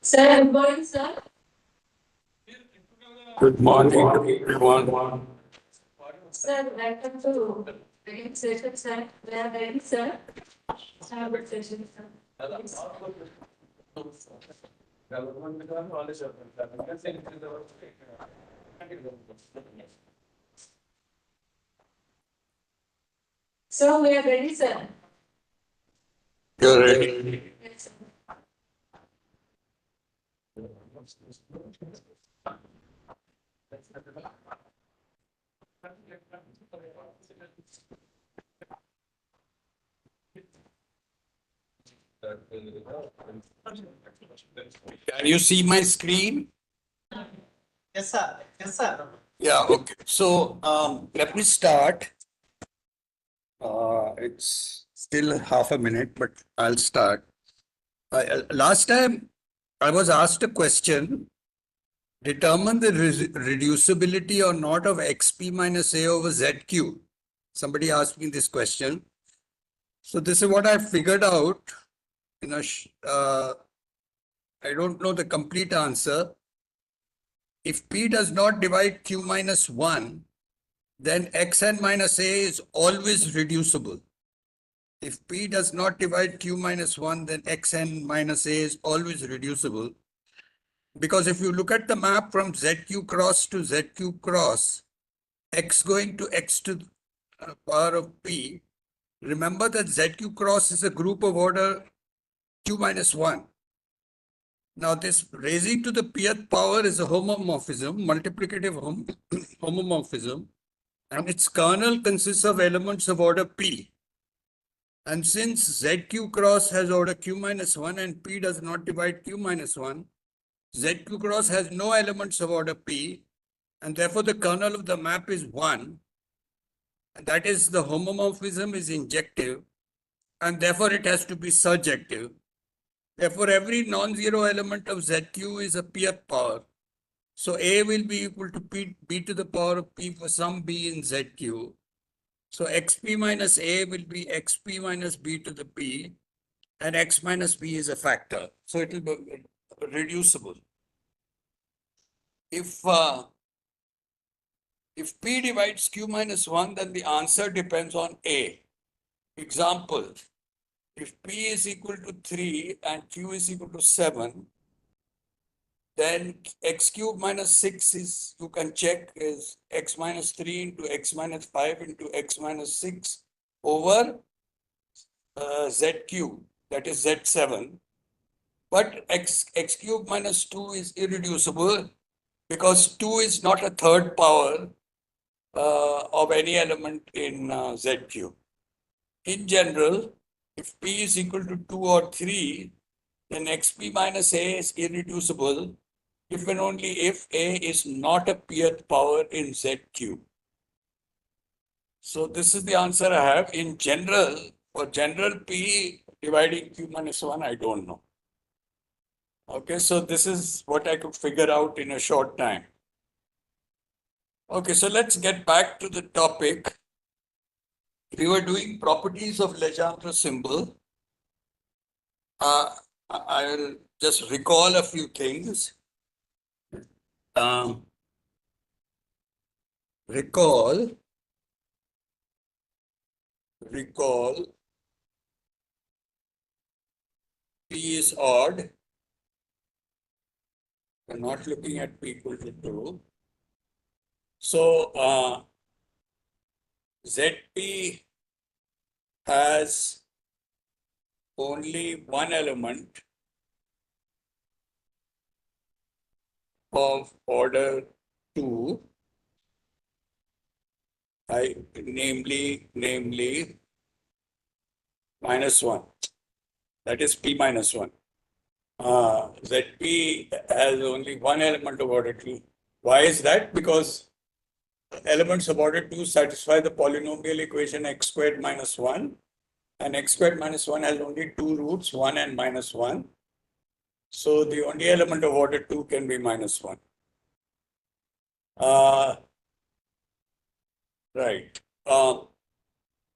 Sir, good morning, sir. Good morning, everyone. Sir, welcome to training session, sir. We are ready, sir. Have a good session, sir. So we are ready, sir. You're ready. Yes, sir. Can you see my screen? Yes, sir. Yes, sir. Yeah, okay. So let me start. It's still half a minute, but I'll start. Last time I was asked a question, determine the reducibility or not of xp minus a over zq. Somebody asked me this question. So this is what I figured out. You know, I don't know the complete answer. If p does not divide q minus 1, then xn minus a is always reducible. If p does not divide q minus 1, then xn minus a is always reducible. Because if you look at the map from zq cross to zq cross, x going to x to the power of p, remember that zq cross is a group of order q minus 1. Now this raising to the pth power is a homomorphism, multiplicative homomorphism, and its kernel consists of elements of order p. And since zq cross has order q minus 1 and p does not divide q minus 1, zq cross has no elements of order p, and therefore the kernel of the map is 1. And that is, the homomorphism is injective, and therefore it has to be surjective. Therefore, every non-zero element of zq is a pth power. So A will be equal to b to the power of p for some b in zq. So xp minus a will be xp minus b to the p, and x minus b is a factor. So it will be reducible. If If P divides Q minus 1, then the answer depends on A. Example, if P is equal to 3 and Q is equal to 7, then x cube minus 6 is, you can check, is x minus 3 into x minus 5 into x minus 6 over z cube, that is z7. But x cube minus 2 is irreducible because 2 is not a third power of any element in z cube. In general, if P is equal to 2 or 3, then xp minus a is irreducible if and only if a is not a pth power in z cube. So this is the answer I have. In general, for general P dividing Q minus 1, I don't know. Okay, so this is what I could figure out in a short time. Okay, so let's get back to the topic. We were doing properties of Legendre symbol. I will just recall a few things. Recall P is odd. We're not looking at P equal to 2. So ZP has only one element of order 2, namely minus 1. That is P minus 1. ZP has only one element of order 2. Why is that? Because elements of order 2 satisfy the polynomial equation x squared minus 1, and x squared minus 1 has only two roots, 1 and minus 1. So the only element of order 2 can be minus 1. Right.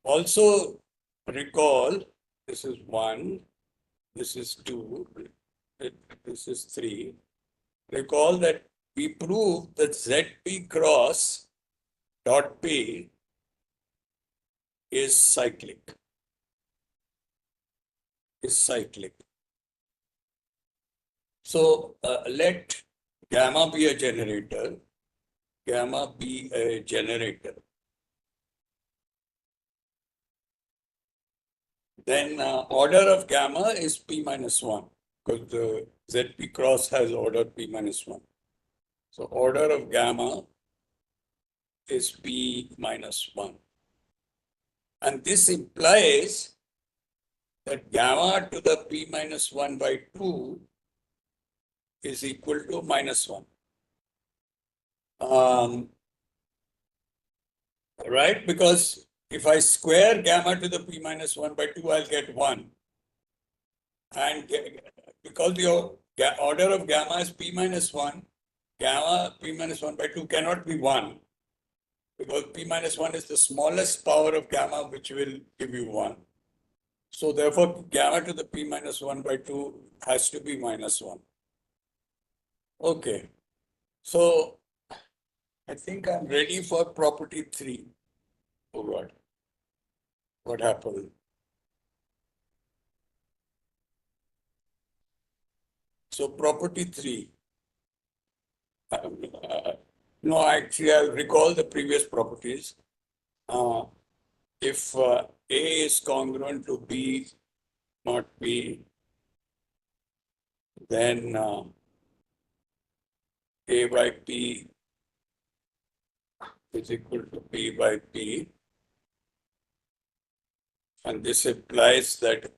Also recall, this is 1, this is 2, this is 3. Recall that we proved that ZP cross dot P is cyclic. So let gamma be a generator. Then order of gamma is P minus 1 because the ZP cross has order P minus 1. So order of gamma is P minus 1. And this implies that gamma to the P minus 1 by 2 is equal to minus 1. Right? Because if I square gamma to the P minus 1 by 2, I'll get 1. And because the order of gamma is P minus 1, gamma P minus 1 by 2 cannot be 1. Because P minus 1 is the smallest power of gamma, which will give you 1. So therefore, gamma to the P minus 1 by 2 has to be minus 1. Okay. So I think I'm ready for property 3. Oh God. What happened? So property 3. No, actually, I'll recall the previous properties. If A is congruent to B, not B, then A by P is equal to B by P. And this implies that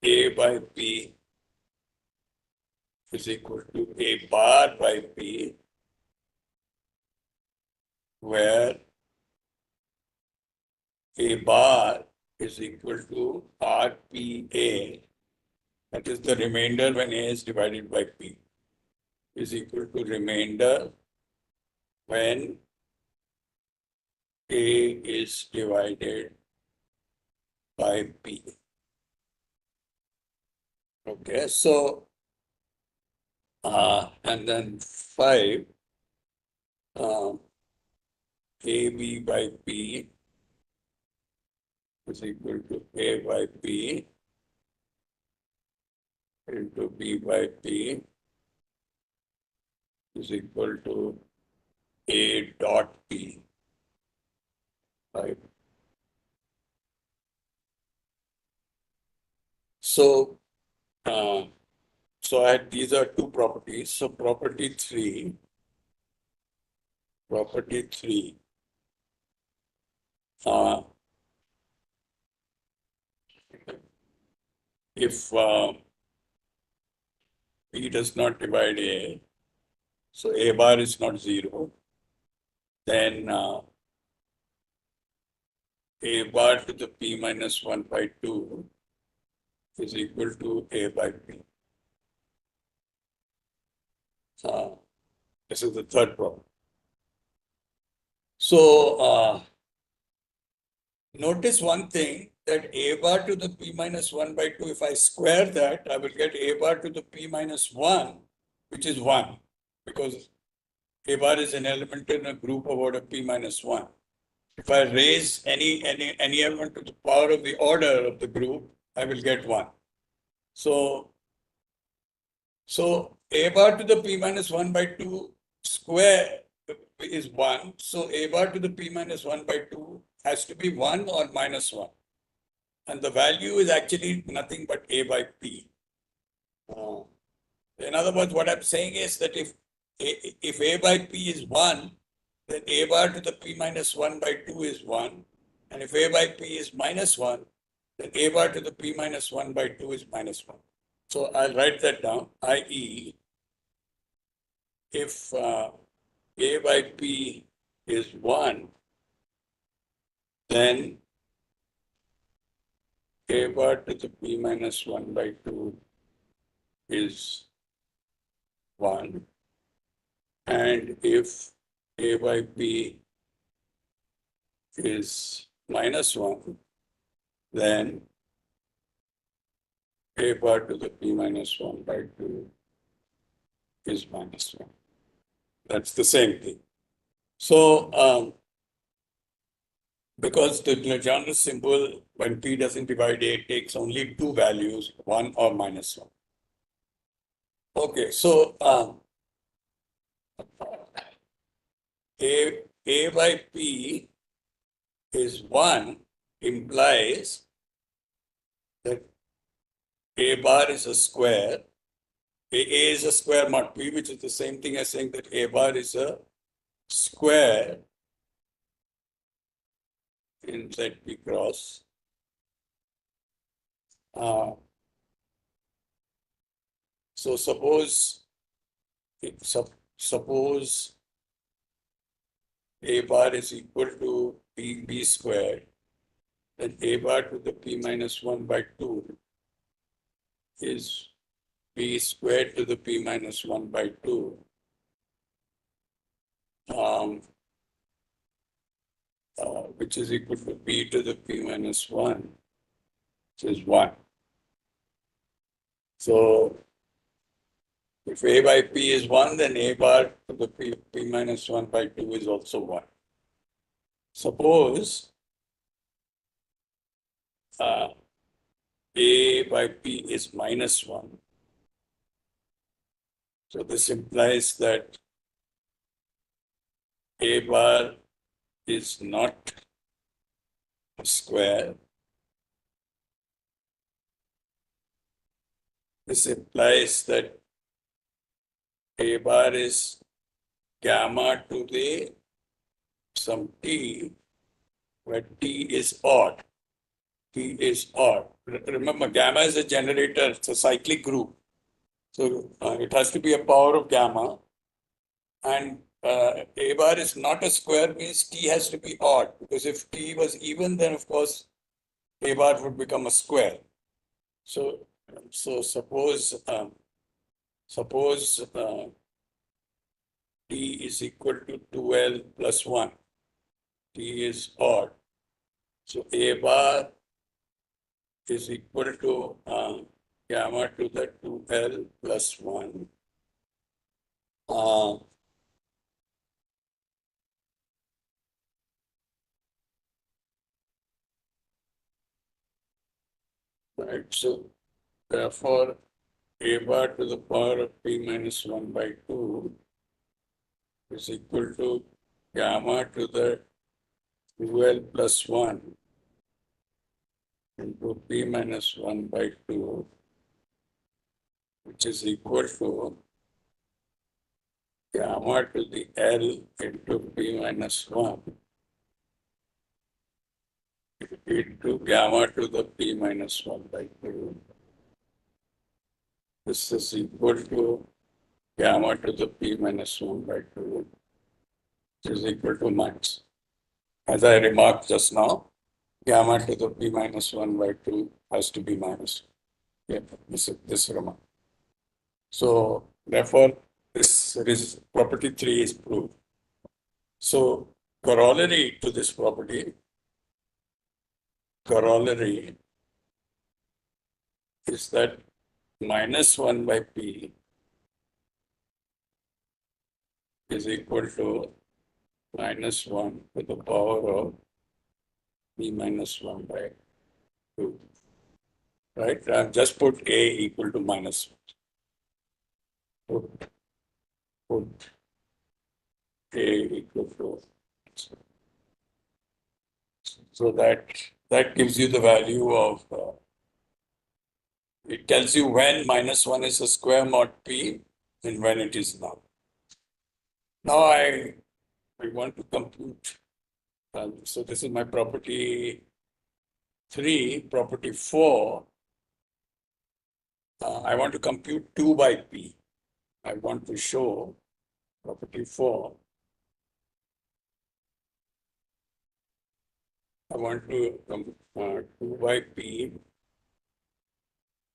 A by P is equal to A bar by P, where A bar is equal to RPA, that is the remainder when A is divided by P, is equal to remainder when A is divided by P. Okay, so, and then 5, AB by P is equal to A by P into B by P is equal to A dot P. Right. So, these are two properties. So property three, if P does not divide A, so A bar is not zero, then A bar to the P minus 1 by 2 is equal to A by P. This is the third problem. So notice one thing, that A bar to the P minus 1 by 2, if I square that, I will get A bar to the P minus 1, which is 1, because A bar is an element in a group of order P minus 1. If I raise any element to the power of the order of the group, I will get 1. So A bar to the P minus 1 by 2 square is 1. So A bar to the P minus 1 by 2 has to be 1 or minus 1. And the value is actually nothing but A by P. In other words, what I'm saying is that if A by P is 1, then A bar to the P minus 1 by 2 is 1. And if A by P is minus 1, then A bar to the P minus 1 by 2 is minus 1. So I'll write that down, i.e., if A by P is 1, then A bar to the P minus 1 by 2 is 1. And if A by P is minus 1, then A bar to the P minus 1 by 2 is minus 1. That's the same thing. So, because the Legendre symbol, when P doesn't divide A, takes only two values, 1 or minus 1. Okay, so A by P is 1 implies that A bar is a square. A is a square mod P, which is the same thing as saying that A bar is a square in ZP cross. So suppose A bar is equal to B squared, then A bar to the P minus 1 by 2 is B squared to the P minus 1 by 2. Which is equal to B to the P minus 1, which is 1. So if A by P is 1, then A bar to the P minus 1 by 2 is also 1. Suppose A by P is minus 1. So this implies that A bar is not a square. This implies that A bar is gamma to the some T, where T is odd. T is odd. Remember, gamma is a generator, it's a cyclic group. So it has to be a power of gamma. And A bar is not a square, means T has to be odd. Because if T was even, then of course A bar would become a square. So suppose T is equal to 2L plus 1. T is odd. So A bar is equal to gamma to the 2L plus 1. Right, so therefore, a bar to the power of p minus 1 by 2 is equal to gamma to the 2l plus 1 into p minus 1 by 2, which is equal to gamma to the L into p minus 1 into gamma to the p minus 1 by 2. This is equal to gamma to the p minus 1 by 2, which is equal to minus. As I remarked just now, gamma to the p minus 1 by 2 has to be minus. Yeah, this remark. So therefore, this property 3 is proved. So corollary to this property, corollary is that minus 1 by p is equal to minus 1 to the power of p minus 1 by 2. Right? I've just put a equal to minus 1. Put a equal to. So that gives you the value of, it tells you when minus 1 is a square mod p and when it is not. Now I want to compute. So this is my property 3, property 4. I want to compute 2 by p. I want to show property 4. I want to 2 by p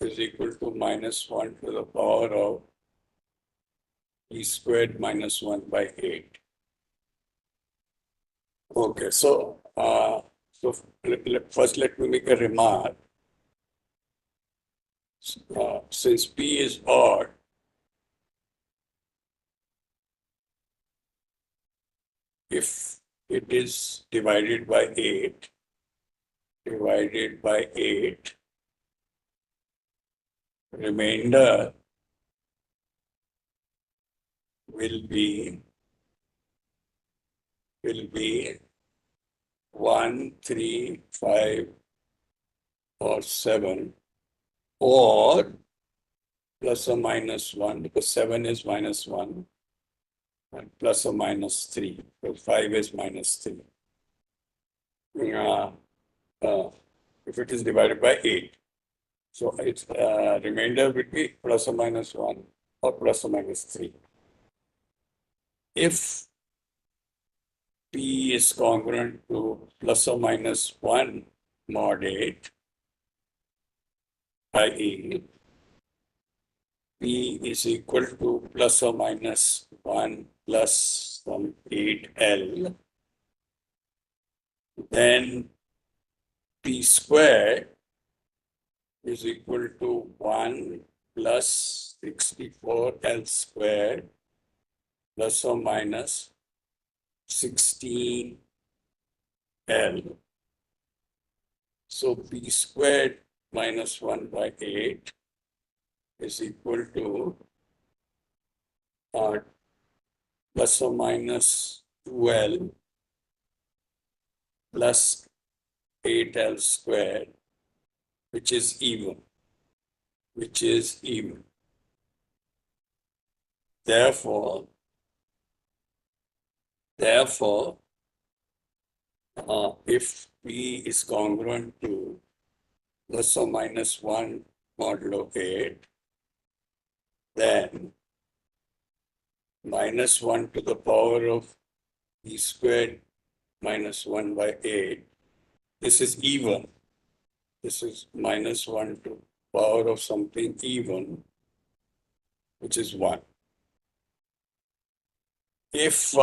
is equal to minus 1 to the power of p squared minus 1 by 8. Okay, so first let me make a remark. Since p is odd, if it is divided by 8, remainder will be 1, 3, 5, or 7, or plus or minus 1, because 7 is minus 1, and plus or minus 3, because 5 is minus 3. If it is divided by 8. So its remainder will be plus or minus 1 or plus or minus 3. If p is congruent to plus or minus 1 mod 8, i.e. p is equal to plus or minus 1 plus some 8l, then p squared is equal to 1 plus 64l squared plus or minus 16l. So p squared minus 1 by 8 is equal to plus or minus 2l plus 8l squared, which is even. Therefore, if p is congruent to plus or minus 1 modulo 8, then minus 1 to the power of p squared minus 1 by 8. This is even. This is minus 1 to power of something even, which is 1. If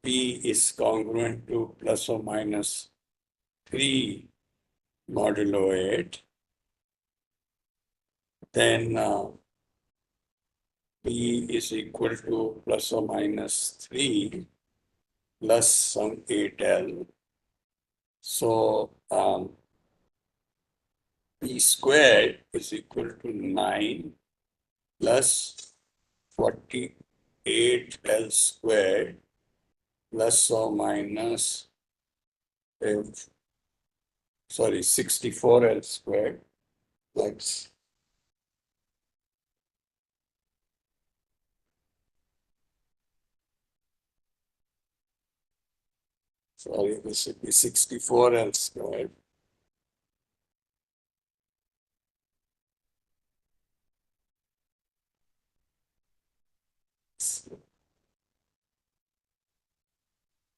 p is congruent to plus or minus 3 modulo 8, then p is equal to plus or minus 3 plus some 8l. So P squared is equal to 9 plus 48 L squared plus or minus, if, sorry, 64 L squared plus sorry, this should be 64 L squared.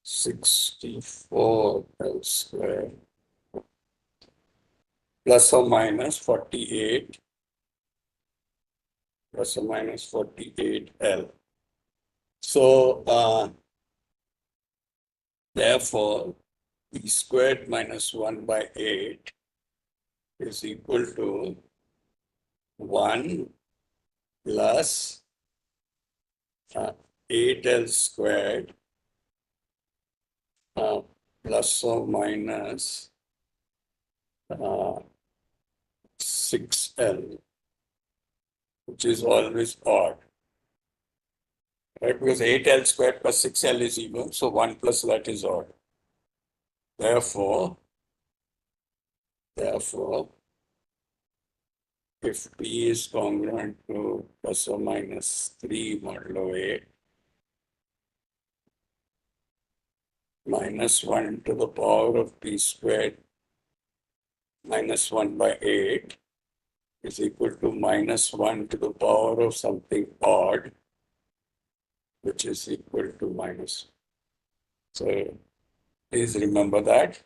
Sixty-four L squared plus or minus 48 plus or minus 48 L. So therefore, P squared minus 1 by 8 is equal to 1 plus 8L squared plus or minus 6L, which is always odd. Right? Because 8L squared plus 6L is even, so 1 plus that is odd. Therefore, if P is congruent to plus or minus 3 modulo 8 minus 1 to the power of P squared minus 1 by 8 is equal to minus 1 to the power of something odd, which is equal to minus. So please remember that.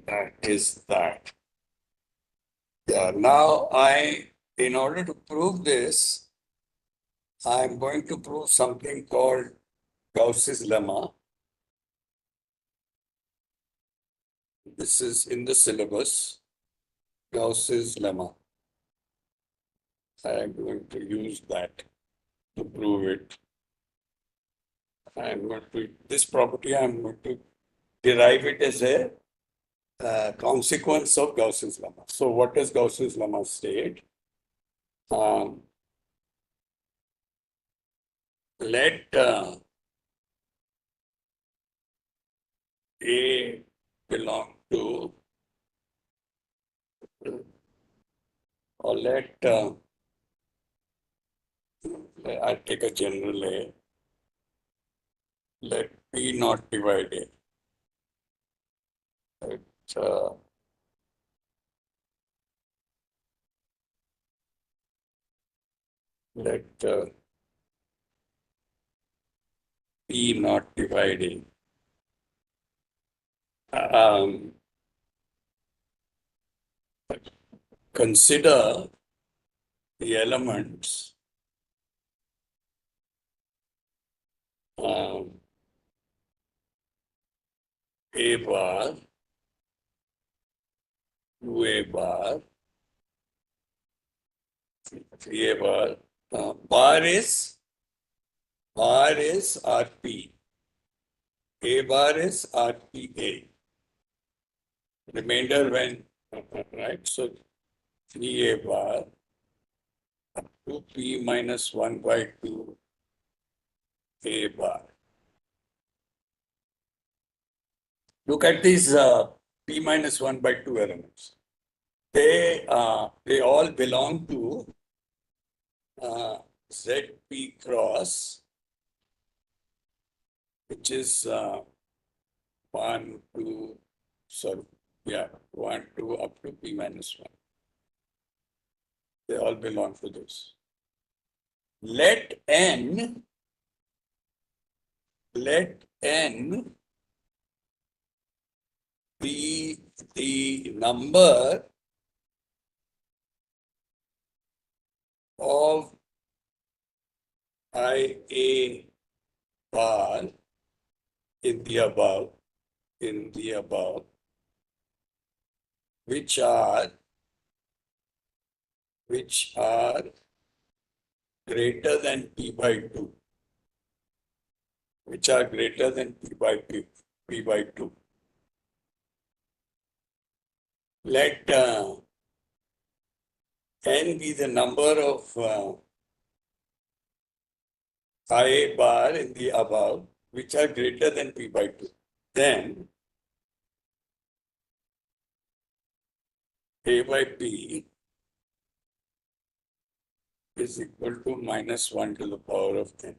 That is that. Yeah, now in order to prove this, I'm going to prove something called Gauss's lemma. This is in the syllabus, Gauss's lemma. I'm going to use that to prove it. This property, I'm going to derive it as a consequence of Gauss's lemma. So what does Gauss's lemma state? Let A belong to, or let, I take a general A, let P not divide A. Right? Let P not divide A. Consider the elements A bar, 2A bar, 3A bar. Bar is RP. A bar is RPA. Remainder when, right? So 3A bar, 2P minus 1 by 2 A bar. Look at these P minus 1 by 2 elements. They all belong to ZP cross, which is 1, 2, sorry, yeah, 1, 2 up to P minus 1. They all belong to this. Let N be the number of IA bar in the above, which are greater than P by 2, which are greater than P by 2. Let n be the number of IA bar in the above, which are greater than P by 2. Then A by P is equal to minus 1 to the power of n.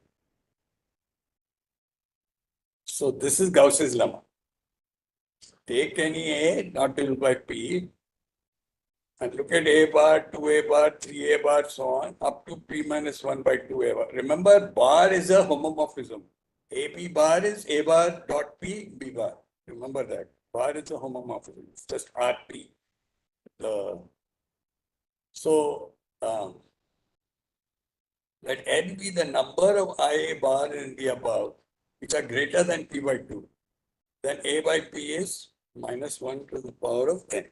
So this is Gauss's lemma. Take any A not divided by P and look at A bar, 2A bar, 3A bar, so on, up to P minus 1 by 2A bar. Remember, bar is a homomorphism. AB bar is A bar dot P, B bar. Remember that. Bar is a homomorphism. It's just RP. So, let n be the number of IA bar in the above, which are greater than P by 2. Then A by P is minus 1 to the power of n.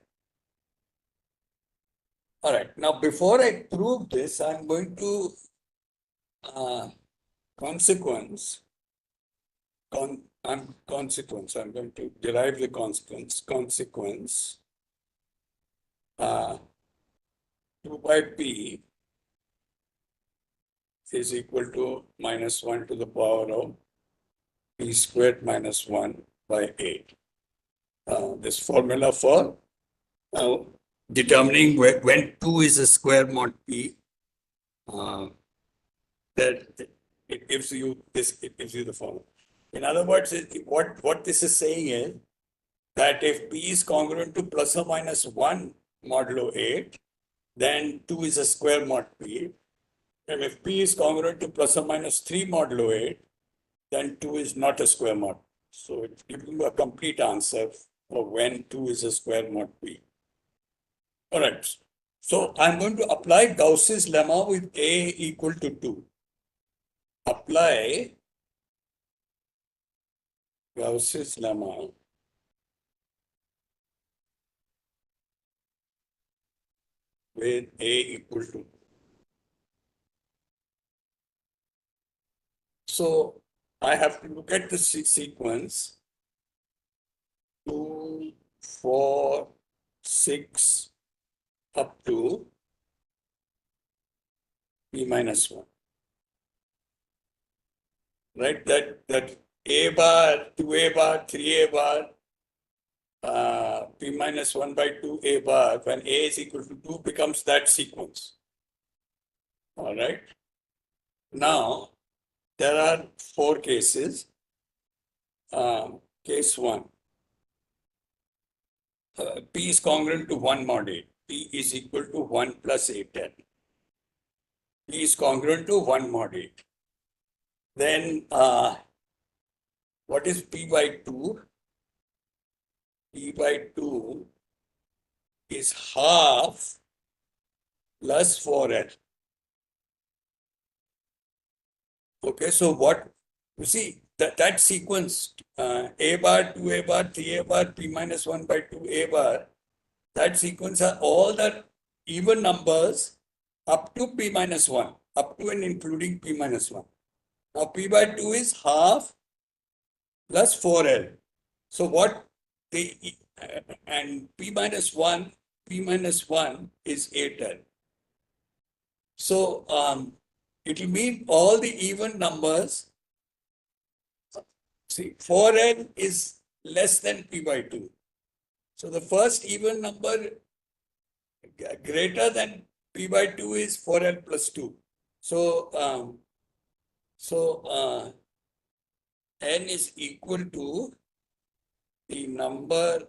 All right. Now, before I prove this, I'm going to consequence. I'm going to derive the consequence. 2 by P is equal to minus 1 to the power of P squared minus 1 by 8. This formula for determining when 2 is a square mod P, that it gives you this, it gives you the formula. In other words, what this is saying is that if P is congruent to plus or minus 1 modulo 8, then 2 is a square mod P. And if P is congruent to plus or minus 3 modulo 8, then 2 is not a square mod. So it gives you a complete answer for when 2 is a square mod P. All right. So I'm going to apply Gauss's lemma with A equal to 2. Apply Gauss's lemma with A equal to 2. So I have to look at the sequence 2, 4, 6 up to P minus 1. Right? That A bar, 2A bar, 3A bar, P minus 1 by 2A bar, when A is equal to 2 becomes that sequence. All right. Now, there are 4 cases. Case 1. P is congruent to 1 mod 8. P is equal to 1 plus 8n. P is congruent to 1 mod 8. Then, what is P by 2? P by 2 is half plus 4n. Okay, so what you see that sequence A bar, 2A bar, 3A bar, P minus 1 by 2A bar, that sequence are all the even numbers up to P minus 1, up to and including P minus 1. Now P by 2 is half plus 4L. So what and P minus 1 is 8L. So it will mean all the even numbers. See, 4n is less than P by 2. So the first even number greater than P by 2 is 4n plus 2. So, n is equal to the number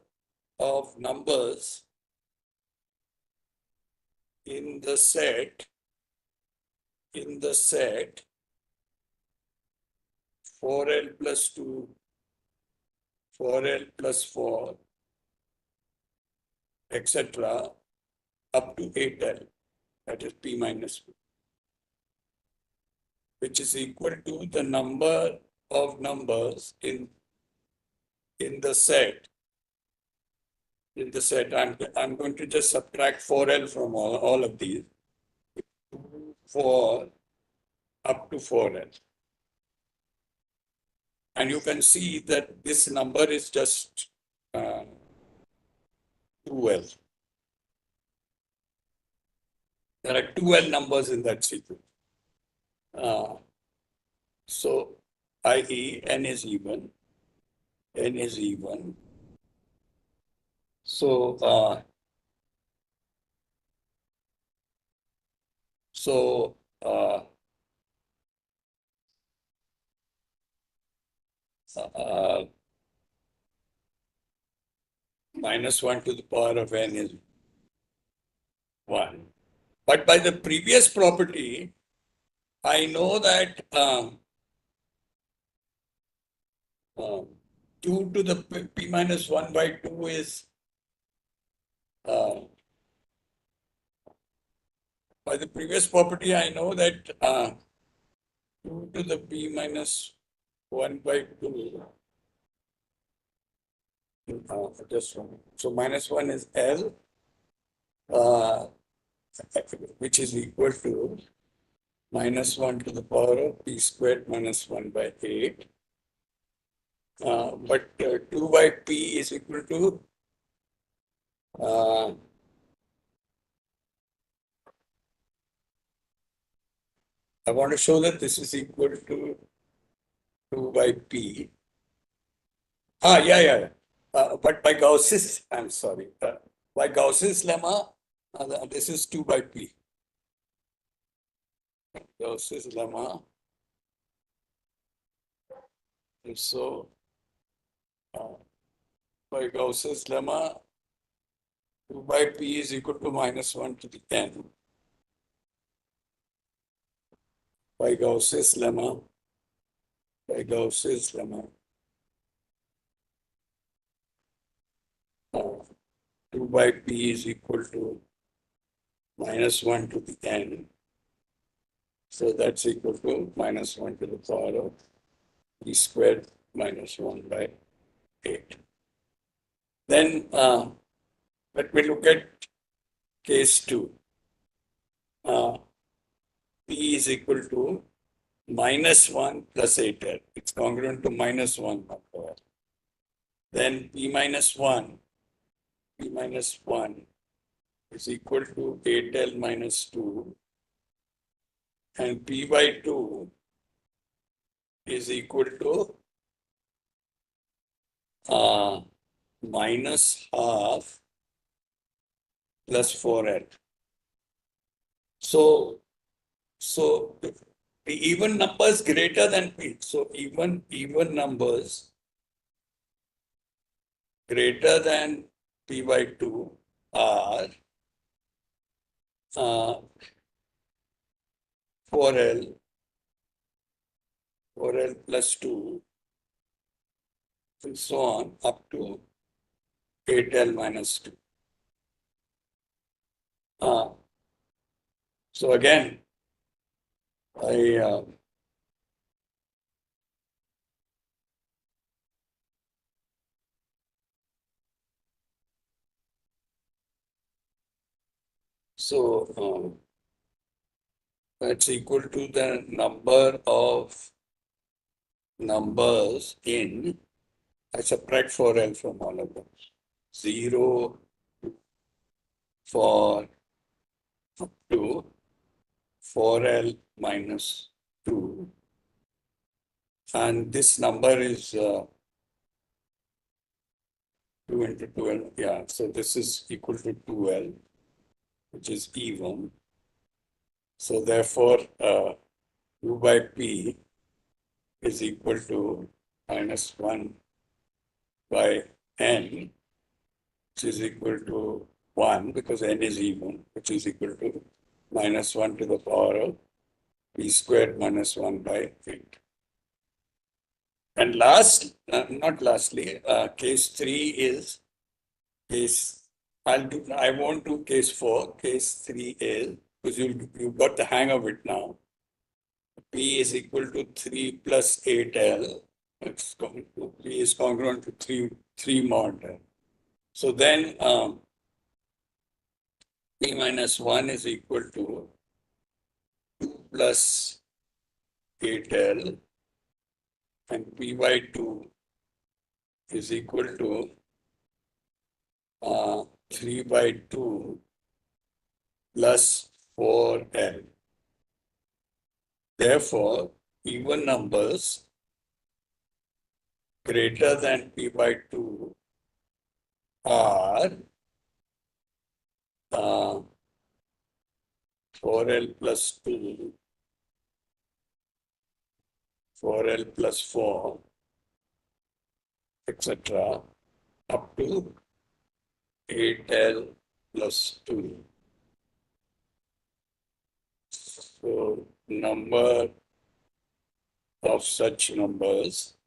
of numbers in the set 4L plus 2, 4L plus 4, etc. up to 8L, that is P minus 1, which is equal to the number of numbers in the set. In the set, I'm going to just subtract 4L from all of these. 4, up to 4L. And you can see that this number is just 2L. There are 2L numbers in that sequence. So, i.e. n is even. N is even. So, uh, minus 1 to the power of n is 1. But by the previous property, I know that 2 to the p minus 1 by 2 is by the previous property, I know that 2 to the p minus 1 by 2 just one. So minus 1 is L, which is equal to minus 1 to the power of p squared minus 1 by 8. But 2 by p is equal to I want to show that this is equal to 2 by p. Yeah. But by Gauss's, I'm sorry, by Gauss's lemma, this is 2 by p. Gauss's lemma. And so, by Gauss's lemma, 2 by p is equal to minus 1 to the n. By Gauss's lemma, 2 by p is equal to minus 1 to the n. So that's equal to minus 1 to the power of p squared minus 1 by 8. Then let me look at case 2. P is equal to minus 1 plus 8L. It's congruent to minus 1 number. Then P minus 1 is equal to 8L minus 2. And P by 2 is equal to minus half plus 4L. So the even numbers greater than P. So even numbers greater than P by 2 are 4L plus 2 and so on up to 8L minus 2. So again, that's equal to the number of numbers in, I subtract 4L from all of them. 0 for up to 4L minus 2. And this number is 2 into 2L. Yeah, so this is equal to 2L, which is even. So therefore, 2 by P is equal to minus 1 by N, which is equal to 1 because N is even, which is equal to minus 1 to the power of P squared minus 1 by 8. And not lastly, case 3 is I won't do case 4. Case 3 is, because you've got the hang of it now. P is equal to 3 plus 8L. P is congruent to 3 mod L. So then P minus 1 is equal to 2 plus 8L and P by 2 is equal to 3 by 2 plus 4L. Therefore, even numbers greater than P by 2 are 4L plus 2, 4L plus 4, etc. up to 8L plus 2. So, number of such numbers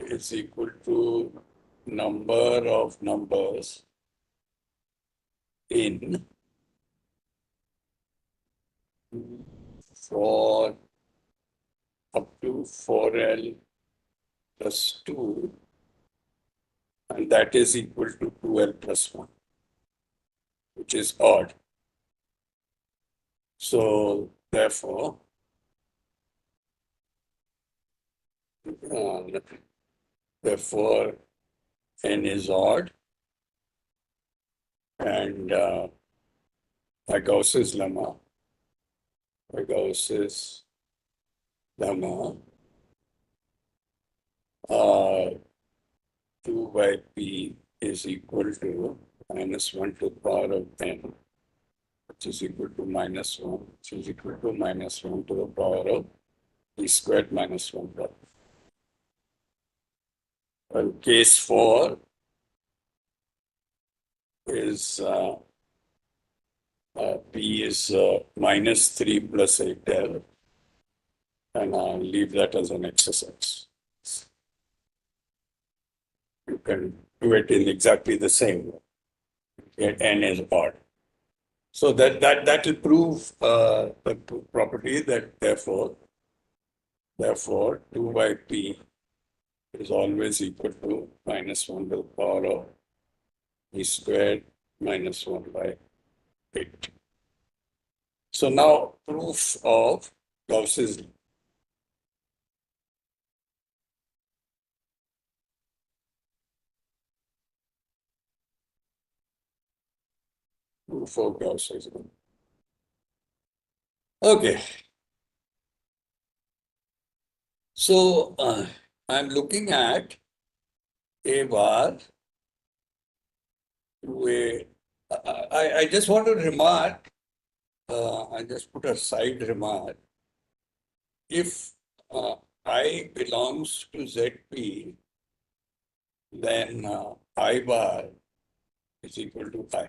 is equal to number of numbers in for up to 4L plus 2, and that is equal to 2L plus 1, which is odd. So, therefore, therefore, n is odd, and by Gauss's lemma, by Gauss's lemma, 2 by p is equal to minus 1 to the power of n, which is equal to minus 1, which is equal to minus 1 to the power of p squared minus 1 by. Well, case 4 is p is minus 3 plus 8L, and I'll leave that as an exercise. You can do it in exactly the same way. N is odd. So that will prove the property that therefore 2 by p is always equal to minus 1 to the power of p squared minus 1 by 8. So now proof of Gauss's proof of Gauss's. Okay. So I'm looking at a bar to I just want to remark, I just put a side remark. If I belongs to ZP, then I bar is equal to I.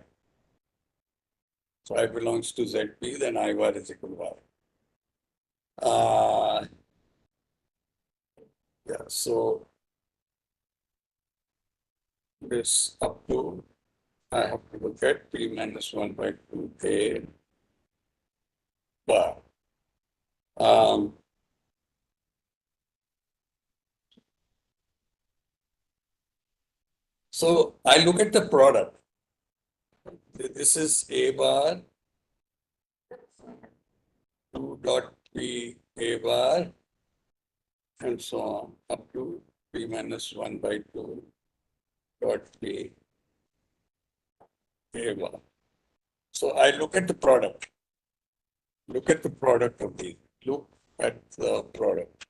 So I belongs to ZP, then I bar is equal to I. Yeah, so this up to, I have to look at P minus 1 by 2 A bar. So I look at the product. This is A bar, 2 dot P A bar, and so on, up to P minus 1 by 2 dot P A bar. So I look at the product. Look at the product of these. Look at the product.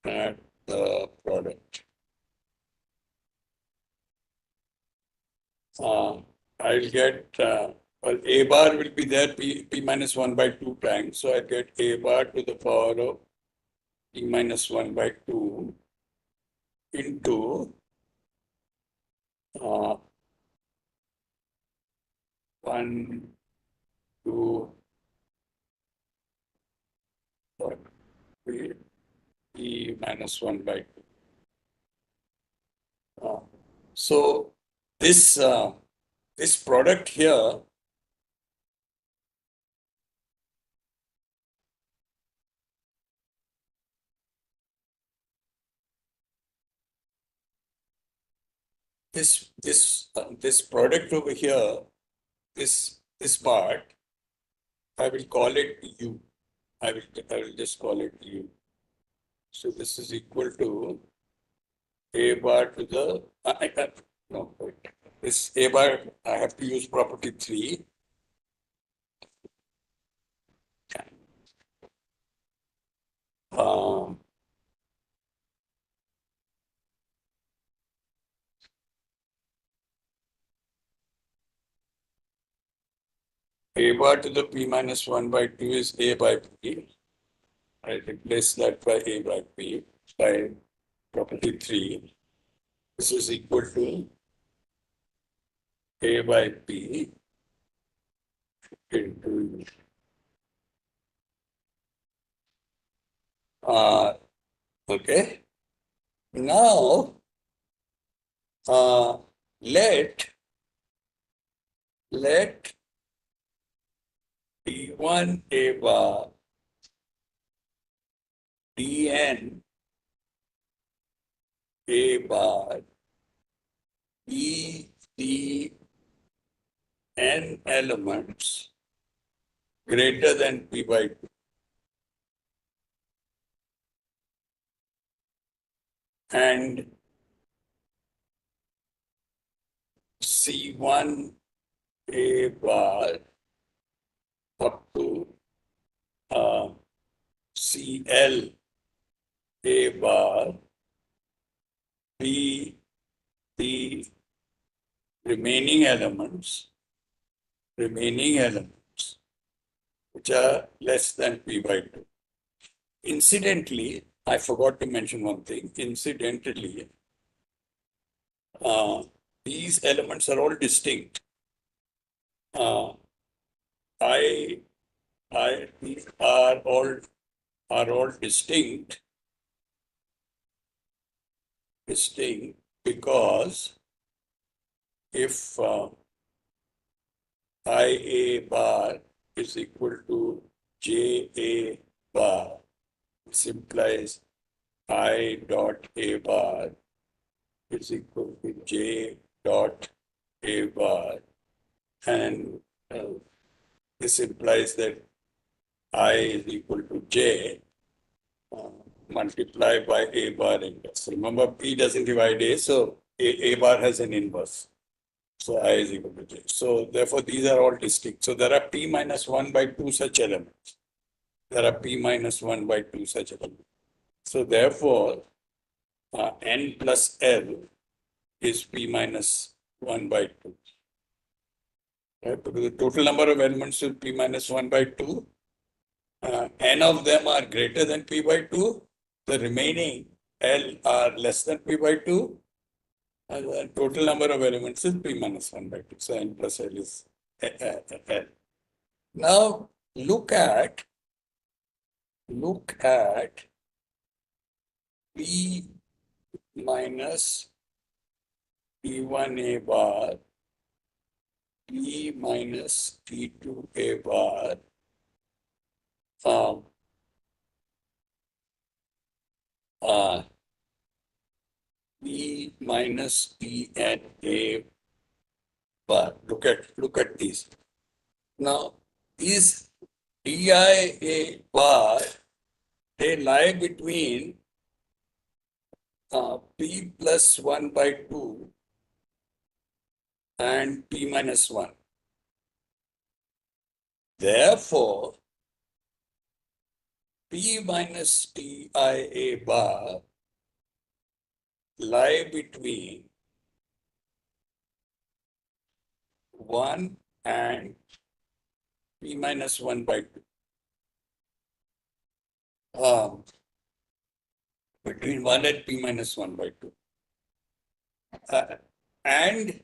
At the product. I'll get, well, A bar will be there, P minus 1 by 2 times. So I get A bar to the power of P minus 1 by 2 into 1, 2, P minus 1 by 2. So this product here this product over here, this part I will call it U. I will just call it U. So this is equal to A bar to the, no, wait. This A bar, I have to use property 3. Um, A bar to the P minus 1 by 2 is A by P. I replace that by A by P by property 3. This is equal to A by P into okay. Now uh, let D1 A bar Dn A bar E the n elements greater than P by 2. And C1 A bar up to CL A bar be the remaining elements which are less than P by 2. Incidentally, I forgot to mention one thing. Incidentally, these elements are all distinct. Uh, I, these are all distinct because if IA bar is equal to JA bar, this implies I dot A bar is equal to J dot A bar, and this implies that I is equal to J multiplied by A bar inverse. Remember, P doesn't divide A, so A bar has an inverse. So I is equal to J. So therefore, these are all distinct. So there are P minus 1 by 2 such elements. There are P minus 1 by 2 such elements. So therefore, N plus L is P minus 1 by 2. Right? Because the total number of elements is P minus 1 by 2. N of them are greater than P by 2. The remaining L are less than P by 2. And the total number of elements is P minus 1 by 2. So N plus L is L. Now look at P minus P1 A bar, P minus P2 A bar, P minus Pn A bar. Look at these. Now these DIA bar, they lie between P plus 1 by 2 and P minus 1. Therefore, P minus TIA bar lie between 1 and P minus 1 by 2. Between 1 and P minus 1 by 2. And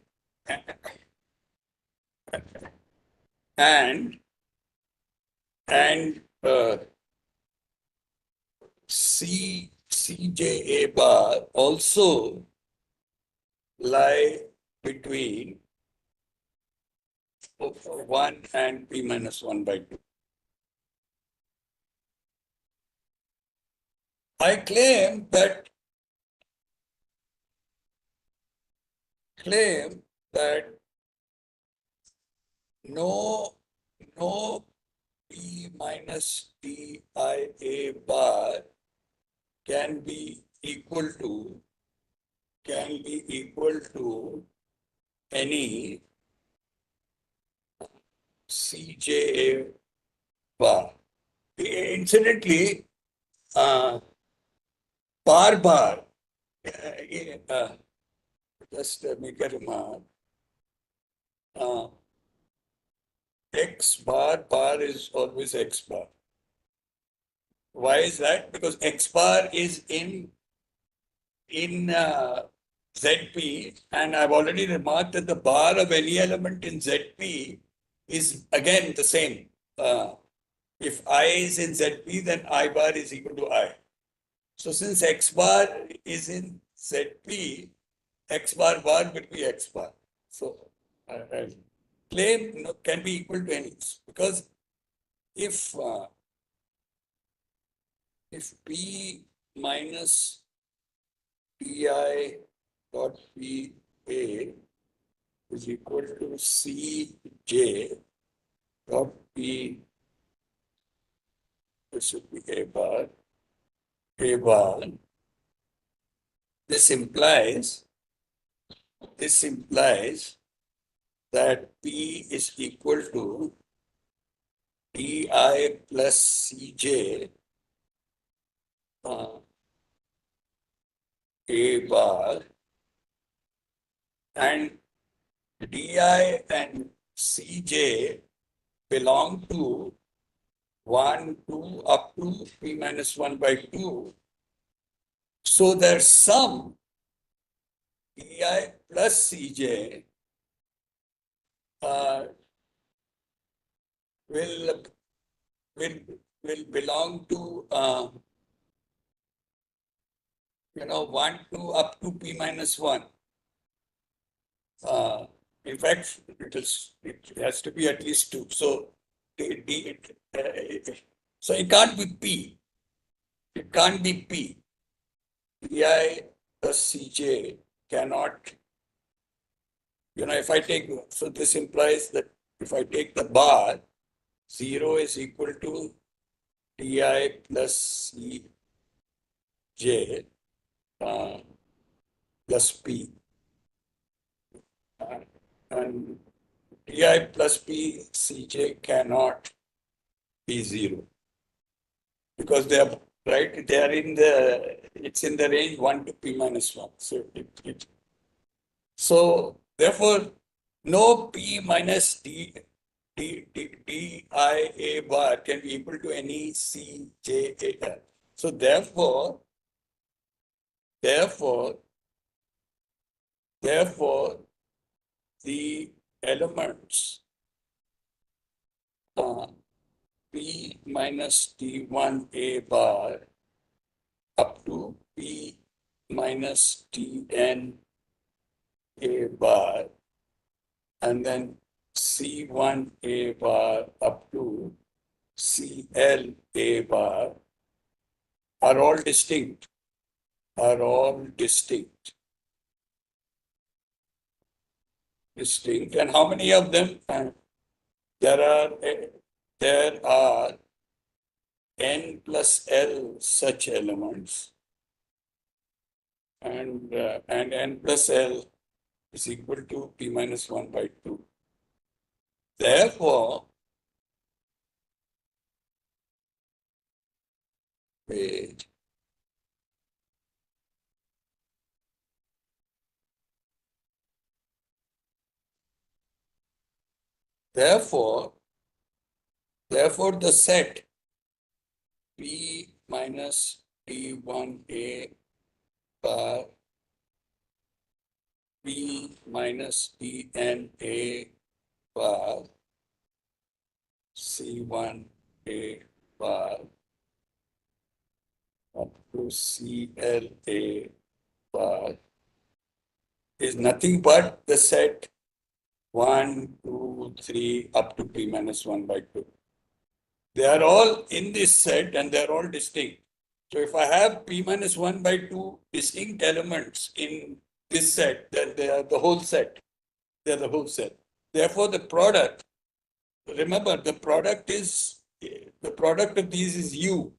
CJA bar also lie between 1 and P minus 1 by 2. I claim that no minus TIA bar can be equal to any CJA bar. Incidentally, bar, just make a remark. X bar is always X bar. Why is that? Because X bar is in ZP, and I've already remarked that the bar of any element in ZP is again the same. If I is in ZP, then I bar is equal to I. So since X bar is in ZP, X bar will be X bar. So claim can be equal to any, because if P minus Pi dot Pa is equal to Cj dot P, this should be A bar. This implies that P is equal to Ti plus Cj A bar, and Di and Cj belong to 1, 2 up to P minus 1 by 2. So their sum Ti plus Cj will belong to 1, 2 up to P minus 1. In fact, it has to be at least 2. So so it can't be P. It can't be P. Pi plus Cj cannot, if I take, so this implies that if I take the bar, 0 is equal to Ti plus Cj plus P. And Ti plus P Cj cannot be 0, because they are right. They are it's in the range 1 to P minus 1. So therefore, no P minus Dia bar can be equal to any Cja. So therefore, the elements P minus T1A bar up to P minus Tn A bar, and then C1A bar up to CL A bar are all distinct. Distinct. And how many of them? There are n plus L such elements, and n plus L is equal to P minus 1 by 2. Therefore, wait. Therefore, the set P minus T1A bar P minus TNA bar C1A bar up to CLA bar is nothing but the set 1, 2, 3 up to P minus 1 by 2. They are all in this set and they are all distinct. So if I have P minus 1 by 2 distinct elements in this set, then they are the whole set. They are the whole set. Therefore, the product, remember, the product is the product of these is U.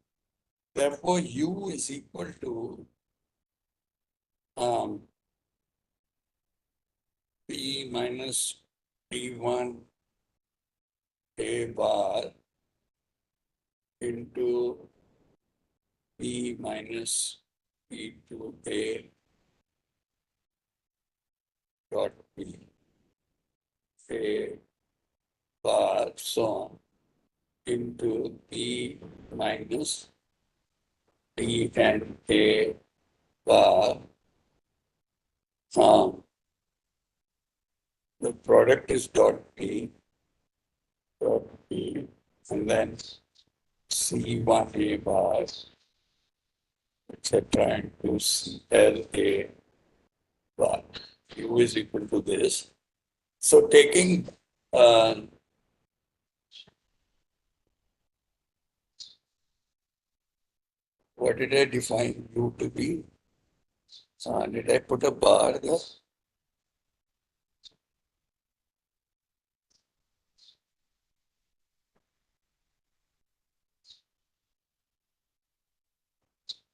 Therefore, U is equal to P minus P1 A bar into P minus P2 A dot P A bar so on into P minus P and A bar. The product is dot P, and then C1 A bar, etc. into CLA bar. U is equal to this. So taking what did I define U to be? Did I put a bar there?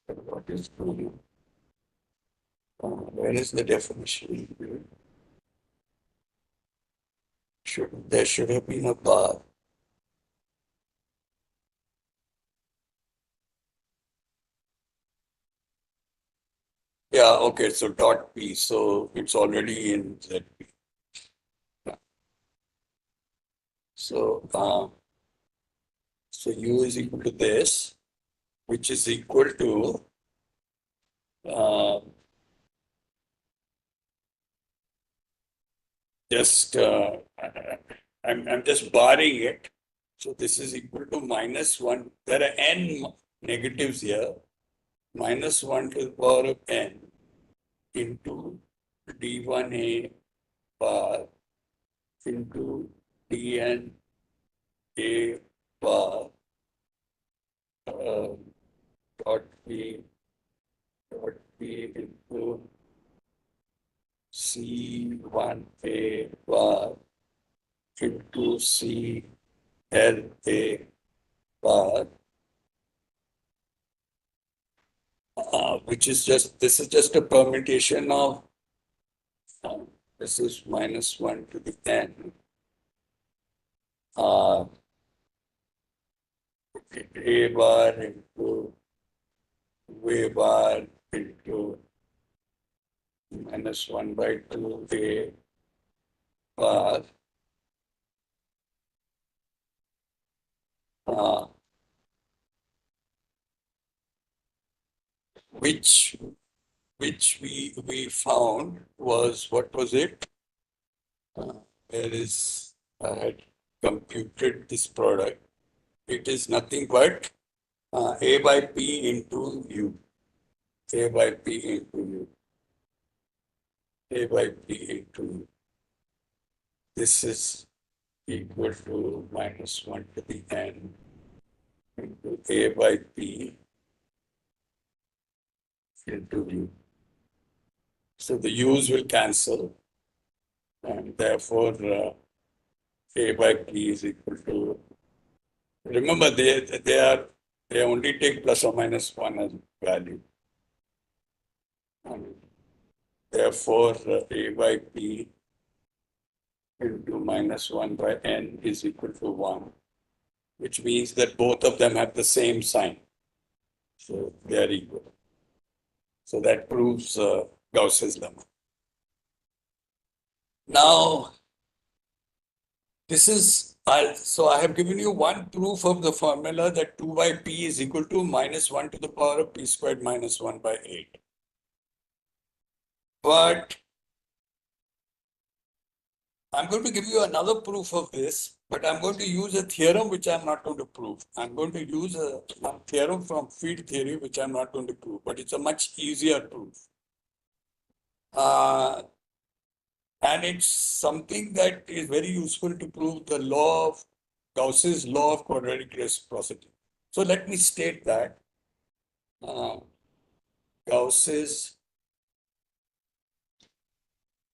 What is U? Where is the definition? There should have been a bar. Yeah, okay, so dot P, so it's already in ZP. So, so U is equal to this, which is equal to just I'm just barring it. So this is equal to -1. There are n negatives here. -1 to the power of n into d1a bar into dn a bar dot p into C1A bar into CLA bar, which is just, this is just a permutation of, this is -1 to the n. A bar into V bar into -1/2 A bar which we found was, what was it? There is, I had computed this product. It is nothing but A by P into U. A by P into U. A by P into U. This is equal to -1 to the n into A by P into U. So the U's will cancel, and therefore A by P is equal to, remember they only take plus or minus 1 as value. And therefore A by P into -1/n is equal to 1, which means that both of them have the same sign. So they are equal. So that proves Gauss's lemma. Now, this is, so I have given you one proof of the formula that 2 by P is equal to -1 to the power of P squared minus 1/8. But I'm going to give you another proof of this, but I'm going to use a theorem which I'm not going to prove. I'm going to use a theorem from field theory which I'm not going to prove, but it's a much easier proof. And it's something that is very useful to prove the law of Gauss's law of quadratic reciprocity. So let me state that Gauss's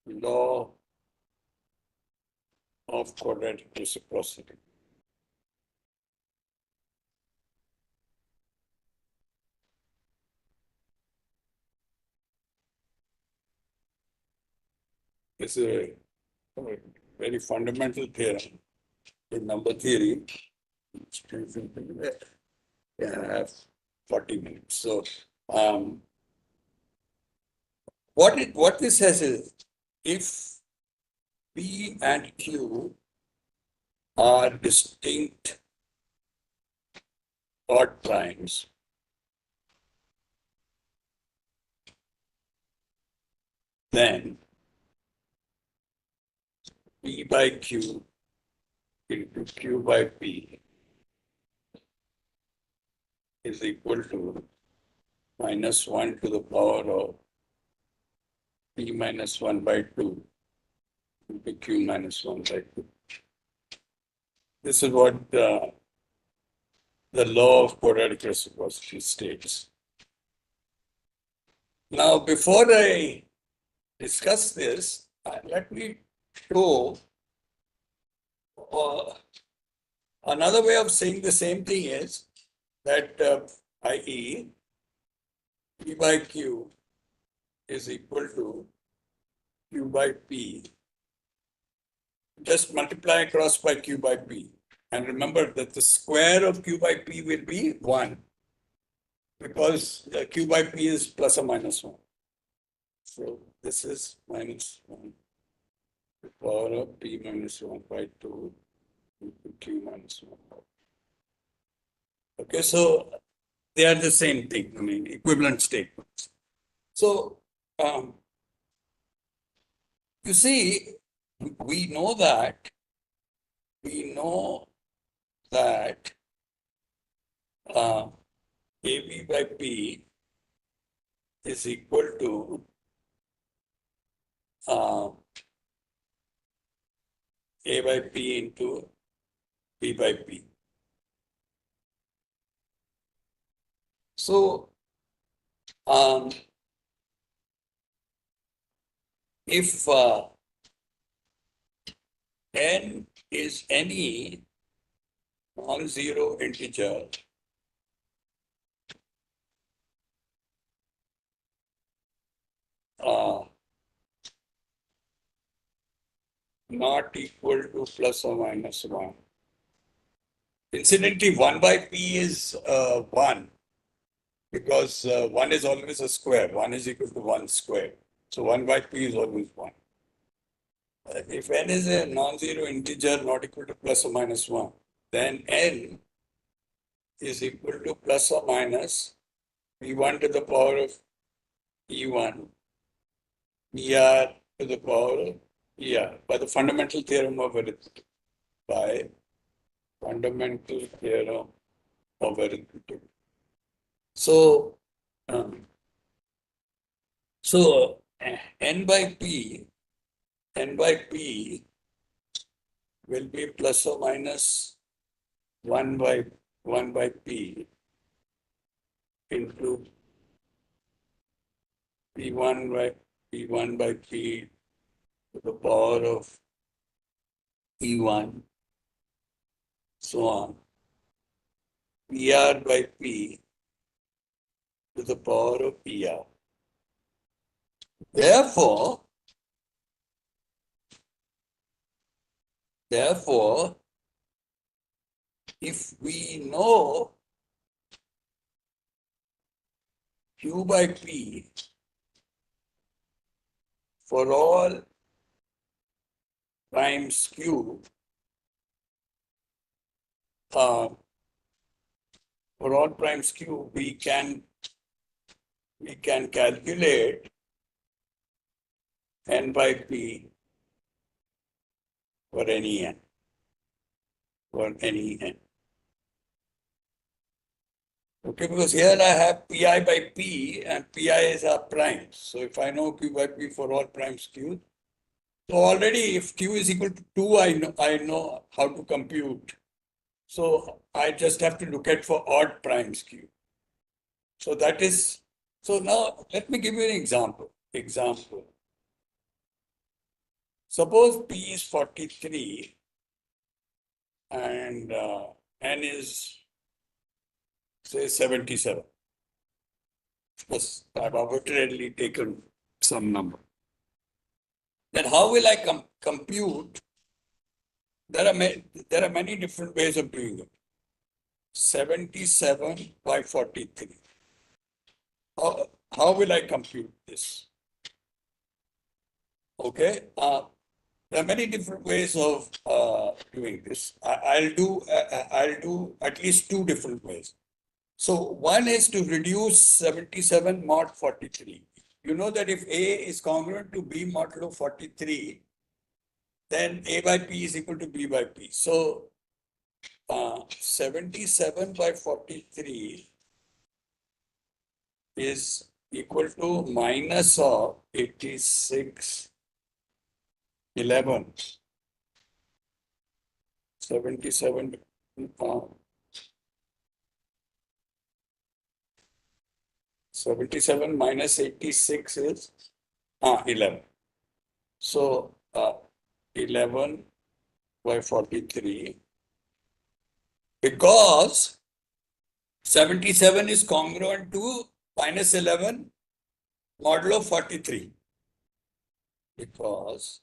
law of quadratic reciprocity. is a very fundamental theorem in number theory. Yeah, I have 40 minutes. So, what this says is, if P and Q are distinct odd primes, then P by Q into Q by P is equal to -1 to the power of P minus 1 by 2 into Q minus 1 by 2. This is what the law of quadratic reciprocity states. Now, before I discuss this, let me show another way of saying the same thing is that i.e. P by Q is equal to Q by P. Just multiply across by Q by P. And remember that the square of Q by P will be 1 because Q by P is plus or minus 1. So this is minus 1 to the power of P minus 1 by 2 into Q minus 1. Okay, so they are the same thing, I mean, equivalent statements. So, you see, we know that AB by P is equal to A by P into P by P. So, if n is any non-zero integer not equal to plus or minus 1. Incidentally, 1 by P is 1 because 1 is always a square. 1 is equal to 1 square. So 1 by P is always 1. If n is a non-zero integer not equal to plus or minus 1, then n is equal to plus or minus P1 to the power of E1, ER to the power of ER by the fundamental theorem of arithmetic. By fundamental theorem of arithmetic. So, n by P will be plus or minus 1 by P into P1 by P to the power of E1, so on. PR by P to the power of PR. Therefore, if we know Q by P for all primes Q, for all primes Q, we can calculate n by P for any n. Okay, because here I have Pi by P and Pi is our prime. So if I know Q by P for all primes Q, so already if Q is equal to 2, I know how to compute. So I just have to look at for odd primes Q. So that is, so now let me give you an example. Suppose P is 43 and N is say 77. Yes, I've arbitrarily taken some number. then how will I compute? There are many different ways of doing it. 77 by 43. How will I compute this? Okay. There are many different ways of doing this. I'll do at least two different ways. So one is to reduce 77 mod 43. You know that if A is congruent to B modulo 43, then A by P is equal to B by P. So 77 by 43 is equal to minus of 86, 11. 77 77 minus 86 is 11. So 11 by 43, because 77 is congruent to minus 11 modulo 43. Because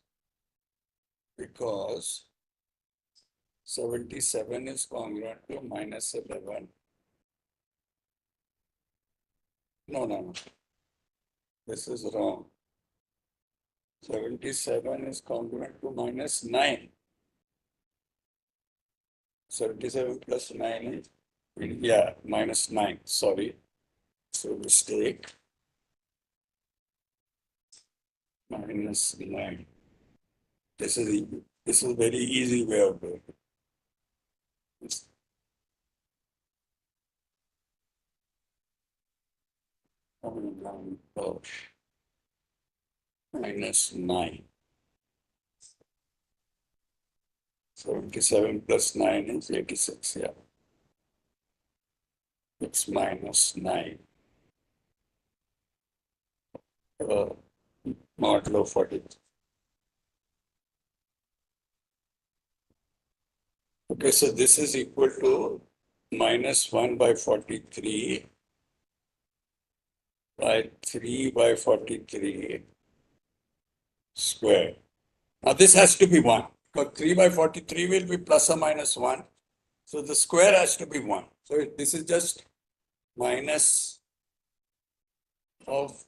77 is congruent to minus 11. No. This is wrong. 77 is congruent to minus 9. 77 plus 9 is, yeah, minus 9. Sorry. So mistake. Minus 9. This is very easy way of doing it. Minus 9. 77 plus 9 is 86, yeah. It's minus 9. Modulo 40. Okay, so this is equal to minus 1 by 43 by 3 by 43 square. Now this has to be 1, because 3 by 43 will be plus or minus 1. So the square has to be 1. So this is just minus of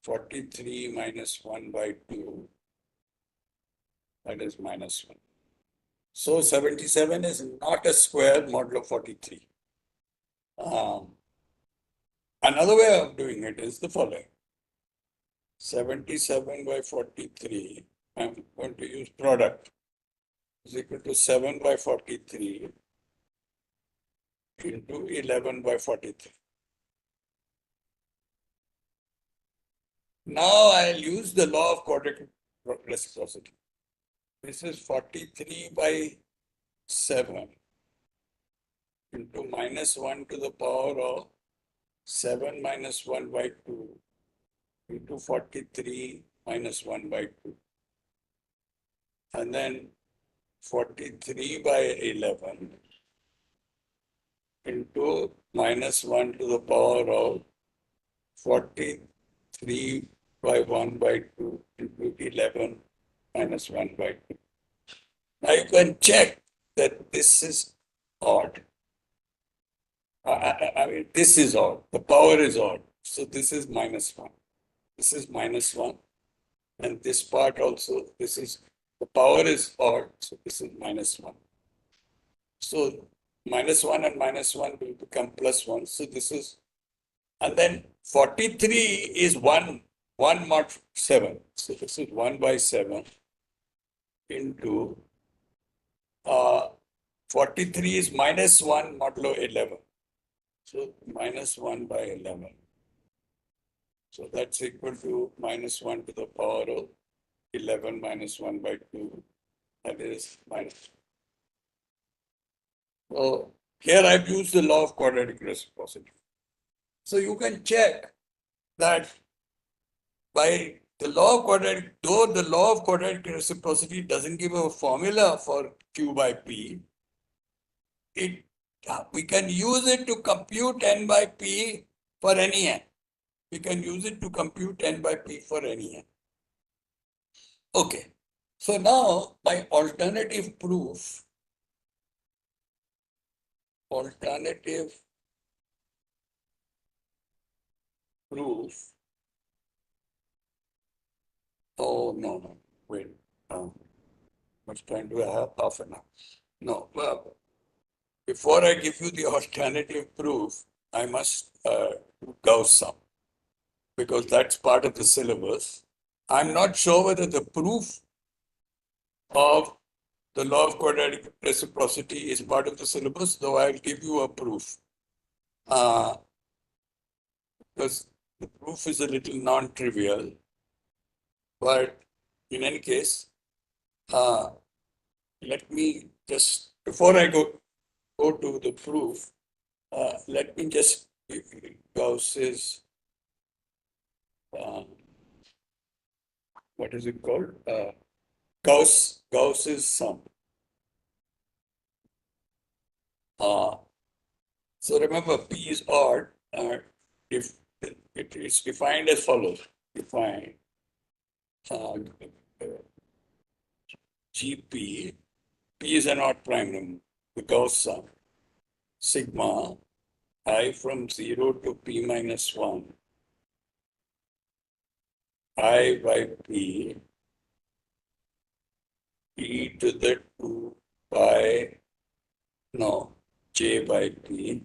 43 minus 1 by 2. That is minus 1. So 77 is not a square modulo 43. Another way of doing it is the following. 77 by 43, I'm going to use product, is equal to 7 by 43 into 11 by 43. Now I'll use the law of quadratic reciprocity. This is 43 by 7 into minus 1 to the power of 7 minus 1 by 2 into 43 minus 1 by 2. And then 43 by 11 into minus 1 to the power of 43 by 1 by 2 into 11 minus 1 by 2. Now you can check that this is odd. I mean, this is odd. The power is odd. So this is minus 1. This is minus 1. And this part also, this is, the power is odd. So this is minus 1. So minus 1 and minus 1 will become plus 1. So this is, and then 43 is 1 mod 7. So this is 1 by 7 into 43 is minus 1 modulo 11. So minus 1 by 11. So that's equal to minus 1 to the power of 11 minus 1 by 2. That is minus. So here I've used the law of quadratic reciprocity. So you can check that by the law of quadratic, though the law of quadratic reciprocity doesn't give a formula for Q by P, we can use it to compute N by P for any N. We can use it to compute N by P for any N. Okay. So now my alternative proof, oh no, wait, much time do I have? Half an hour. No, well, before I give you the alternative proof, I must do Gauss sum because that's part of the syllabus. I'm not sure whether the proof of the law of quadratic reciprocity is part of the syllabus, though I'll give you a proof. Because the proof is a little non-trivial, but in any case, let me just, before I go to the proof, let me just give you Gauss's, what is it called? Gauss's sum. So remember, P is odd. If it is defined as follows, define GP, P is an odd prime number, the Gauss sum, sigma I from 0 to P minus 1, I by P, e to the 2 pi, no, J by P,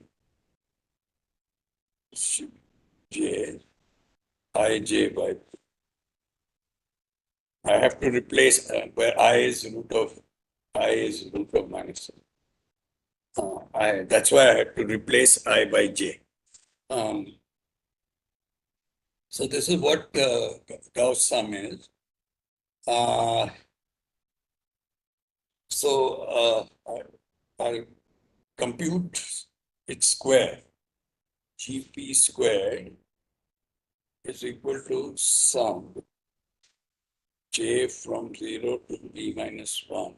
J, Ij by P. I have to replace where I is root of minus. That's why I have to replace I by J. So this is what Gauss sum is. I'll compute its square. GP squared is equal to sum J from 0 to P minus 1,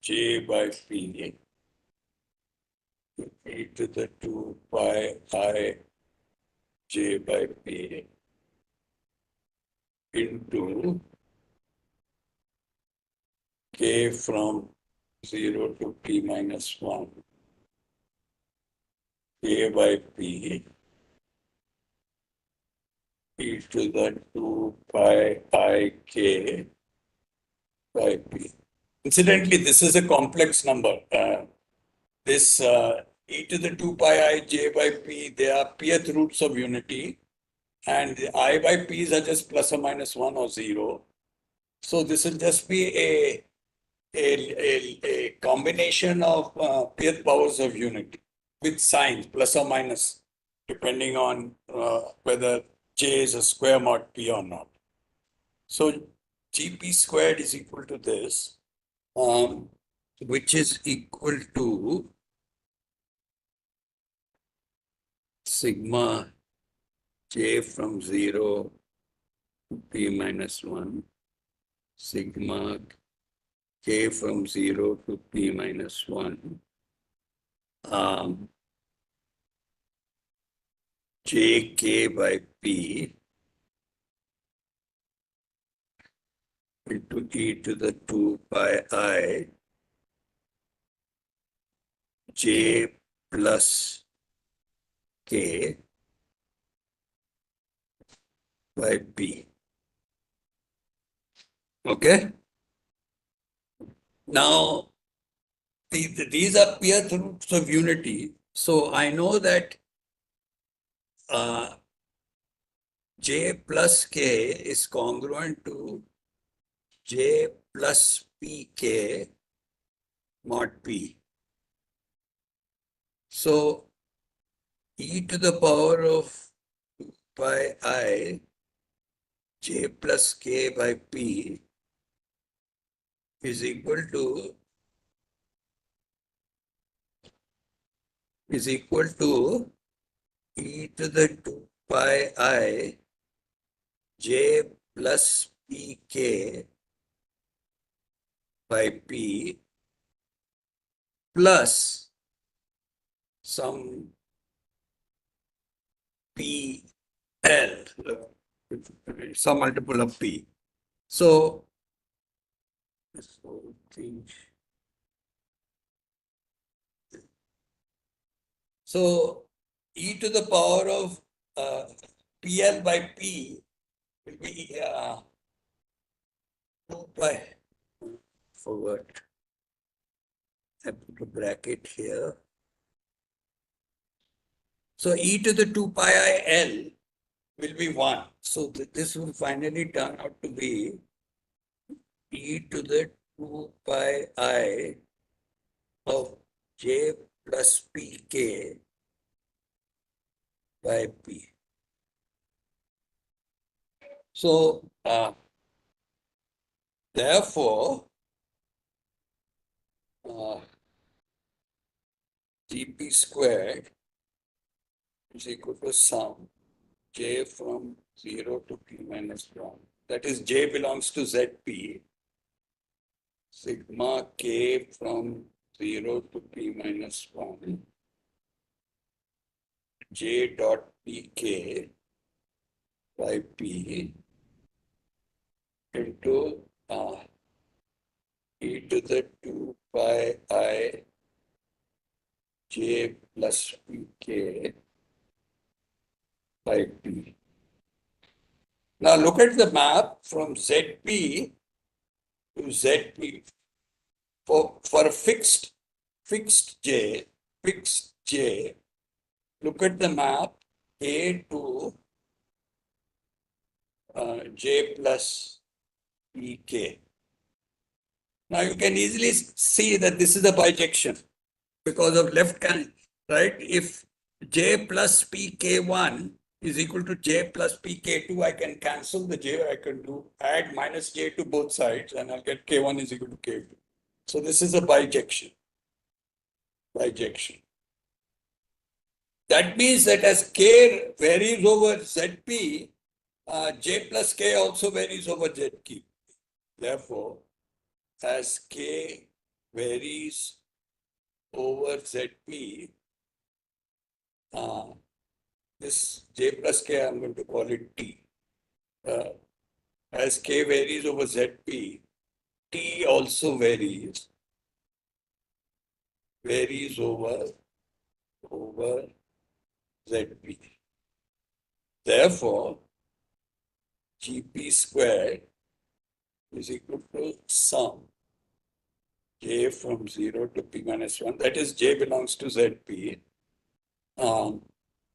J by P, e to the 2 pi I J by P into K from 0 to P minus 1, K by P, e to the 2 pi I K by P. Incidentally, this is a complex number. This e to the 2 pi I J by P, they are pth roots of unity, and the I by P's are just plus or minus 1 or 0. So this will just be a combination of pth powers of unity with signs, plus or minus, depending on whether J is a square mod P or not. So GP squared is equal to this, which is equal to sigma J from 0 to P minus 1, sigma K from 0 to P minus 1, JK by P into e to the 2 pi I J plus K by P. Okay? Now, these are pth roots of unity. So I know that J plus K is congruent to J plus PK mod P. So e to the power of 2 pi I J plus K by P is equal to e to the 2 pi I J plus PK by P plus some P L, some multiple of P. So, this whole thing. So, e to the power of PL by P will be 2 pi. Forward. I put a bracket here. So, e to the 2 pi I L will be 1. So, this will finally turn out to be e to the 2 pi I of j plus pk by p. So, therefore, Gp squared is equal to sum j from 0 to p minus 1. That is, j belongs to Zp. Sigma k from 0 to p minus 1. J dot pk by p into e to the 2 pi I j plus pk by p. Now look at the map from Zp to Zp. For a fixed j, look at the map A to j plus pk. Now you can easily see that this is a bijection because of left hand, right? If j plus pk1 is equal to j plus pk2, I can cancel the j. I can add minus j to both sides and I'll get k1 is equal to k2. So this is a bijection. That means that as k varies over Zp, j plus k also varies over Zp. Therefore, as k varies over Zp, this j plus k, I'm going to call it T. As k varies over Zp, T also varies over Zp. Therefore, Gp squared is equal to sum j from 0 to p minus 1. That is, j belongs to Zp.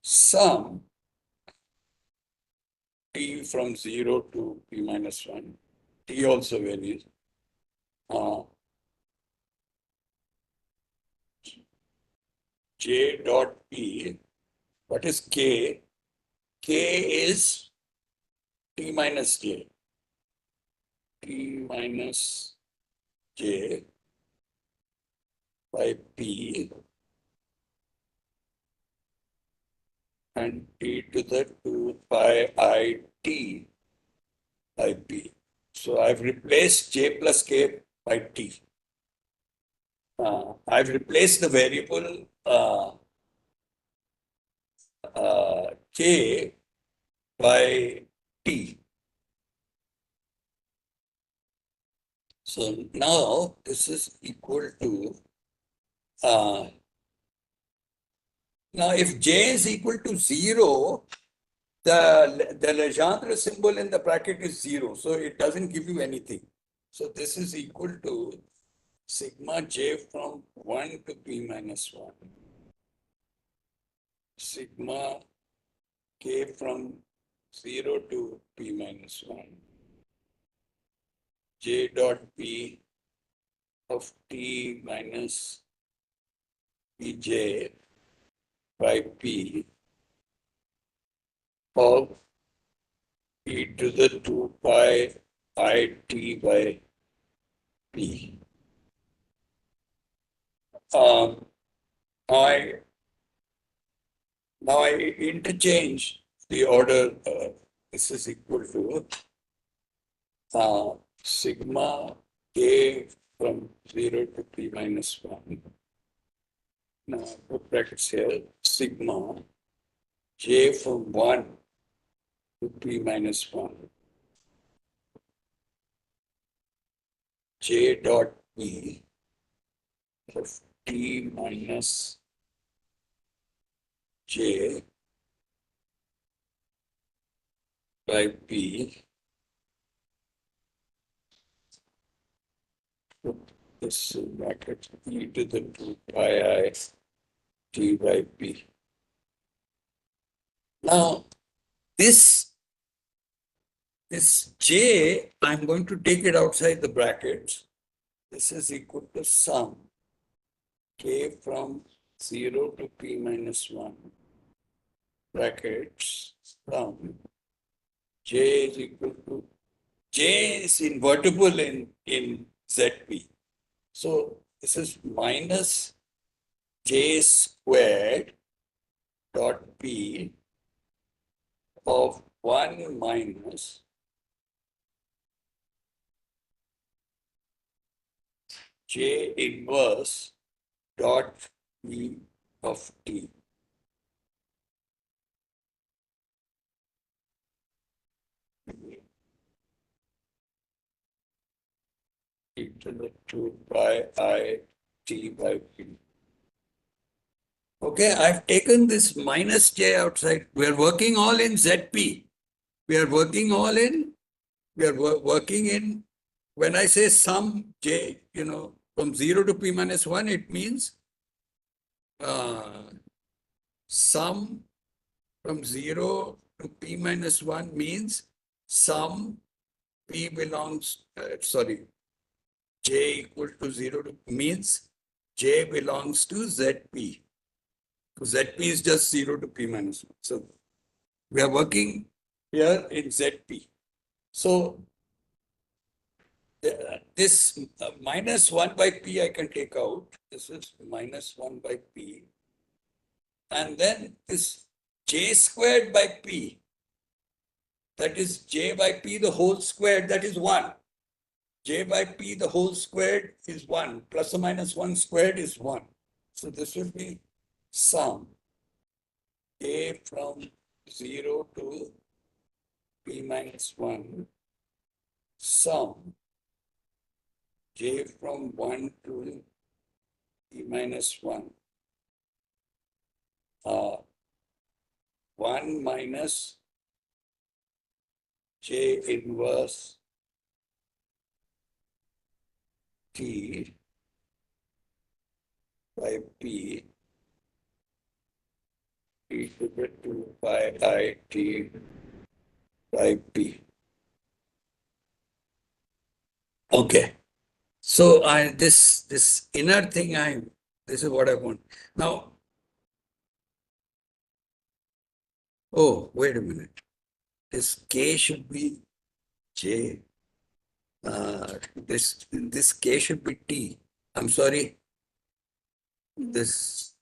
Sum t from 0 to p minus 1. T also varies. J dot p. What is k? K is t minus j. T minus j by p and t to the 2 pi I t by p. So I've replaced j plus k by t. I've replaced the variable k by t. So now this is equal to, now if j is equal to 0, the Legendre symbol in the bracket is 0, so it doesn't give you anything. So this is equal to sigma j from 1 to p minus 1. Sigma k from 0 to p minus 1. J dot p of t minus pj by p of e to the 2 pi I t by p. Now I interchange the order. This is equal to sigma k from 0 to p minus 1. Now put brackets here. Sigma j from 1 to P minus 1. J dot P of T minus J by P. Put this in bracket e to the 2 pi I T by P. Now, this J, I'm going to take it outside the brackets. This is equal to sum K from 0 to P minus 1 brackets sum J is equal to J is invertible in ZP. So this is minus J squared dot P of 1 minus J inverse dot P of T. E to the 2 pi I T by P. Okay, I've taken this minus J outside. We are working all in ZP. We are working all in, we are working in, when I say sum J, from 0 to P minus 1, it means sum from 0 to P minus 1 means sum P belongs, J equal to 0 to, means J belongs to ZP. So ZP is just 0 to P minus 1. So we are working here in ZP. So this minus 1 by P I can take out. This is minus 1 by P. And then this J squared by P, that is J by P the whole squared, that is 1. J by P the whole squared is 1. Plus or minus 1 squared is 1. So this will be sum A from 0 to P minus 1, sum J from 1 to P minus 1, 1 minus J inverse T by P e to the 2 pi I T by P. Okay. So this inner thing, this is what I want. Now, oh, wait a minute. This K should be J. This K should be T. I'm sorry. This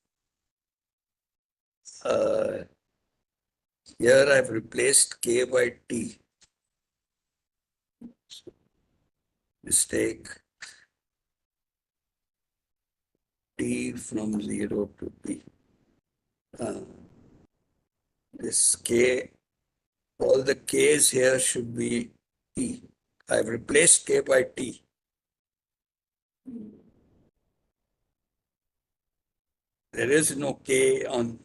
here I've replaced K by T. Mistake. T from 0 to P. This K, all the K's here should be T. I've replaced K by T. There is no K on.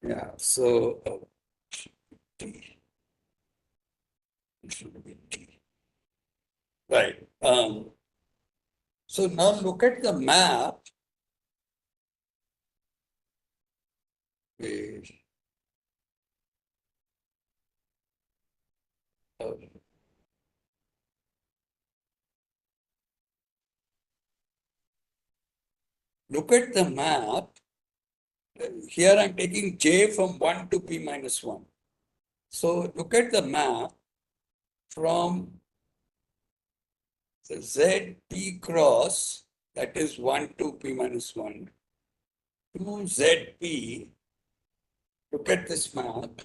Yeah, so T. It should be T. Right. So now look at the map. Look at the map. Here I'm taking J from 1 to P minus 1. So look at the map from the ZP cross, that is 1 to P minus 1, to ZP. Look at this map.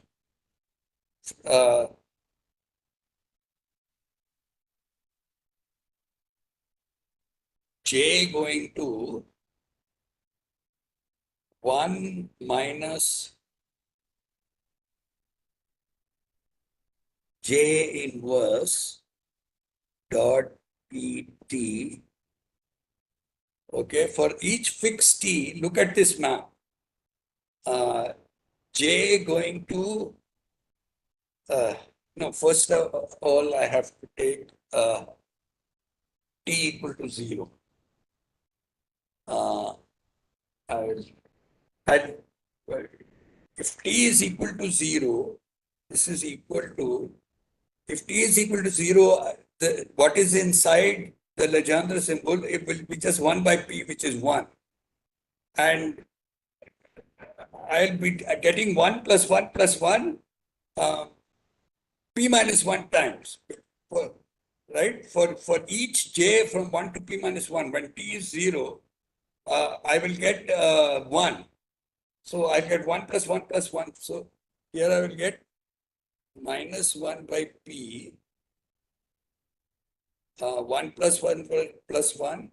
j going to 1 minus j inverse dot pt. Okay, for each fixed t, look at this map. J going to, no, first of all, I have to take t equal to 0. I will, and if t is equal to 0, this is equal to, if t is equal to 0, what is inside the Legendre symbol, it will be just 1 by p, which is 1. And I'll be getting 1 plus 1 plus 1, p minus 1 times. Right? For each j from 1 to p minus 1, when t is 0, I will get 1. So I get 1 plus 1 plus 1. So here I will get minus 1 by p, 1 plus 1 plus 1,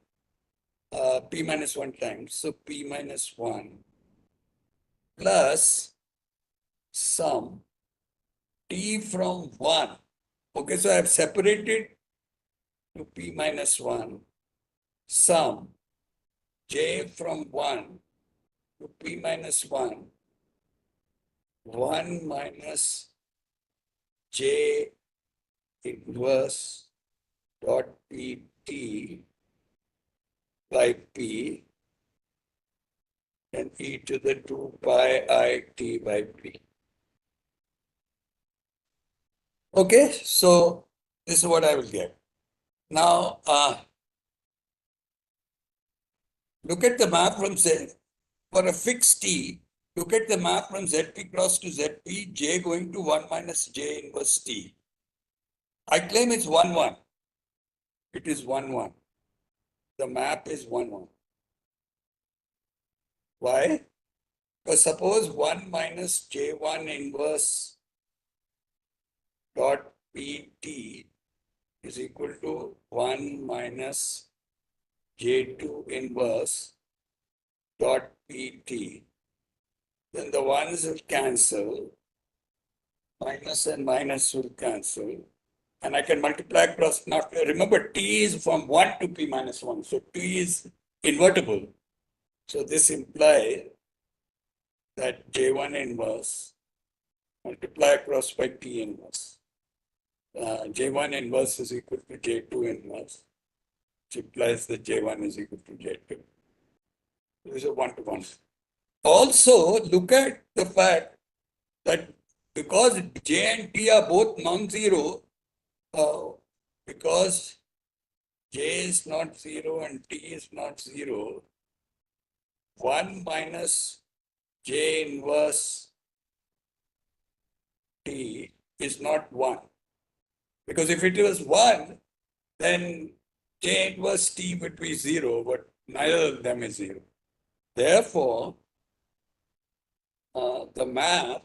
p minus 1 times. So p minus 1 plus sum t from 1. Okay, so I have separated to p minus 1, sum j from 1 to p minus 1, 1 minus j inverse dot pt by p and e to the 2 pi I t by p. Okay, so this is what I will get. Now, look at the map from Z. For a fixed t, look at the map from Zp cross to Zp, j going to 1 minus j inverse t. I claim it's 1, 1. It is 1, 1. The map is 1, 1. Why? Because suppose 1 minus j1 inverse dot pt is equal to 1 minus j2 inverse dot pt. Then the ones will cancel, minus and minus will cancel, and I can multiply across. Now remember, t is from 1 to p minus 1, so t is invertible. So this implies that j1 inverse multiply across by t inverse. J1 inverse is equal to j2 inverse, which implies that j1 is equal to j2. This is a one-to-one. Also, look at the fact that because j and t are both non-zero, because j is not 0 and t is not 0, 1 minus j inverse t is not 1. Because if it was 1, then j inverse t would be 0, but neither of them is 0. Therefore, the map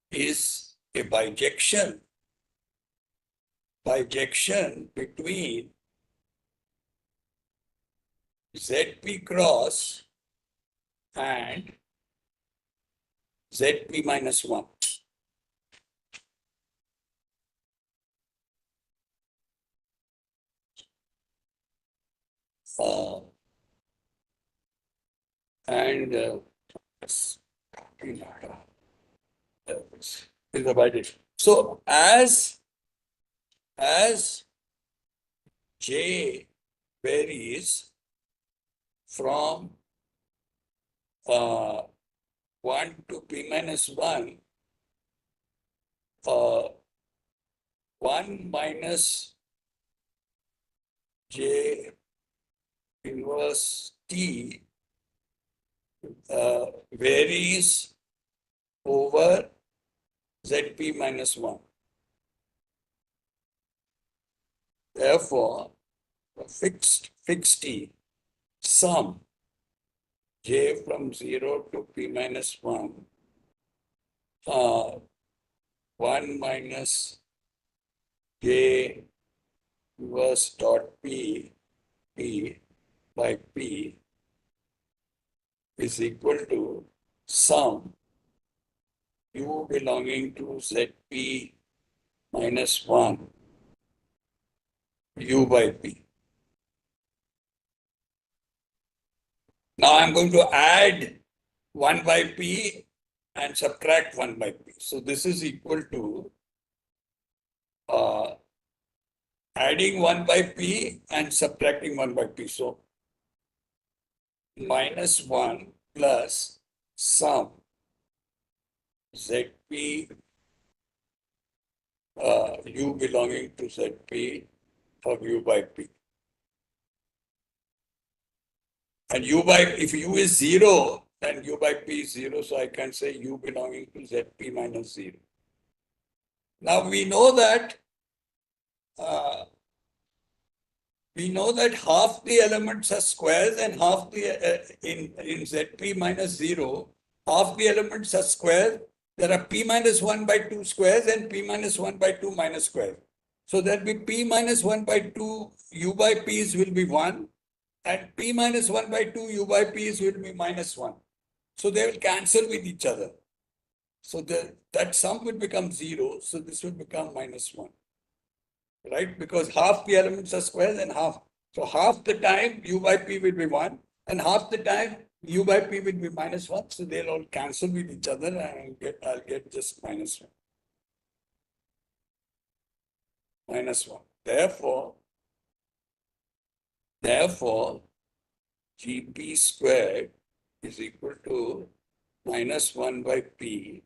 is a bijection between Zp cross and Zp minus 1. And is divided. So as j varies from 1 to p minus 1, 1 minus j inverse t varies over Zp minus 1. Therefore, the fixed t sum j from 0 to p minus 1, 1 minus j inverse dot p P by P is equal to sum U belonging to ZP minus 1 U by P. Now I'm going to add 1 by P and subtract 1 by P. So this is equal to adding 1 by P and subtracting 1 by P. So minus 1 plus sum ZP U belonging to ZP of U by P. And U by, if U is 0, then U by P is 0. So I can say U belonging to ZP minus 0. Now we know that half the elements are squares and half the in ZP minus 0, half the elements are squares. There are P minus 1 by 2 squares and P minus 1 by 2 minus squares. So there'll be P minus 1 by 2 U by P's will be 1 and P minus 1 by 2 U by P's will be minus 1. So they will cancel with each other. So that sum will become 0. So this will become minus 1. Right? Because half the elements are squares and half. So half the time U by P will be 1 and half the time U by P will be minus 1. So they'll all cancel with each other and I'll get just minus 1. Minus 1. Therefore, GP squared is equal to minus 1 by P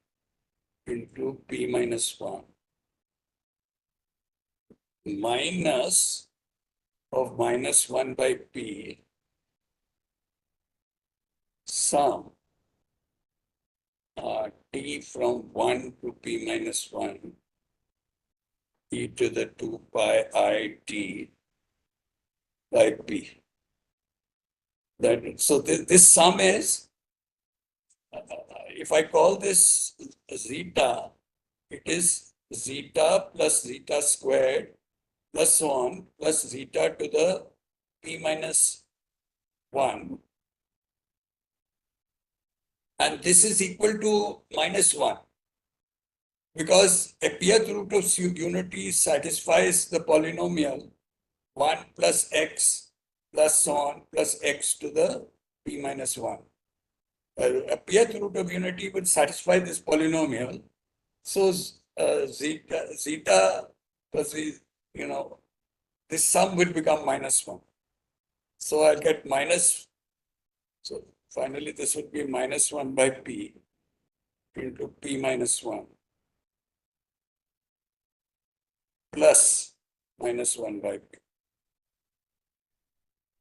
into P minus 1 minus of minus 1 by P sum T from 1 to P minus 1 e to the 2 pi I T by P. So this sum is, if I call this zeta, it is zeta plus zeta squared plus 1 plus zeta to the P minus 1. And this is equal to minus 1 because a pth root of unity satisfies the polynomial 1 plus x plus 1 plus x to the P minus 1. A pth root of unity would satisfy this polynomial. So zeta plus this sum will become minus 1. So I'll get minus. So finally, this would be minus 1 by P into P minus 1 plus minus 1 by P,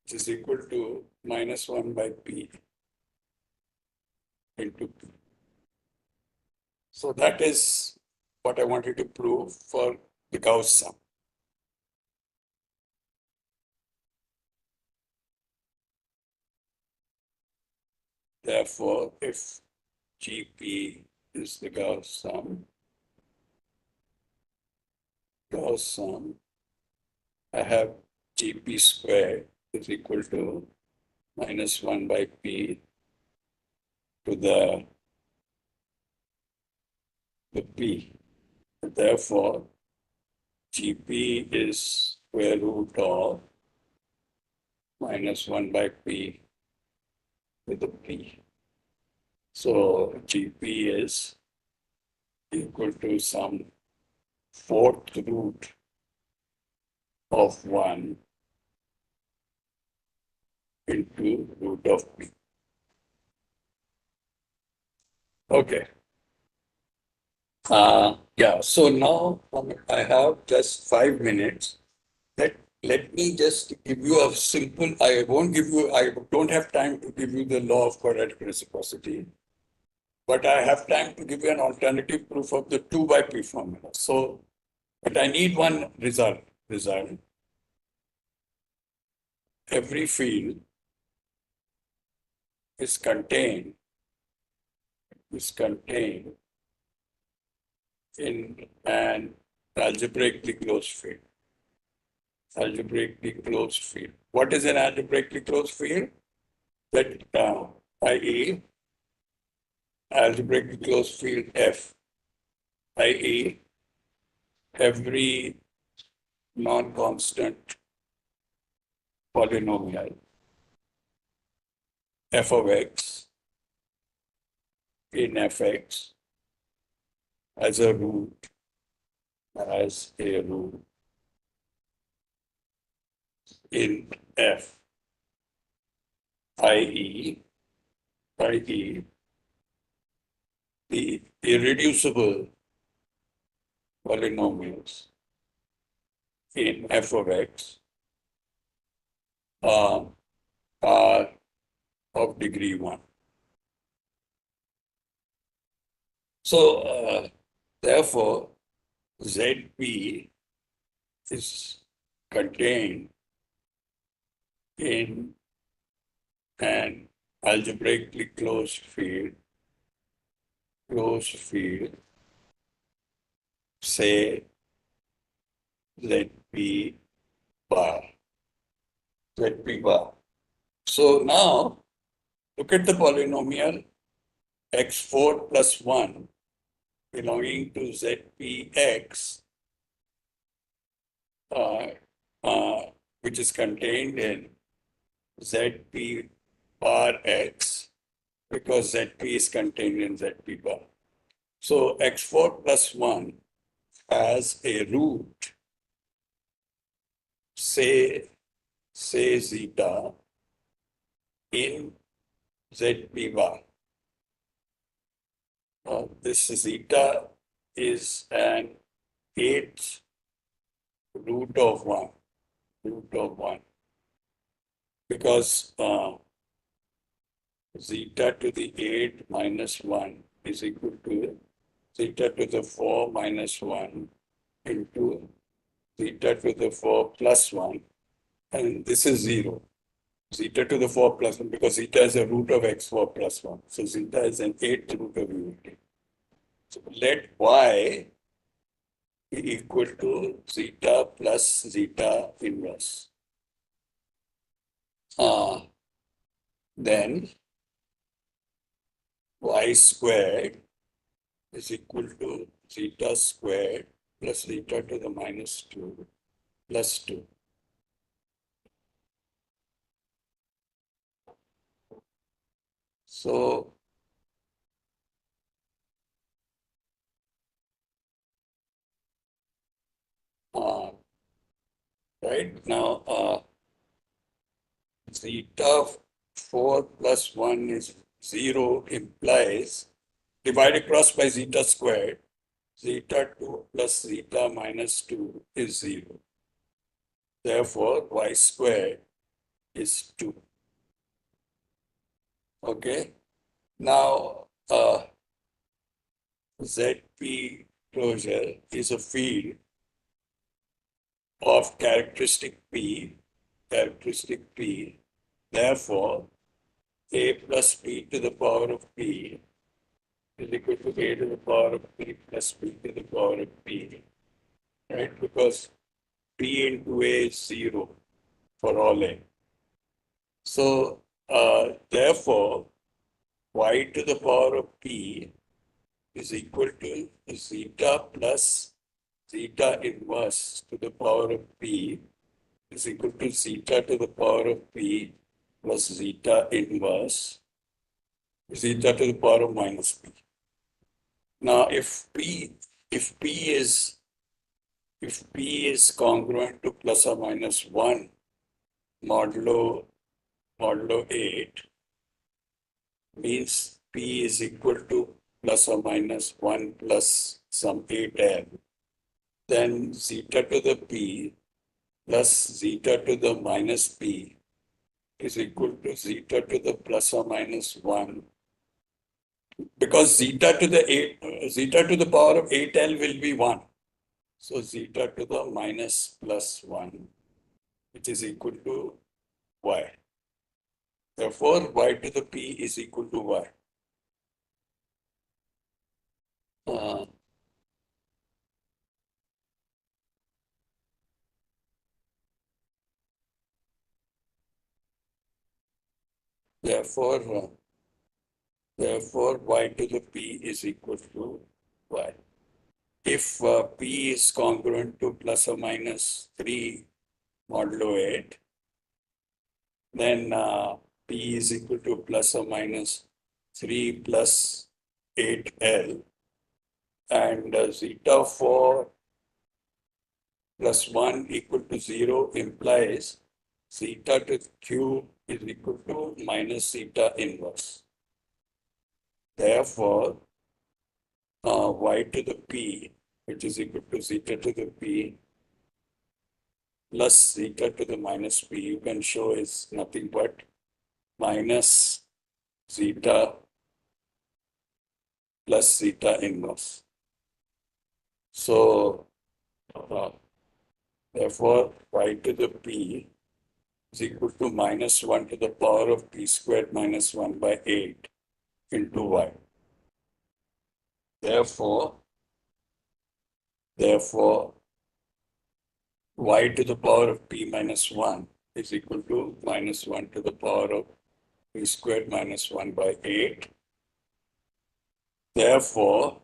which is equal to minus 1 by P into P. So that is what I wanted to prove for the Gauss sum. Therefore, if GP is the Gauss sum, I have GP squared is equal to minus 1 by P to the P. Therefore, GP is square root of minus 1 by P to the P. So GP is equal to some fourth root of 1 into root of P. Okay. Yeah, so now I have just 5 minutes. Let me just give you a simple, I don't have time to give you the law of quadratic reciprocity, but I have time to give you an alternative proof of the 2 by P formula. So, but I need one result. Every field is contained in an algebraically closed field. algebraically closed field. What is an algebraically closed field? That i.e. algebraically closed field F, i.e. every non-constant polynomial f of x in fx as a root in f, i.e. the irreducible polynomials in f of x are of degree 1. So, therefore, ZP is contained in an algebraically closed field, say ZP bar. So now, look at the polynomial x4 plus 1 belonging to ZPX, which is contained in ZP bar X, because ZP is contained in ZP bar. So x4 plus 1 has a root, say zeta, in ZP bar. This zeta is an 8th root of 1, because zeta to the 8 minus 1 is equal to zeta to the 4 minus 1 into zeta to the 4 plus 1, and this is 0. Zeta to the 4 plus 1, because zeta is a root of x4 plus 1. So zeta is an 8th root of unity. So let y be equal to zeta plus zeta inverse. Then y squared is equal to zeta squared plus zeta to the minus 2 plus 2. So right now, zeta 4 plus 1 is 0 implies divide across by zeta squared, zeta 2 plus zeta minus 2 is 0. Therefore, y squared is 2. Okay. Now, ZP closure is a field of characteristic P. Therefore, A plus P to the power of P is equal to A to the power of P plus P to the power of P. Right? Because P into A is 0 for all A. So, therefore, y to the power of P is equal to zeta plus zeta inverse to the power of P is equal to zeta to the power of P plus zeta inverse zeta to the power of minus P. Now, if P is congruent to plus or minus 1 modulo 8, means P is equal to plus or minus 1 plus some 8L, then zeta to the P plus zeta to the minus P is equal to zeta to the plus or minus 1, because zeta to the power of 8L will be 1. So zeta to the minus plus 1, which is equal to y. Therefore, y to the P is equal to y. Uh, Therefore, therefore, y to the p is equal to y. If p is congruent to plus or minus 3 modulo 8, then p is equal to plus or minus 3 plus 8L, and zeta 4 plus 1 equal to 0 implies zeta to the cube is equal to minus zeta inverse. Therefore, y to the p, which is equal to zeta to the p plus zeta to the minus p, you can show is nothing but minus zeta plus zeta inverse. So, therefore, y to the p is equal to minus 1 to the power of p squared minus 1 by 8 into y. Therefore, y to the power of p minus 1 is equal to minus 1 to the power of p squared minus 1 by 8. Therefore,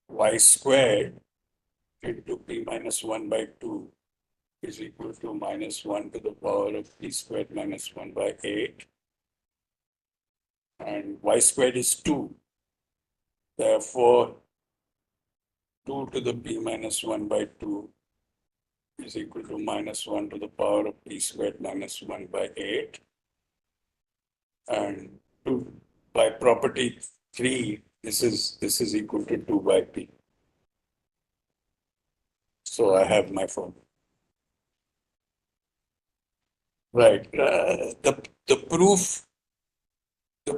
y squared into p minus 1 by 2 is equal to minus 1 to the power of p squared minus 1 by 8. And y squared is 2. Therefore, 2 to the p minus 1 by 2 is equal to minus 1 to the power of p squared minus 1 by 8. And 2 by property 3, this is equal to 2 by p. So I have my formula. Right. The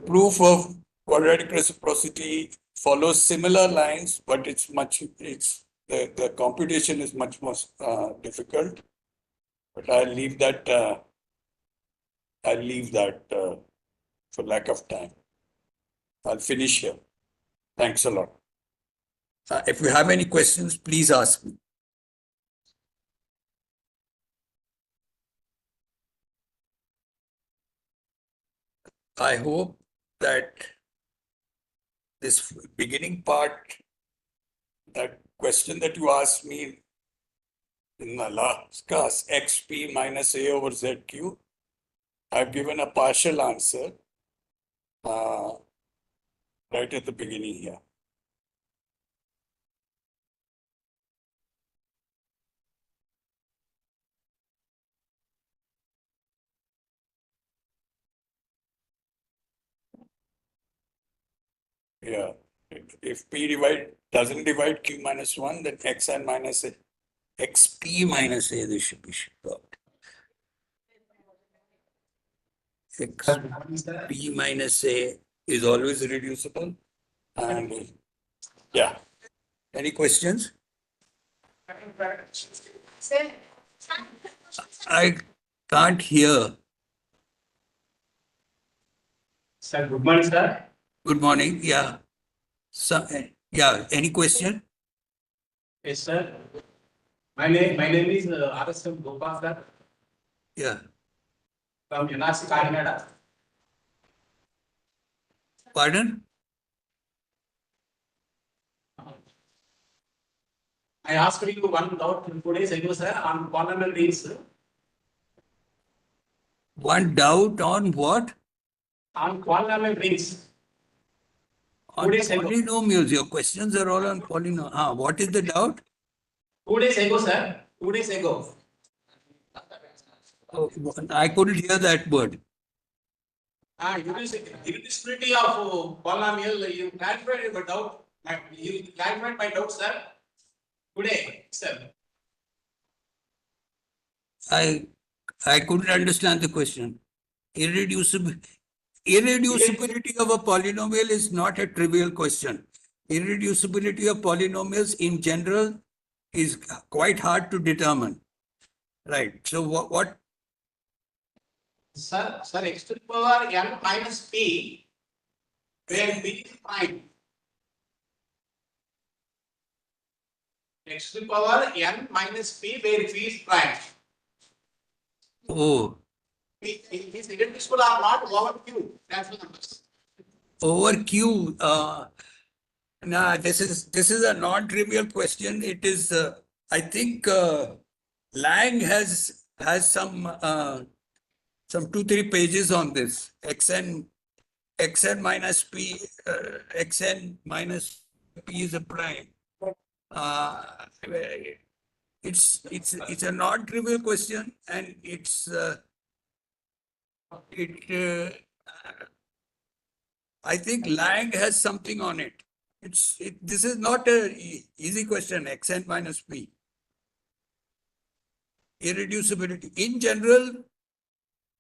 proof of quadratic reciprocity follows similar lines, but the computation is much more difficult. But I'll leave that for lack of time. I'll finish here. Thanks a lot. If you have any questions, please ask me. I hope that this beginning part, that question that you asked me in the last class, xp minus a over zq, I've given a partial answer right at the beginning here. Yeah. If p doesn't divide q minus 1, then xn minus a, xp minus a, this should be shipped. Xp minus a is always reducible. And yeah. Any questions? Sir, I can't hear. Sir, good morning, sir. Good morning. Yeah. So, yeah. Any question? Yes, sir. My name is RSM Gopal, sir, Yeah. from NRC Kakinada. Pardon? I asked you one doubt 2 days ago, sir, on polynomial rings. One doubt on what? On polynomial rings. On 2 days ago. polynomials. Your questions are all on polynomials. What is the doubt? 2 days ago, sir. 2 days ago. Oh, I couldn't hear that word. Irreducibility of polynomial, you clarified my doubt. You clarified my doubt, sir. Today, sir. I couldn't understand the question. Irreducibility of a polynomial is not a trivial question. Irreducibility of polynomials in general is quite hard to determine. Right. So what Sir, x to the power n minus p, where p is prime. X to the power n minus p, where p is prime. Oh, Is irreducible or not over Q, natural numbers. Over Q, this is a non-trivial question. It is, I think, Lang has some 2-3 pages on this. Xn minus P, Xn minus P is a prime. It's a non-trivial question, and I think Lang has something on it. This is not a easy question. Xn minus P. Irreducibility. In general,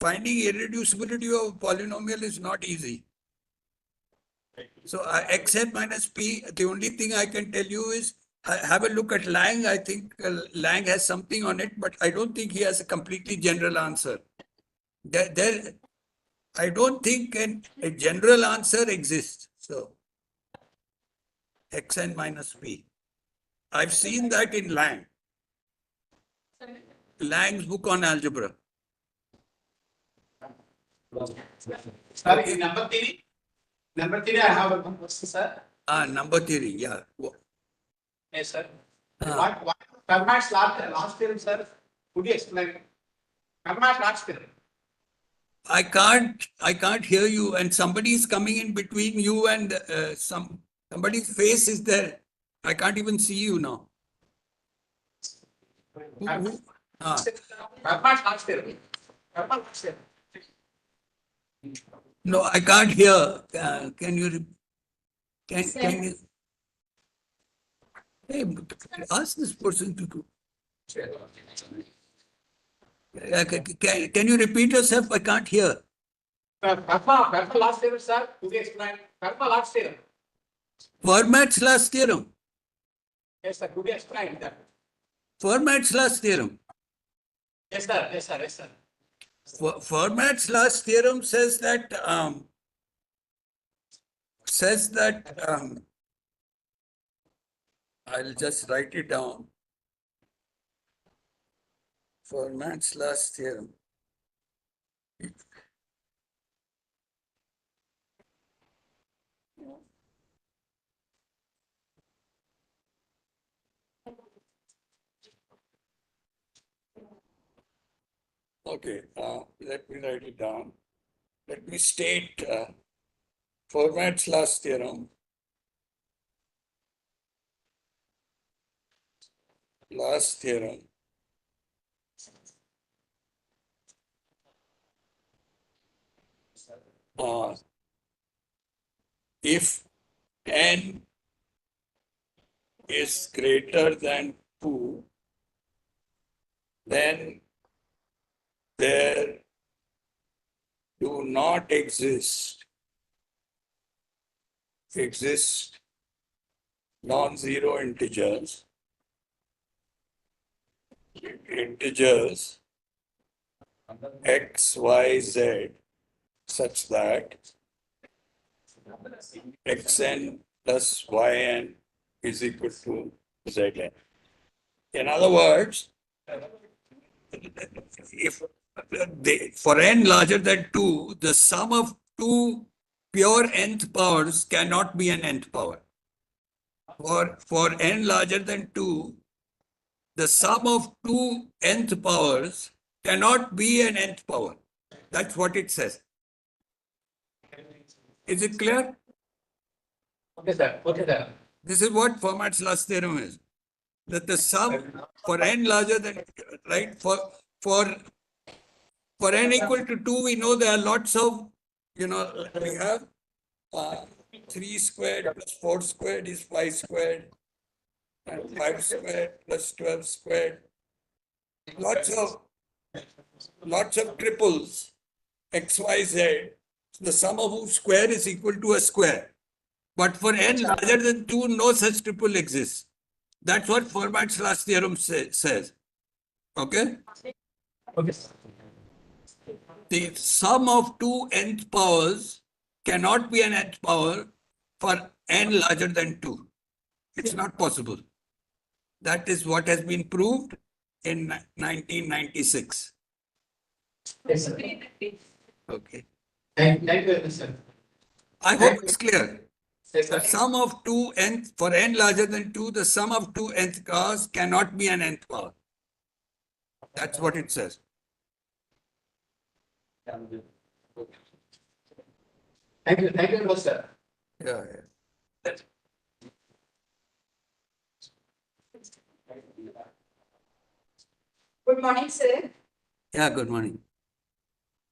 finding irreducibility of polynomial is not easy. So Xn minus P, the only thing I can tell you is have a look at Lang. I think Lang has something on it, but I don't think he has a completely general answer. I don't think a general answer exists. So Xn minus P. I've seen that in Lang. Lang's book on algebra. Sir, in number theory, I have one question, sir. Number theory, yeah. Yes, sir. What Fermat's last theorem, sir? Could you explain? Fermat's last theorem. I can't hear you, and somebody is coming in between you and somebody's face is there. I can't even see you now. Who? Fermat's last theorem. Fermat's last theorem. No, I can't hear. Can you? Can you? Hey, ask this person to do. Can you repeat yourself? I can't hear. Fermat last theorem, sir. Could you explain? Fermat last theorem. Fermat's last theorem. Yes, sir. Could you explain that? Fermat's last theorem. Yes, sir. Yes, sir. Yes, sir. Fermat's last theorem says that I'll just write it down. Fermat's last theorem. Okay, let me write it down. Let me state Fermat's last theorem. Last theorem. If n is greater than 2, then there do not exist non-zero integers x, y, z such that xn plus yn is equal to zn. In other words, if for n larger than 2, the sum of two pure nth powers cannot be an nth power. For n larger than 2, the sum of two nth powers cannot be an nth power. That's what it says. Is it clear? Okay, sir. Okay, sir. This is what Fermat's last theorem is. That the sum for n larger than, right, for n equal to 2, we know there are lots of, we have 3 squared plus 4 squared is 5 squared, and 5 squared plus 12 squared. Lots of triples, x, y, z. The sum of whose square is equal to a square. But for n larger than 2, no such triple exists. That's what Fermat's last theorem says. Okay? Okay. The sum of two nth powers cannot be an nth power for n larger than 2. It's not possible. That is what has been proved in 1996. Yes, sir. Okay. Thank you, sir. I hope it's clear. Yes, The sir. sum of two nth, for n larger than 2, the sum of two nth powers cannot be an nth power. That's what it says. Thank you very much, sir. Yeah, yeah. Good morning, sir. Yeah, good morning.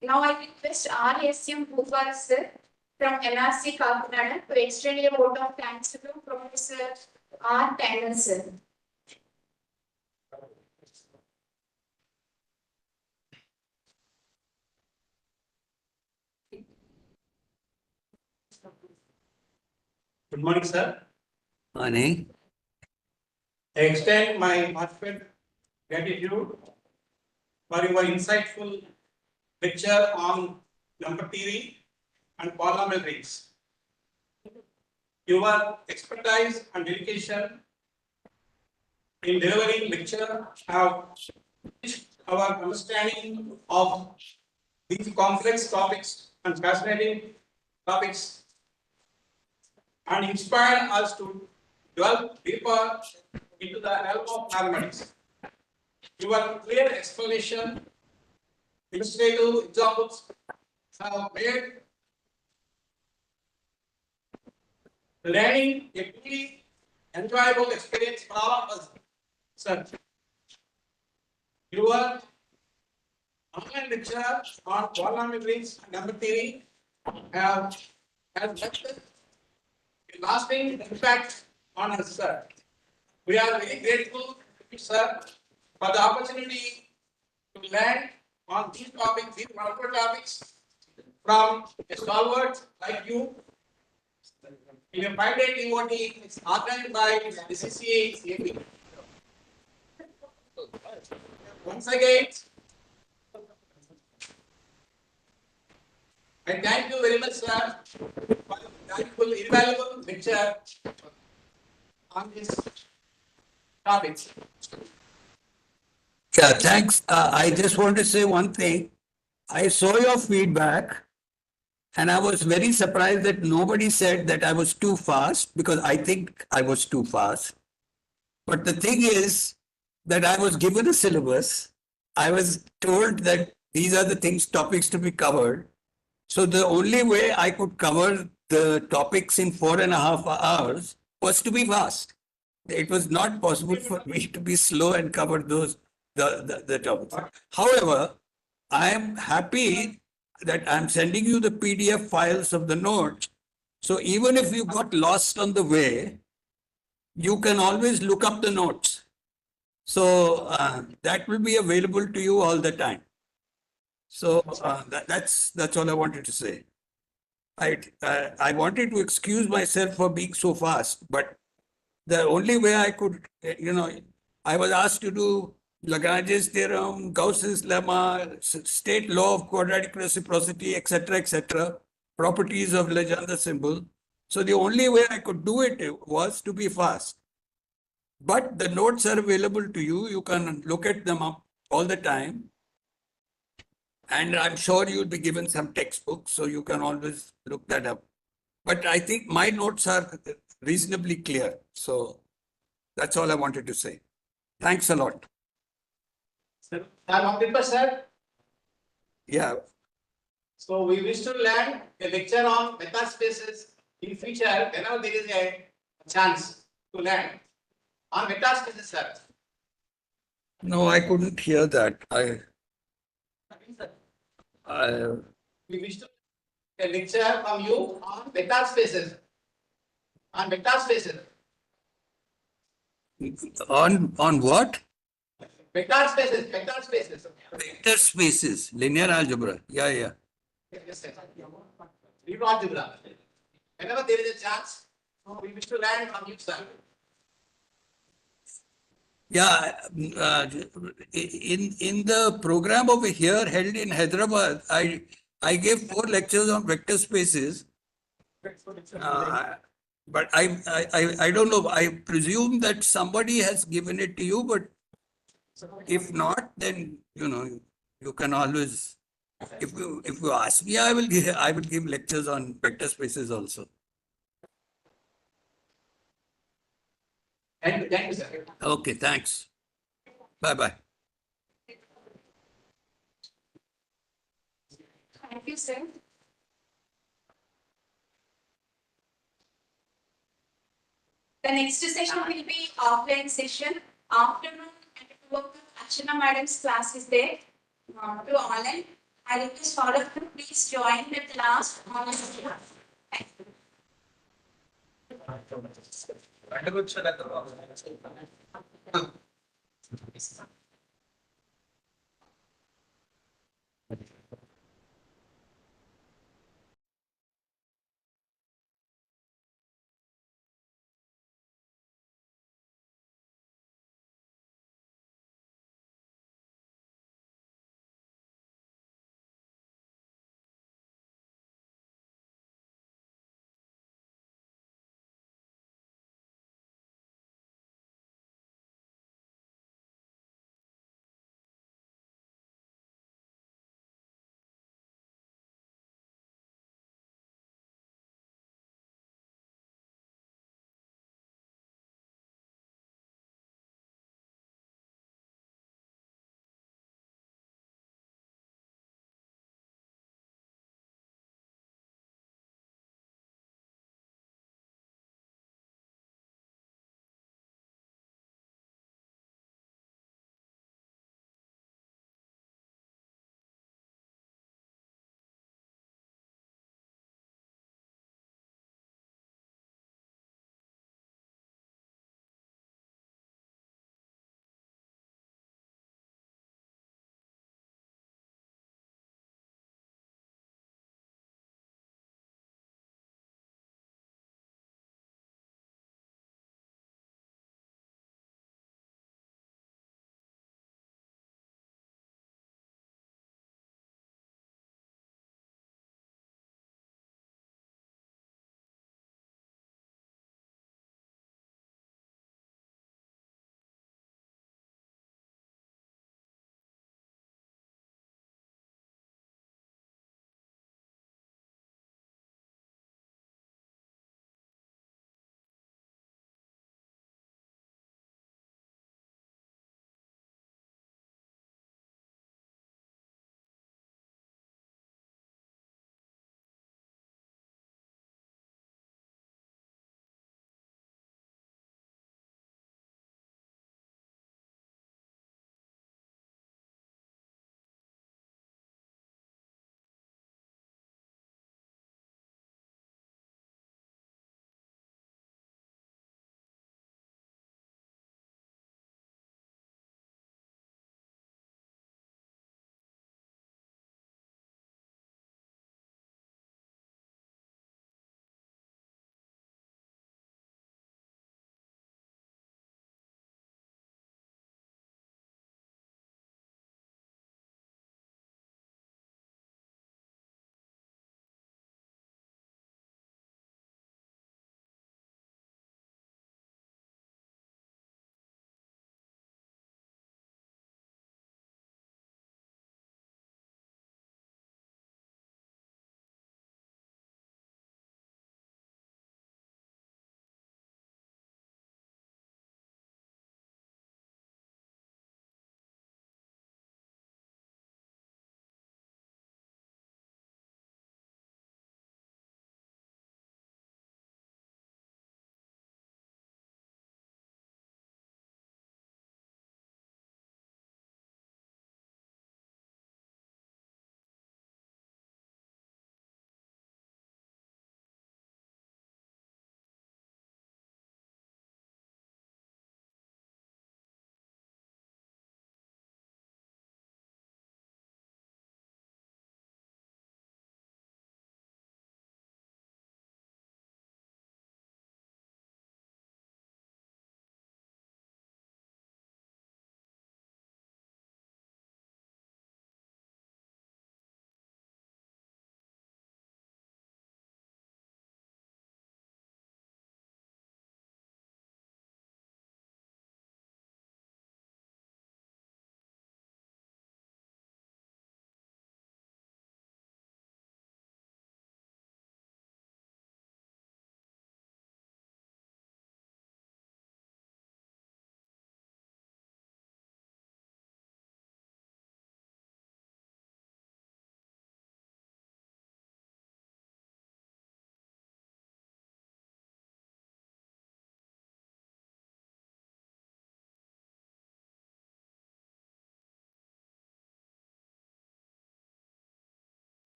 Now I request RSM Bhupal sir from NRC Kakinada to extend a vote of thanks to Professor R. Tandon sir. Good morning, sir. Morning. I extend my heartfelt gratitude for your insightful lecture on number theory and polynomial rings. Your expertise and dedication in delivering lecture have enriched our understanding of these complex topics and fascinating topics and inspired us to delve deeper into the realm of mathematics. Your clear explanation, illustrative examples have made learning a truly enjoyable experience for all of us. Sir, your online lecture on polynomial rings and number theory has left a lasting impact on us, sir. We are very grateful, sir, for the opportunity to learn on these topics, these multiple topics from a stalwart like you in a 5-day TOT organized by the CCA. Once again, I thank you very much, sir, for your valuable, invaluable lecture on this topic. Yeah, thanks. I just want to say one thing. I saw your feedback and I was very surprised that nobody said that I was too fast because I think I was too fast. But the thing is that I was given a syllabus. I was told that these are the things, topics to be covered. So the only way I could cover the topics in 4.5 hours was to be fast. It was not possible for me to be slow and cover the topics. However, I am happy that I'm sending you the PDF files of the notes. So even if you got lost on the way, you can always look up the notes. So that will be available to you all the time. So that's all I wanted to say. I wanted to excuse myself for being so fast, but the only way I could, I was asked to do Lagrange's theorem, Gauss's lemma, state law of quadratic reciprocity, etc., properties of Legendre symbol. So the only way I could do it was to be fast. But the notes are available to you. You can look at them up all the time. And I'm sure you'll be given some textbooks, so you can always look that up. But I think my notes are reasonably clear. So that's all I wanted to say. Thanks a lot. Sir, I'm Amrita, sir. Yeah. So we wish to learn a lecture on method spaces in future whenever there is a chance to learn on method spaces, sir. No, I couldn't hear that. We wish to a lecture from you on vector spaces. On vector spaces. On what? Vector spaces, vector spaces. Vector spaces, linear algebra. Yeah, yeah. Yes, sir. Read algebra. Whenever there is a chance, we wish to learn from you, sir. Yeah, in the program over here held in Hyderabad, I gave 4 lectures on vector spaces. But I don't know. I presume that somebody has given it to you, but if not, then you can always If you ask me, I will give lectures on vector spaces also. Thank you, sir. Okay, thanks. Bye-bye. Thank you, sir. The next session will be offline session. Afternoon at 2 o'clock, Archana madam's class is there. To online, I request all of you please join the class online class. Thank you.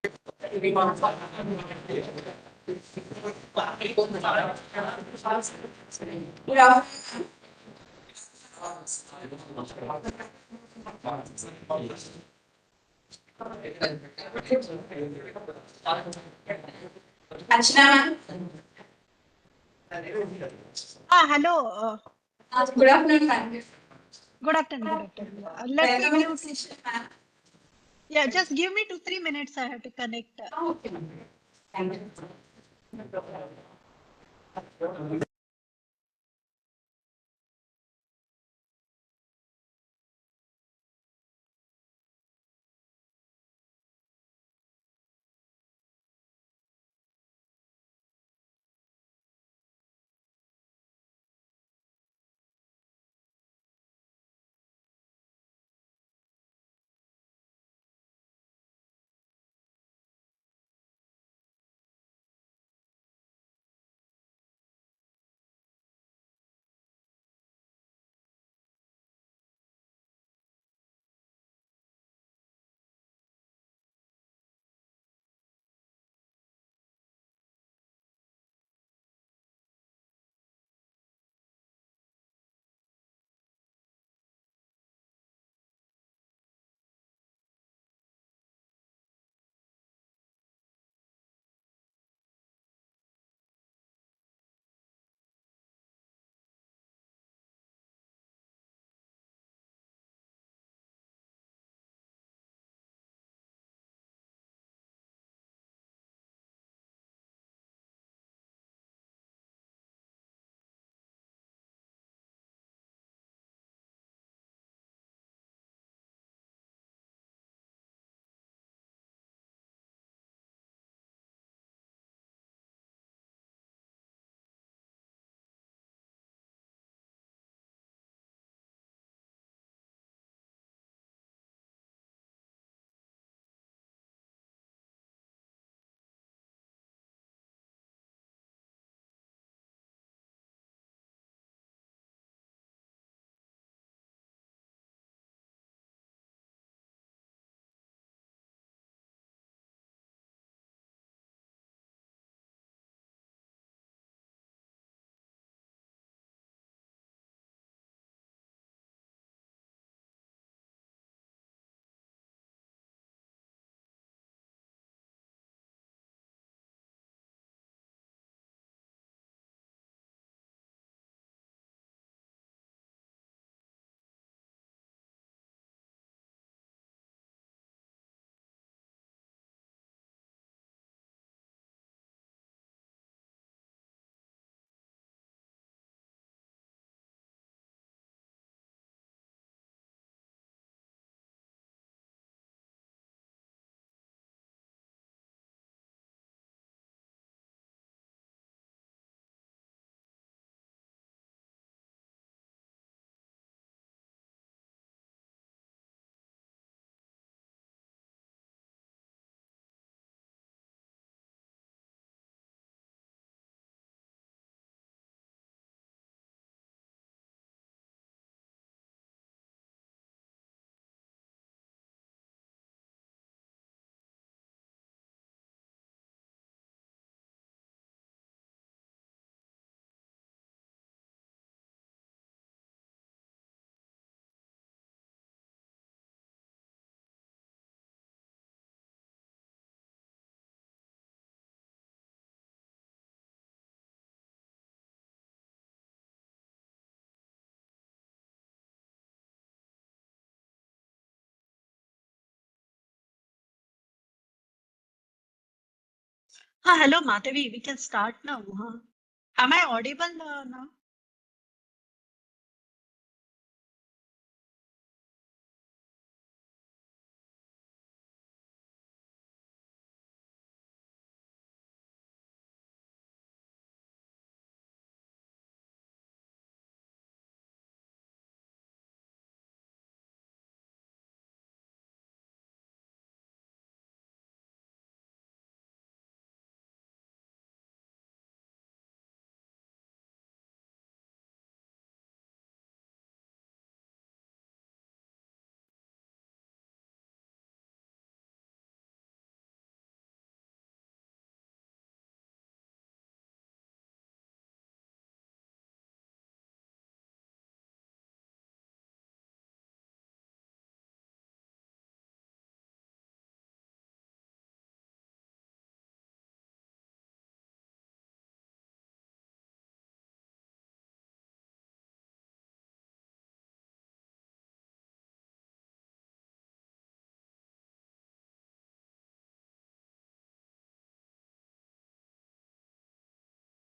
Yeah. Archana ma'am. Hello. Good afternoon, ma'am. Good afternoon. Good afternoon. Let me Welcome to the give session, ma'am. yeah, just give me 2-3 minutes. I have to connect. Okay, ma'am. Thank you. Hello, Madhavi. We can start now. Am I audible now?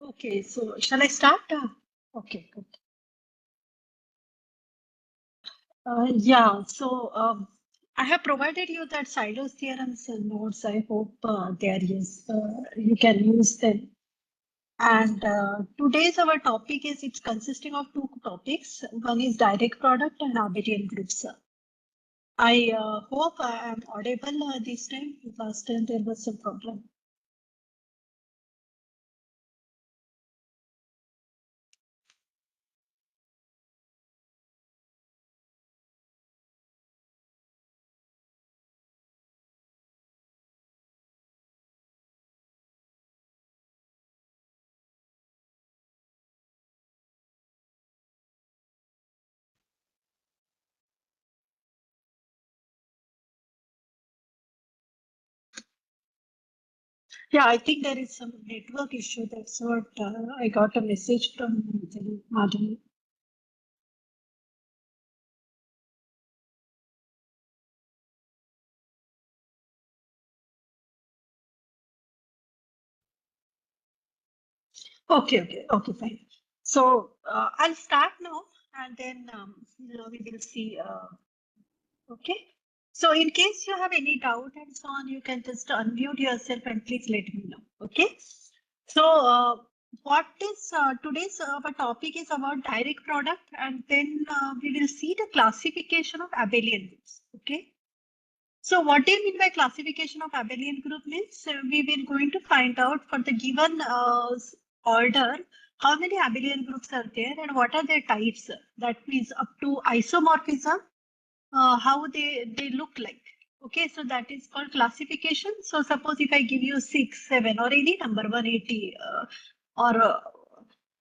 Okay, so shall I start? Okay, good. Yeah, so I have provided you that silos theorems notes. I hope there is you can use them. And today's our topic is it's consisting of two topics. One is direct product and abelian groups. I hope I am audible this time. Last time there was some problem. Yeah, I think there is some network issue. That's what I got a message from Madhuri. Okay, fine. So I'll start now and then we will see. Okay. So in case you have any doubt and so on, you can just unmute yourself and please let me know. Okay. So what is today's our topic is about direct product, and then we will see the classification of abelian groups. Okay. So what do you mean by classification of abelian group means we will going to find out for the given order how many abelian groups are there and what are their types. That means up to isomorphism, how they look like. Okay, so that is called classification. So suppose if I give you 6, 7 or any number 180 or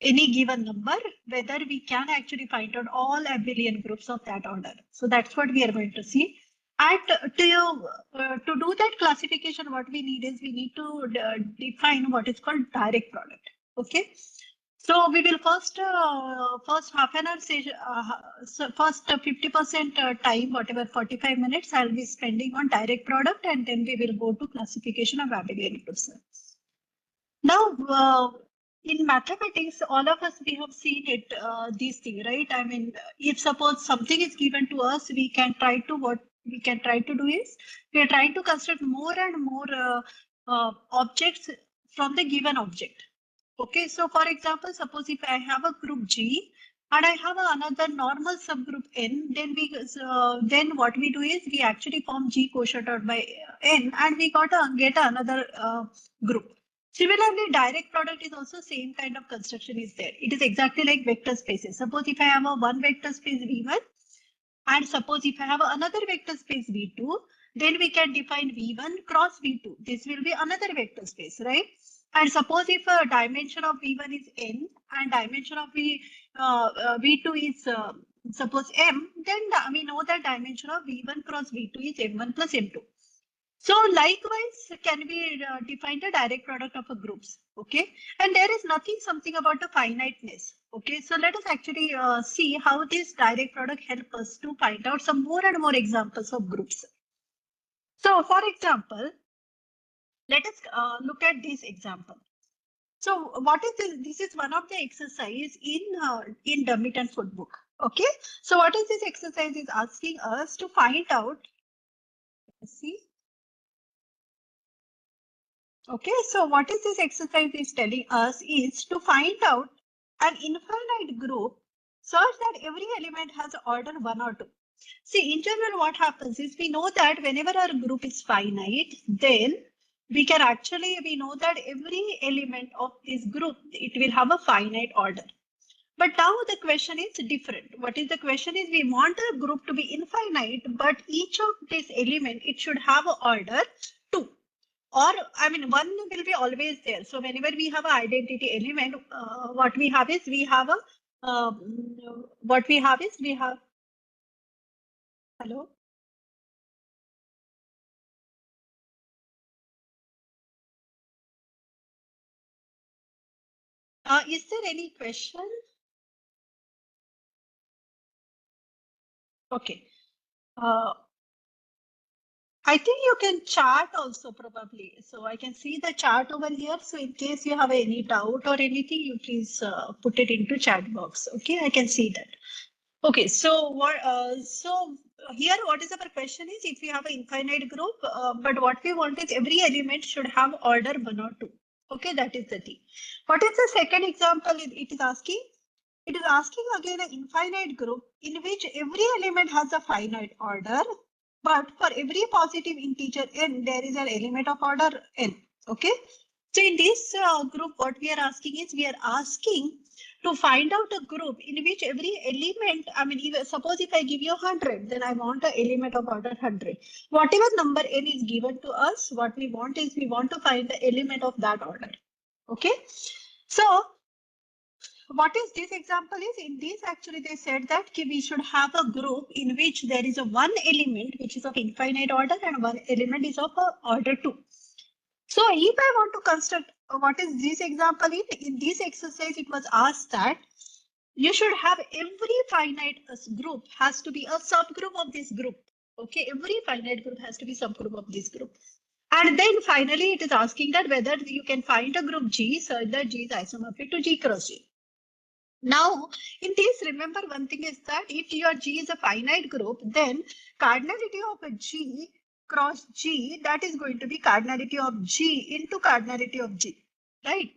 any given number, whether we can actually find out all abelian groups of that order. So that's what we are going to see. And to do that classification, what we need is we need to define what is called direct product. Okay. So we will first half an hour session, so first 50% time, whatever 45 minutes, I'll be spending on direct product, and then we will go to classification of abelian groups. Now, in mathematics, all of us we have seen it these things, right? I mean, if suppose something is given to us, we can try to what we can try to do is we are trying to construct more and more objects from the given object. Okay, so for example, suppose if I have a group G and I have another normal subgroup N, then what we do is we actually form G quotient out by N, and we get another group. Similarly, direct product is also same kind of construction is there. It is exactly like vector spaces. Suppose if I have a one vector space V1 and suppose if I have another vector space V2, then we can define V1 cross V2. This will be another vector space, right? And suppose if a dimension of V1 is n and dimension of V2 is suppose m, then we know that dimension of V1 cross V2 is m1 plus m2. So likewise, can we define the direct product of a groups? Okay, and there is nothing something about the finiteness. Okay, so let us actually see how this direct product help us to find out some more and more examples of groups. So, for example, let us look at this example. So, what is this? This is one of the exercise in Dummiton food book. Okay, so what is this exercise is asking us to find out? Let's see. Okay, so what is this exercise is telling us is to find out an infinite group such that every element has order 1 or 2. See, in general, what happens is we know that whenever our group is finite, then we know that every element of this group, it will have a finite order. But now the question is different. What is the question is we want a group to be infinite, but each of this element, it should have an order 2. Or I mean, one will be always there. So whenever we have an identity element, what we have is we have hello. Is there any question? Okay. I think you can chart also probably. So I can see the chart over here. So in case you have any doubt or anything, you please put it into chat box. Okay, I can see that. Okay, so what? So here, what is our question is if we have an infinite group, but what we want is every element should have order 1 or 2. Okay, that is the thing. What is the second example? It is asking. It is asking again an infinite group in which every element has a finite order, but for every positive integer n, there is an element of order n. Okay. So in this group, what we are asking is we are asking to find out a group in which every element, I mean, suppose if I give you 100, then I want an element of order 100. Whatever number n is given to us, what we want is we want to find the element of that order. Okay. So what is this example is in this actually they said that we should have a group in which there is a one element which is of infinite order and one element is of order 2. So if I want to construct what is this example in this exercise, it was asked that you should have every finite group has to be a subgroup of this group. Okay, every finite group has to be subgroup of this group. And then finally it is asking that whether you can find a group G such that G is isomorphic to G cross G. Now, in this, remember one thing is that if your G is a finite group, then cardinality of a G cross G, that is going to be cardinality of G into cardinality of G, right?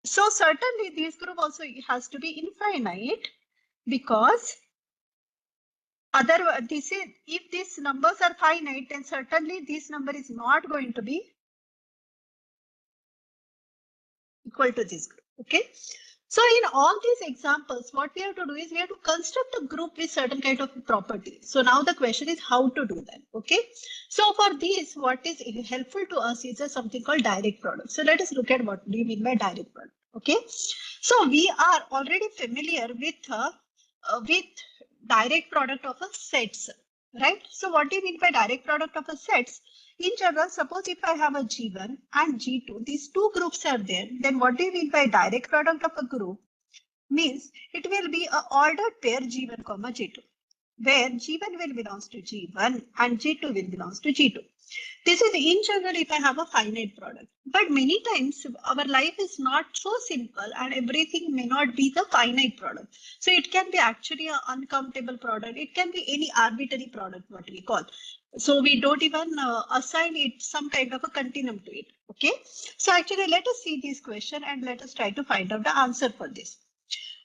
So certainly this group also has to be infinite because otherwise, this is if these numbers are finite, then certainly this number is not going to be equal to this group, okay? So in all these examples, what we have to do is we have to construct a group with certain kind of properties. So now the question is how to do that, okay? So for this, what is helpful to us is something called direct product. So let us look at what do you mean by direct product, okay? So we are already familiar with direct product of a sets, right? So what do you mean by direct product of a sets? In general, suppose if I have a G1 and G2, these two groups are there, then what do you mean by direct product of a group? Means it will be a ordered pair G1 comma G2, where G1 will belongs to G1 and G2 will belongs to G2. This is in general if I have a finite product. But many times our life is not so simple and everything may not be the finite product. So it can be actually an uncountable product. It can be any arbitrary product, what we call. So we don't even assign it some kind of a continuum to it. Okay. So actually let us see this question and let us try to find out the answer for this.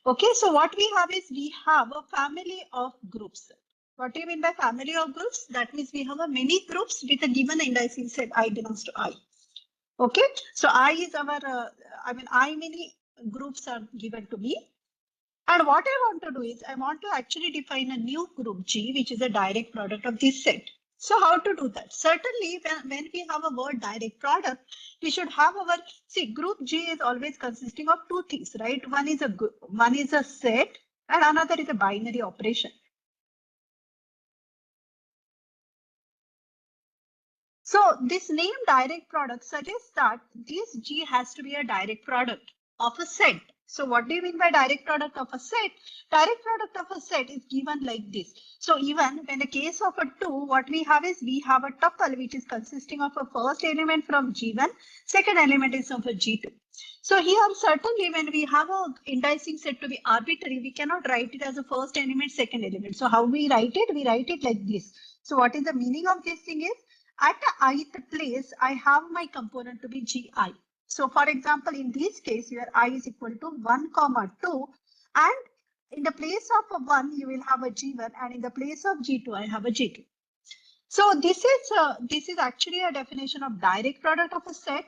Okay. So what we have is we have a family of groups. What do you mean by family of groups? That means we have a many groups with a given indicing set I belongs to I. Okay. So I is our, I many groups are given to me. And what I want to do is I want to actually define a new group G, which is a direct product of this set. So how to do that? Certainly, when we have a word direct product, we should have our, see, group G is always consisting of two things, right? One is a set and another is a binary operation. So this name direct product suggests that this G has to be a direct product of a set. So what do you mean by direct product of a set? Direct product of a set is given like this. So even in the case of a 2, what we have is we have a tuple which is consisting of a first element from G1, second element is of a G2. So here certainly when we have a indicing set to be arbitrary, we cannot write it as a first element, second element. So how we write it? We write it like this. So what is the meaning of this thing is? At the ith place, I have my component to be Gi. So for example, in this case, where I is equal to 1, 2, and in the place of a 1, you will have a G1, and in the place of G2, I have a G2. So this is actually a definition of direct product of a set.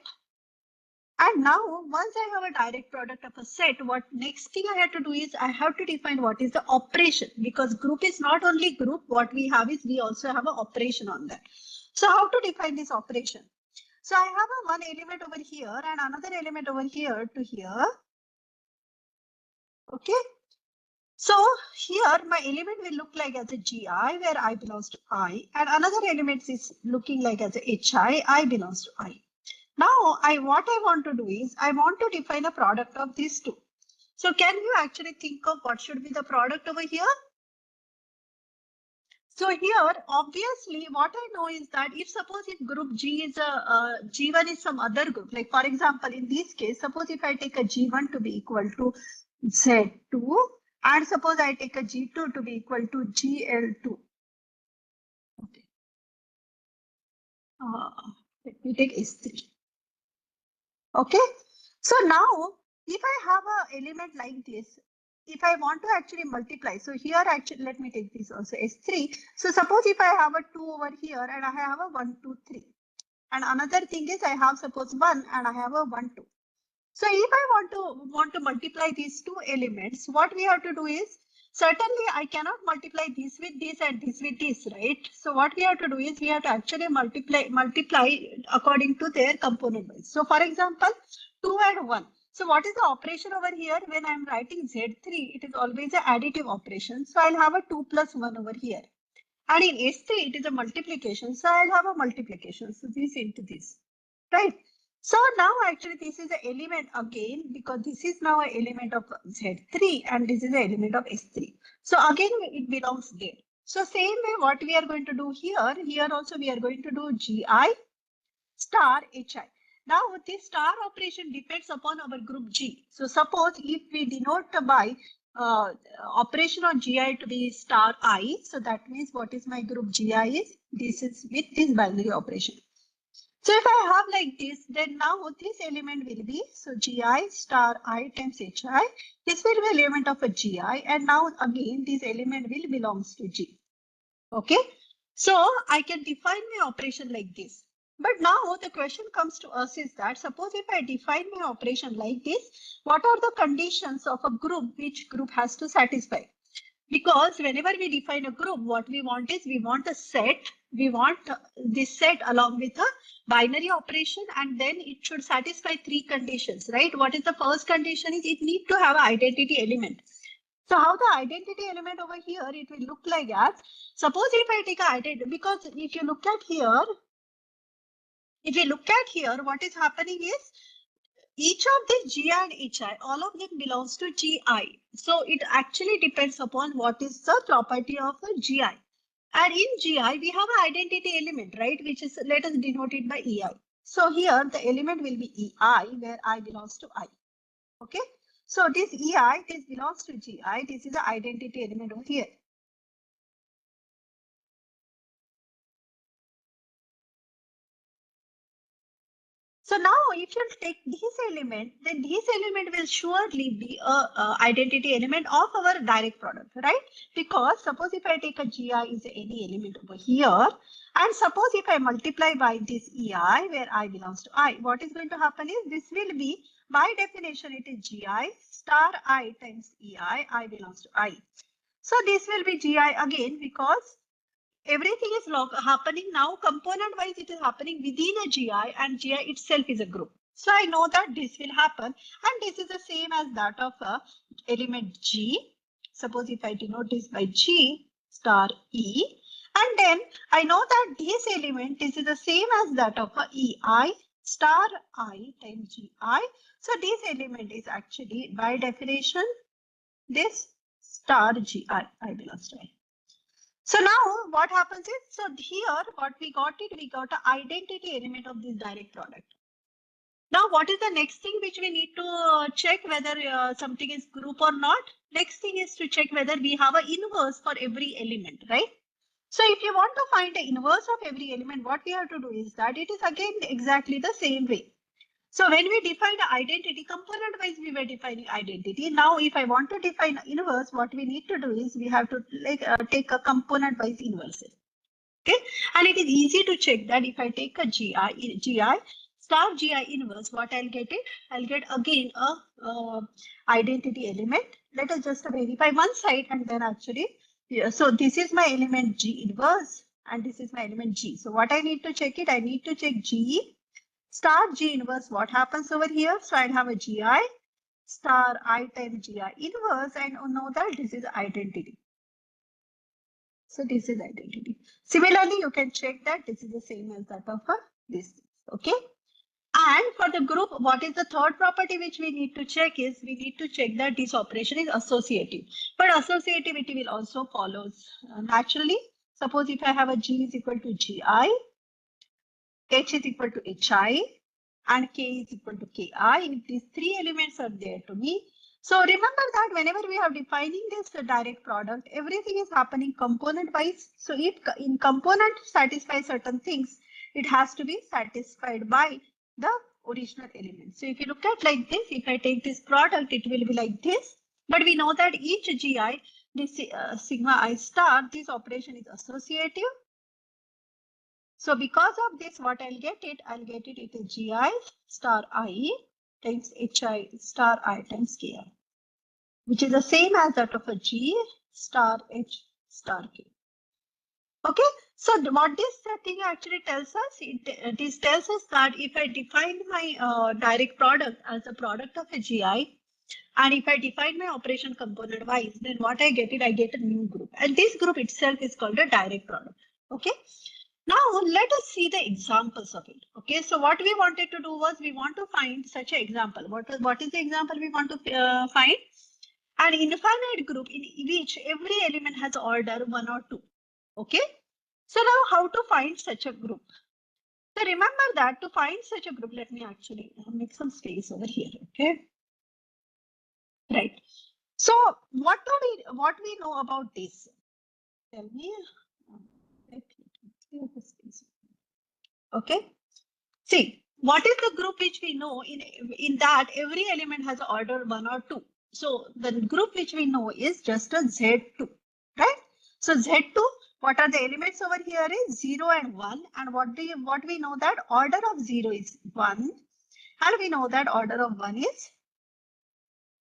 And now, once I have a direct product of a set, what next thing I have to do is I have to define what is the operation, because group is not only group, what we have is we also have an operation on that. So how to define this operation? So I have a one element over here and another element over here to here. Okay. So here my element will look like as a Gi where I belongs to I, and another element is looking like as a Hi, I belongs to I. Now what I want to do is I want to define a product of these two. So can you actually think of what should be the product over here? So here, obviously, what I know is that if suppose if group G is a G1 is some other group, like for example, in this case, suppose if I take a G1 to be equal to Z2, and suppose I take a G2 to be equal to GL2. Okay. Let me take S3. Okay. So now, if I have a element like this, if I want to actually multiply, so here actually, let me take this also S3. So suppose if I have a 2 over here and I have a 1, 2, 3. And another thing is I have suppose 1 and I have a 1, 2. So if I want to multiply these two elements, what we have to do is, certainly I cannot multiply this with this and this with this, right? So what we have to do is we have to actually multiply according to their component wise. So for example, 2 and 1. So what is the operation over here? When I'm writing Z3, it is always an additive operation. So I'll have a 2 plus 1 over here. And in S3, it is a multiplication. So I'll have a multiplication. So this into this, right? So now actually this is an element again, because this is now an element of Z3 and this is an element of S3. So again, it belongs there. So same way what we are going to do here also we are going to do GI star HI. Now this star operation depends upon our group G. So suppose if we denote by operation on GI to be star I, so that means what is my group GI is, this is with this binary operation. So if I have like this, then now this element will be, so GI star I times HI, this will be element of a GI, and now again this element will belongs to G. Okay, so I can define my operation like this. But now the question comes to us is that suppose if I define my operation like this, what are the conditions of a group which group has to satisfy? Because whenever we define a group, what we want is we want a set, we want this set along with a binary operation, and then it should satisfy three conditions, right? What is the first condition is it need to have an identity element. So how the identity element over here, it will look like as, suppose if I take an identity, because if you look at here, what is happening is, each of these G and HI, all of them belongs to GI. So it actually depends upon what is the property of a GI. And in GI, we have an identity element, right? Which is, let us denote it by EI. So here the element will be EI, where I belongs to I. Okay. So this EI, this belongs to GI. This is the identity element over here. So now if you take this element, then this element will surely be a identity element of our direct product, right? Because suppose if I take a GI is any element over here, and suppose if I multiply by this EI where I belongs to I, what is going to happen is this will be, by definition, it is GI star I times EI, I belongs to I. So this will be GI again, because everything is happening now component wise, it is happening within a GI, and GI itself is a group. So I know that this will happen, and this is the same as that of a element G. Suppose if I denote this by G star E, and then I know that this element, this is the same as that of a EI star I times GI. So this element is actually by definition this star GI, I belongs to I. So now what happens is, so here what we got an identity element of this direct product. Now what is the next thing which we need to check whether something is group or not? Next thing is to check whether we have an inverse for every element, right? So if you want to find the inverse of every element, what we have to do is that it is again exactly the same way. So when we define the identity, component wise we were defining identity. Now if I want to define inverse, what we need to do is we have to take a component wise inverses. Okay, and it is easy to check that if I take a GI star GI inverse, what I'll get it? I'll get again a identity element. Let us just verify one side and then actually, yeah, so this is my element G inverse and this is my element G. So what I need to check it? I need to check GE star G inverse, what happens over here? So I'll have a GI star I times GI inverse, and know that this is identity. So this is identity. Similarly, you can check that this is the same as that of this. Okay. And for the group, what is the third property which we need to check is we need to check that this operation is associative. But associativity will also follow naturally. Suppose if I have a G is equal to Gi, H is equal to Hi, and K is equal to Ki. If these three elements are there to me, so remember that whenever we are defining this direct product, everything is happening component wise. So if in component satisfy certain things, it has to be satisfied by the original element. So if you look at like this, if I take this product, it will be like this. But we know that each Gi, this sigma I star, this operation is associative. So because of this, what I'll get it is Gi star I times Hi star I times Ki, which is the same as that of a G star H star K. Okay, so what this thing actually tells us, this tells us that if I define my direct product as a product of a Gi, and if I define my operation component wise, then what I get a new group, and this group itself is called a direct product. Okay. Now let us see the examples of it. Okay, so what we wanted to do was we want to find such an example. What is the example we want to find? An infinite group in which every element has order 1 or 2. Okay, so now how to find such a group? So remember that to find such a group, let me actually make some space over here. Okay, right. So what we know about this? Tell me. Okay. See, what is the group which we know in that every element has order 1 or 2. So the group which we know is just a Z2, right? So Z2, what are the elements over here is 0 and 1. And what we know that order of 0 is 1. And we know that order of 1 is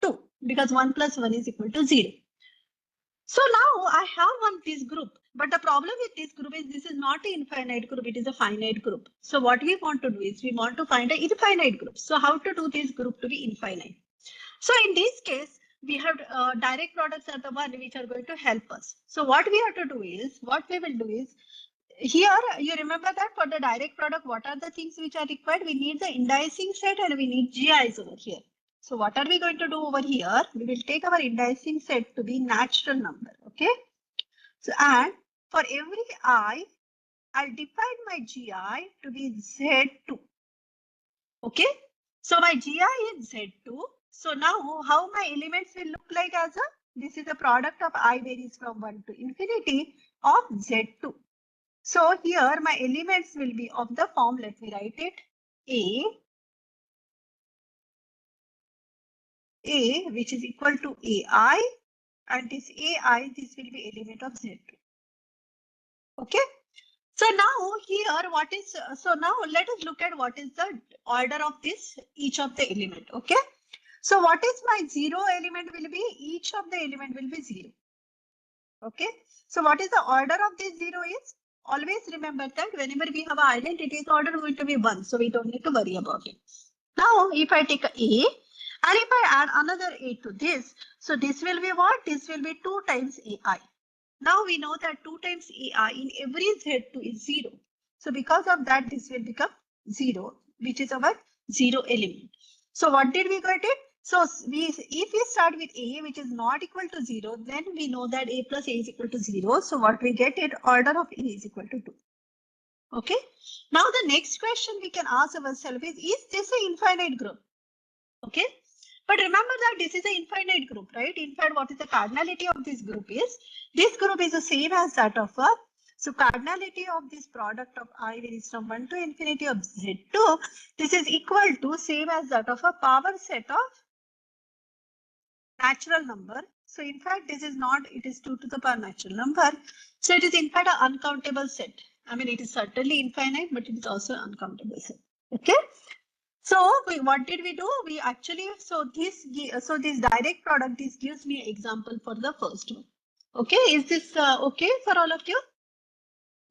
2 because 1 plus 1 is equal to 0. So now I have this group, but the problem with this group is this is not an infinite group, it is a finite group. So what we want to do is we want to find an infinite group. So how to do this group to be infinite? So in this case, we have direct products are the one which are going to help us. So what we have to do is, here you remember that for the direct product, what are the things which are required? We need the indicing set and we need GIs over here. So what are we going to do over here? We will take our indicing set to be natural number. Okay. So and for every I, I'll define my GI to be Z2. Okay. So my GI is Z2. So now how my elements will look like as this is a product of I varies from 1 to infinity of Z2. So here my elements will be of the form, let me write it, A which is equal to AI, and this AI, this will be element of Z2. Okay. So now here what is, so now let us look at what is the order of this, each of the element. Okay. So what is my 0 element will be, each of the element will be 0. Okay. So what is the order of this 0 is, always remember that whenever we have an identity, its order going to be 1. So we don't need to worry about it. Now if I take a A and if I add another A to this, so this will be what? This will be 2 times AI. Now we know that 2 times AI in every Z2 is 0. So because of that, this will become 0, which is our 0 element. So what did we get it? So if we start with A, which is not equal to 0, then we know that A plus A is equal to 0. So what we get it, order of A is equal to 2. Okay. Now the next question we can ask ourselves is this an infinite group? Okay. But remember that this is an infinite group, right? In fact, what is the cardinality of this group is, this group is the same as that of a, so cardinality of this product of I varies from 1 to infinity of Z2, this is equal to same as that of a power set of natural number. So in fact, this is not, it is 2 to the power natural number. So it is in fact an uncountable set. I mean, it is certainly infinite, but it is also an uncountable set. Okay. So what did we do? We actually, so this direct product, this gives me an example for the first one. Okay, is this okay for all of you?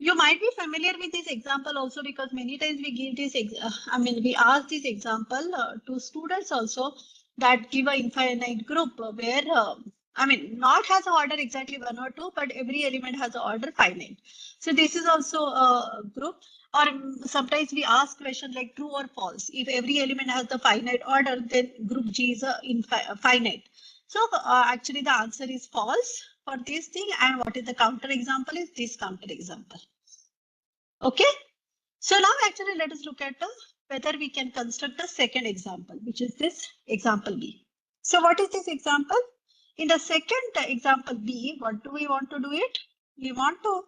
You might be familiar with this example also because many times we give this, we ask this example to students also that give an infinite group where, not has an order exactly 1 or 2, but every element has an order finite. So this is also a group. Or sometimes we ask question like true or false. If every element has the finite order, then group G is a finite. So actually the answer is false. for this thing, and what is the counter example is this counter example. Okay. So now actually let us look at whether we can construct the second example, which is this example B. So what is this example? In the second example B, what do we want to do it? We want to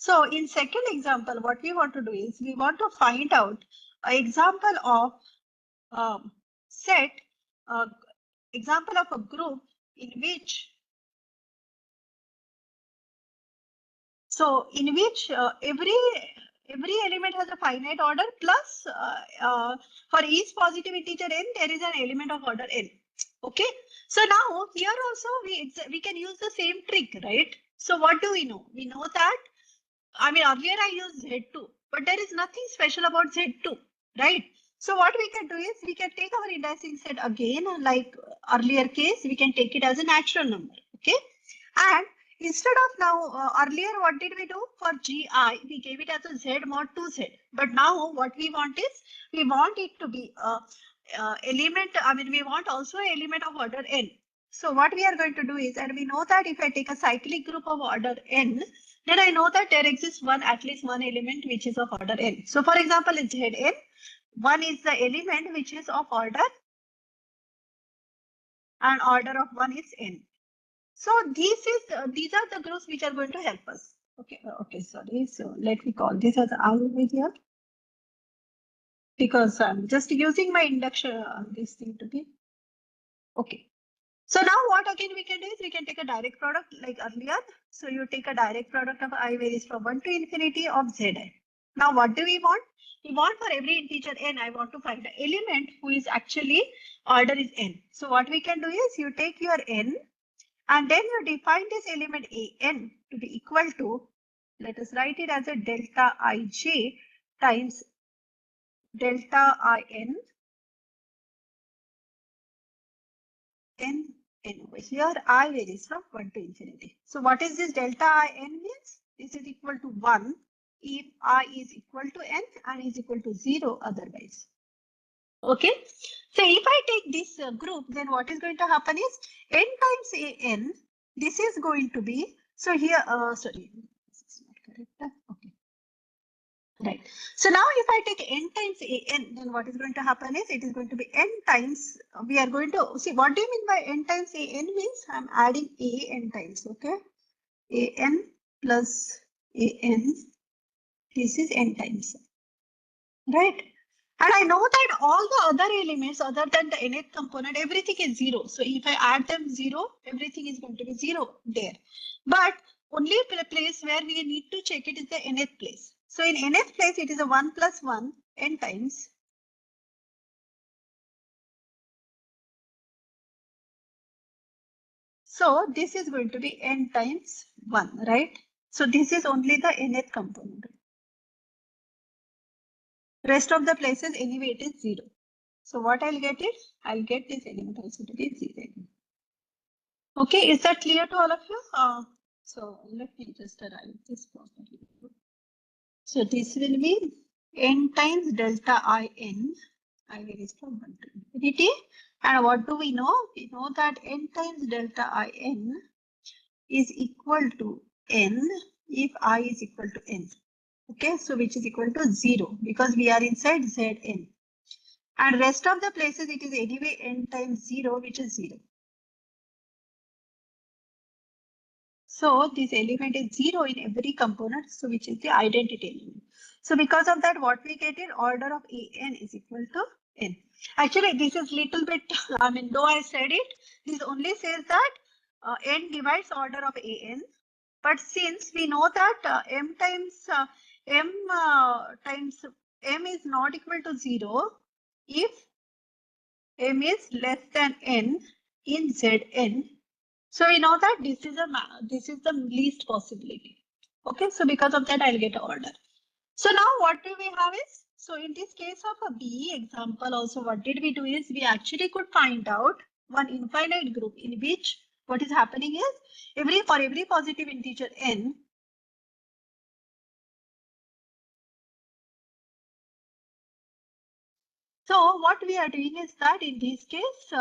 So in second example, what we want to do is we want to find out an example of set, example of a group in which every element has a finite order plus for each positive integer n there is an element of order n. Okay, so now here also we can use the same trick, right? So what do we know? We know that earlier I used Z2, but there is nothing special about Z2, right? So what we can do is we can take our indicing set again, like earlier case, we can take it as a natural number, okay? And instead of now, earlier what did we do? For Gi, we gave it as a Z mod 2Z. But now what we want is, we want it to be element, we want also an element of order n. So what we are going to do is, and we know that if I take a cyclic group of order n, then I know that there exists at least one element which is of order n. So for example, in Zn, one is the element which is of order, and order of one is n. So these are the groups which are going to help us. Okay, sorry. So let me call this as I over here, because I'm just using my induction this thing to be okay. So now what again we can do is we can take a direct product like earlier. So you take a direct product of I varies from 1 to infinity of Zi. Now what do we want? We want for every integer n, I want to find the element who is actually order is n. So what we can do is you take your n and then you define this element an to be equal to, let us write it as a delta ij times delta in n over here. I varies from 1 to infinity. So what is this delta in means? This is equal to 1 if I is equal to n and is equal to 0 otherwise. Okay. So if I take this group, then what is going to happen is n times an. This is going to be, so here, sorry, this is not correct. Okay. Right. So now if I take n times an, then what is going to happen is it is going to be n times, we are going to, see what do you mean by n times an means? I'm adding n times, okay? An plus an, this is n times, right? And I know that all the other elements other than the nth component, everything is 0. So if I add them 0, everything is going to be 0 there. But only place where we need to check it is the nth place. So in nth place, it is a 1 plus 1 n times. So this is going to be n times 1, right? So this is only the nth component. Rest of the places anyway it is 0. So what I'll get is, I'll get this element also to be 0. Okay, is that clear to all of you? So let me just arrive this properly. So this will be n times delta in. I varies from 1 to infinity. And what do we know? We know that n times delta in is equal to n if I is equal to n. Okay, so which is equal to 0 because we are inside Zn. And rest of the places it is anyway n times 0, which is 0. So this element is 0 in every component, so which is the identity element. So because of that, what we get in order of an is equal to n. Actually, this is little bit, though I said it, this only says that n divides order of an. But since we know that m times m is not equal to 0 if m is less than n in Zn. So we know that this is the least possibility. Okay, so because of that, I'll get an order. So now what do we have is, so in this case of a B example also, what did we do is we actually could find out one infinite group in which what is happening is for every positive integer n, So what we are doing is that in this case,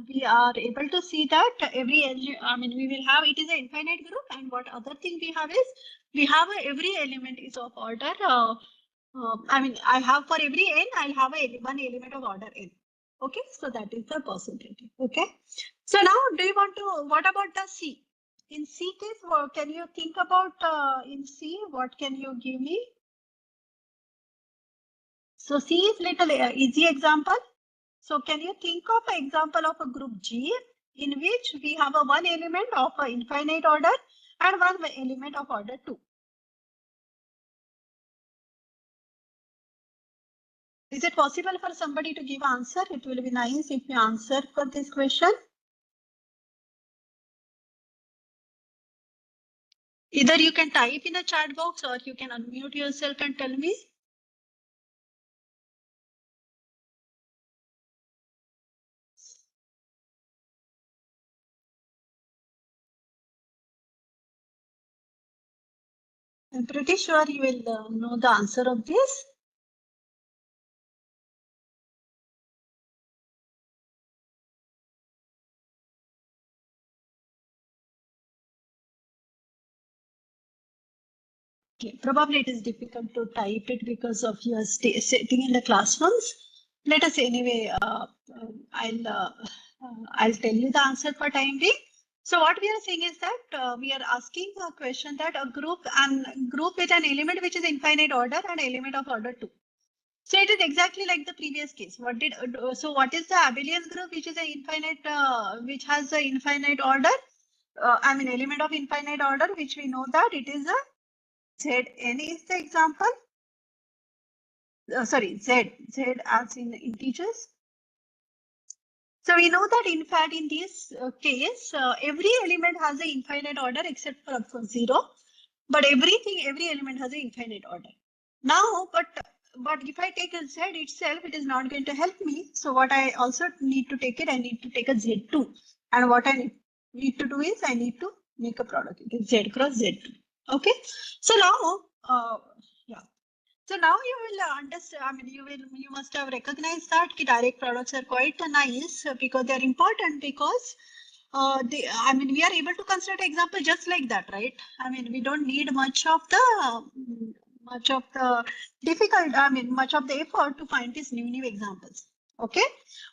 we are able to see that we will have, it is an infinite group, and what other thing we have is, we have every element is of order, I have for every n, I'll have one element of order n. Okay, so that is the percentage. Okay, so now do you want to, what about the C? In C case, can you think about in C, what can you give me? So C is little easy example. So can you think of an example of a group G in which we have a one element of a infinite order and one element of order 2? Is it possible for somebody to give answer? It will be nice if you answer for this question. Either you can type in a chat box or you can unmute yourself and tell me. I'm pretty sure you will know the answer of this. Okay, probably it is difficult to type it because of your sitting in the classrooms. Let us anyway, I'll tell you the answer for time being. So what we are saying is that we are asking a question that a group with an element which is infinite order and element of order 2. So it is exactly like the previous case. What is the abelian group which is an infinite, which has an infinite order? Element of infinite order, which we know that it is a Zn is the example. Z as in integers. So we know that in fact in this case, every element has an infinite order except for of course 0. But every element has an infinite order. Now, but if I take a Z itself, it is not going to help me. So what I also need to take it, I need to take a Z2. And what I need to do is I need to make a product. It is Z cross Z2. Okay. So now, yeah. So now you will understand, you must have recognized that direct products are quite nice because they are important because we are able to consider example just like that, right? We don't need much of the much of the effort to find these new examples. Okay,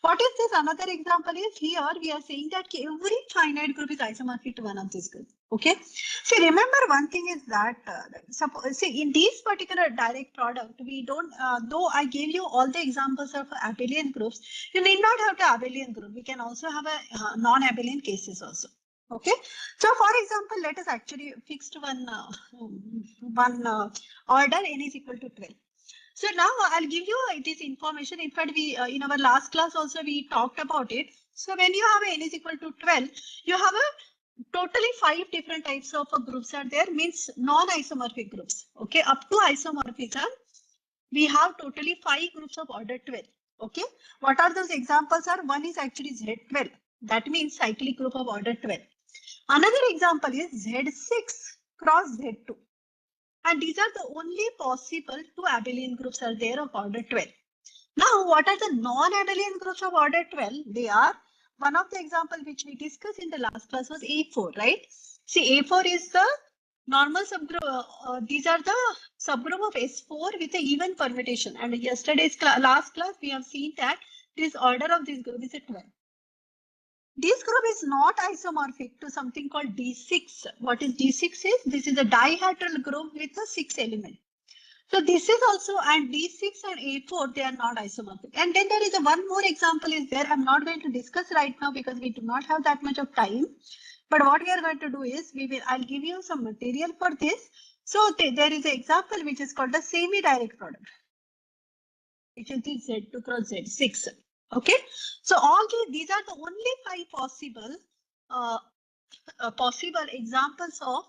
what is this? Another example is here we are saying that every finite group is isomorphic to one of these groups. Okay, see, remember one thing is that suppose see in these particular direct product we don't though I gave you all the examples of abelian groups, you need not have the abelian group. We can also have a non-abelian cases also. Okay, so for example, let us actually fix one order n is equal to 12. So now I'll give you this information. In fact, we in our last class also we talked about it. So when you have n is equal to 12, you have a totally 5 different types of groups are there, means non-isomorphic groups. Okay, up to isomorphism, we have totally 5 groups of order 12. Okay, what are those examples are? One is actually Z12. That means cyclic group of order 12. Another example is Z6 cross Z2. And these are the only possible 2 abelian groups are there of order 12. Now, what are the non-abelian groups of order 12? They are, one of the example which we discussed in the last class was A4, right? See, A4 is the normal subgroup. These are the subgroup of S4 with a even permutation. And yesterday's last class, we have seen that this order of this group is a 12. This group is not isomorphic to something called D6. What is D6 is? This is a dihedral group with a 6 element. So this is also, and D6 and A4, they are not isomorphic. And then there is a one more example is there. I'm not going to discuss right now because we do not have that much of time. But what we are going to do is, I'll give you some material for this. So there is an example which is called the semi-direct product, which is the Z2 cross Z6. Okay, so all these are the only 5 possible examples of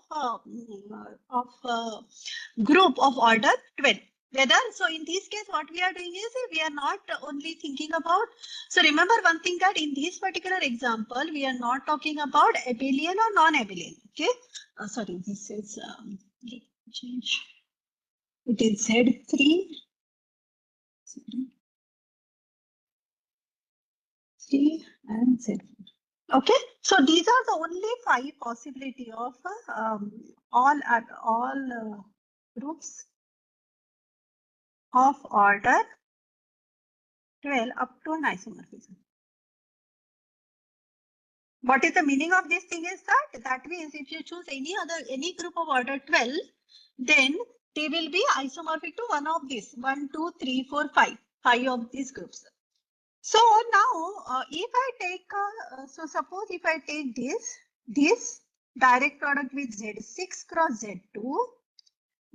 group of order 12. Whether so in this case, what we are doing is we are not only thinking about. So remember one thing that in this particular example, we are not talking about abelian or non-abelian. Okay, sorry, this is let me change. It is Z3. Z3 and Z4. Okay, so these are the only 5 possibility of all groups of order 12 up to an isomorphism. What is the meaning of this thing is that means if you choose any group of order 12, then they will be isomorphic to one of these 1, 2, 3, 4, 5 of these groups. So now if I take so suppose if I take this direct product with Z6 cross Z2,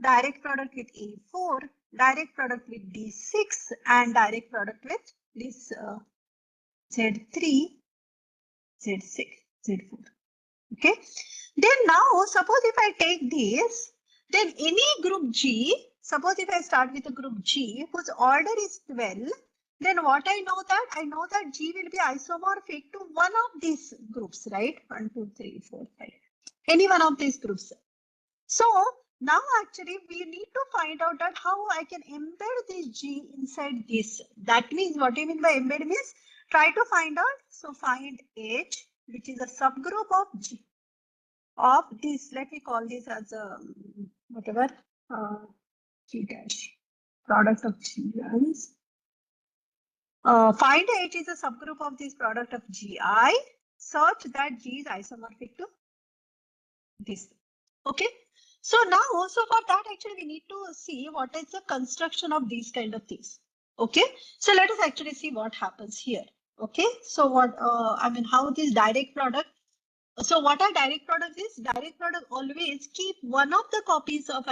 direct product with A4, direct product with D6 and direct product with this Z3, Z6, Z4. Okay. Then now suppose if I take this, then any group G, suppose if I start with a group G whose order is 12, then what I know that G will be isomorphic to one of these groups, right? 1, 2, 3, 4, 5. Any one of these groups. So now actually we need to find out that how I can embed this G inside this. That means what I mean by embed means try to find out. So find H, which is a subgroup of G of this. Let me call this as a whatever G dash product of G. Find H is a subgroup of this product of Gi such that G is isomorphic to this. Okay. So now also for that actually we need to see what is the construction of these kind of things. Okay. So let us actually see what happens here. Okay. So what I mean how this direct product. So what are direct products is? Direct product always keep one of the copies of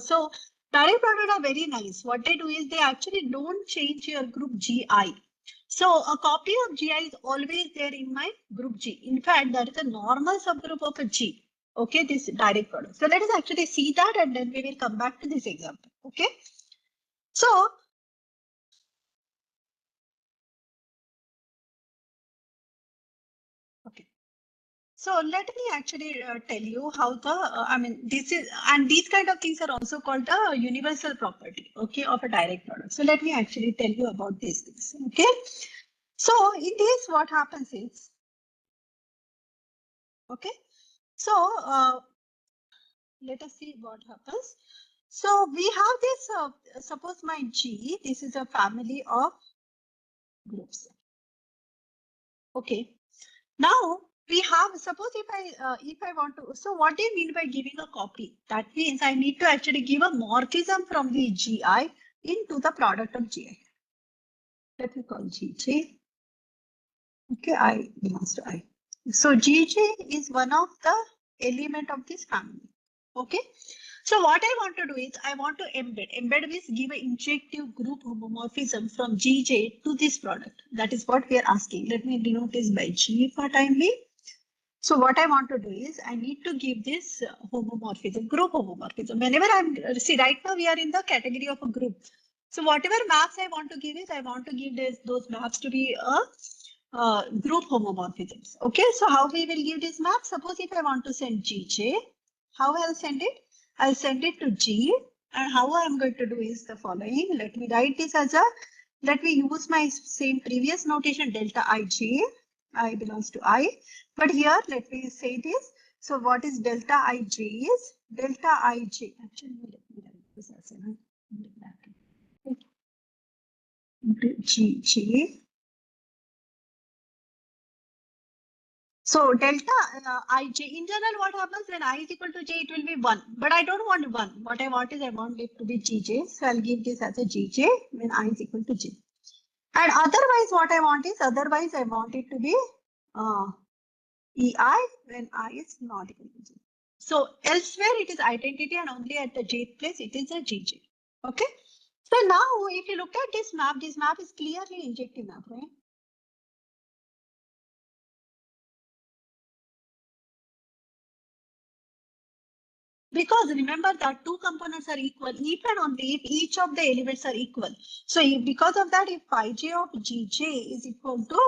so direct product are very nice. What they do is they actually don't change your group Gi. So a copy of Gi is always there in my group G. In fact, that is a normal subgroup of a G. Okay, this direct product. So let us actually see that and then we will come back to this example. Okay. So okay. So let me actually tell you how the, this is, and these kind of things are also called the universal property, okay, of a direct product. So let me actually tell you about these things, okay. So in this, what happens is, okay, so let us see what happens. So we have this, suppose my G, this is a family of groups, okay. Now we have, suppose if I want to, so what do you mean by giving a copy? That means I need to actually give a morphism from the Gi into the product of Gi. Let me call Gj. Okay, I belongs to I. So Gj is one of the element of this family. Okay. So what I want to do is I want to embed. Embed means give an injective group homomorphism from Gj to this product. That is what we are asking. Let me denote this by G for time being. So what I want to do is I need to give this homomorphism, group homomorphism. Whenever see right now we are in the category of a group. So whatever maps I want to give is I want to give those maps to be a group homomorphisms. Okay, so how we will give this map? Suppose if I want to send Gj, how I'll send it? I'll send it to G, and how I'm going to do is the following. Let me write this as a, let me use my same previous notation delta Ij. I belongs to I, but here let me say this. So what is delta Ij is delta Ij. Actually, let me write this as Gj. So delta Ij, in general, what happens when I is equal to j, it will be 1. But I don't want 1. What I want is I want it to be Gj. So I'll give this as a Gj when I is equal to j. And otherwise, what I want is, otherwise I want it to be Ei when I is not equal to j. So elsewhere it is identity and only at the jth place it is a Gj. Okay. So now if you look at this map is clearly injective map, right? Because remember that two components are equal if and only if each of the elements are equal. So because of that, if phi j of Gj is equal to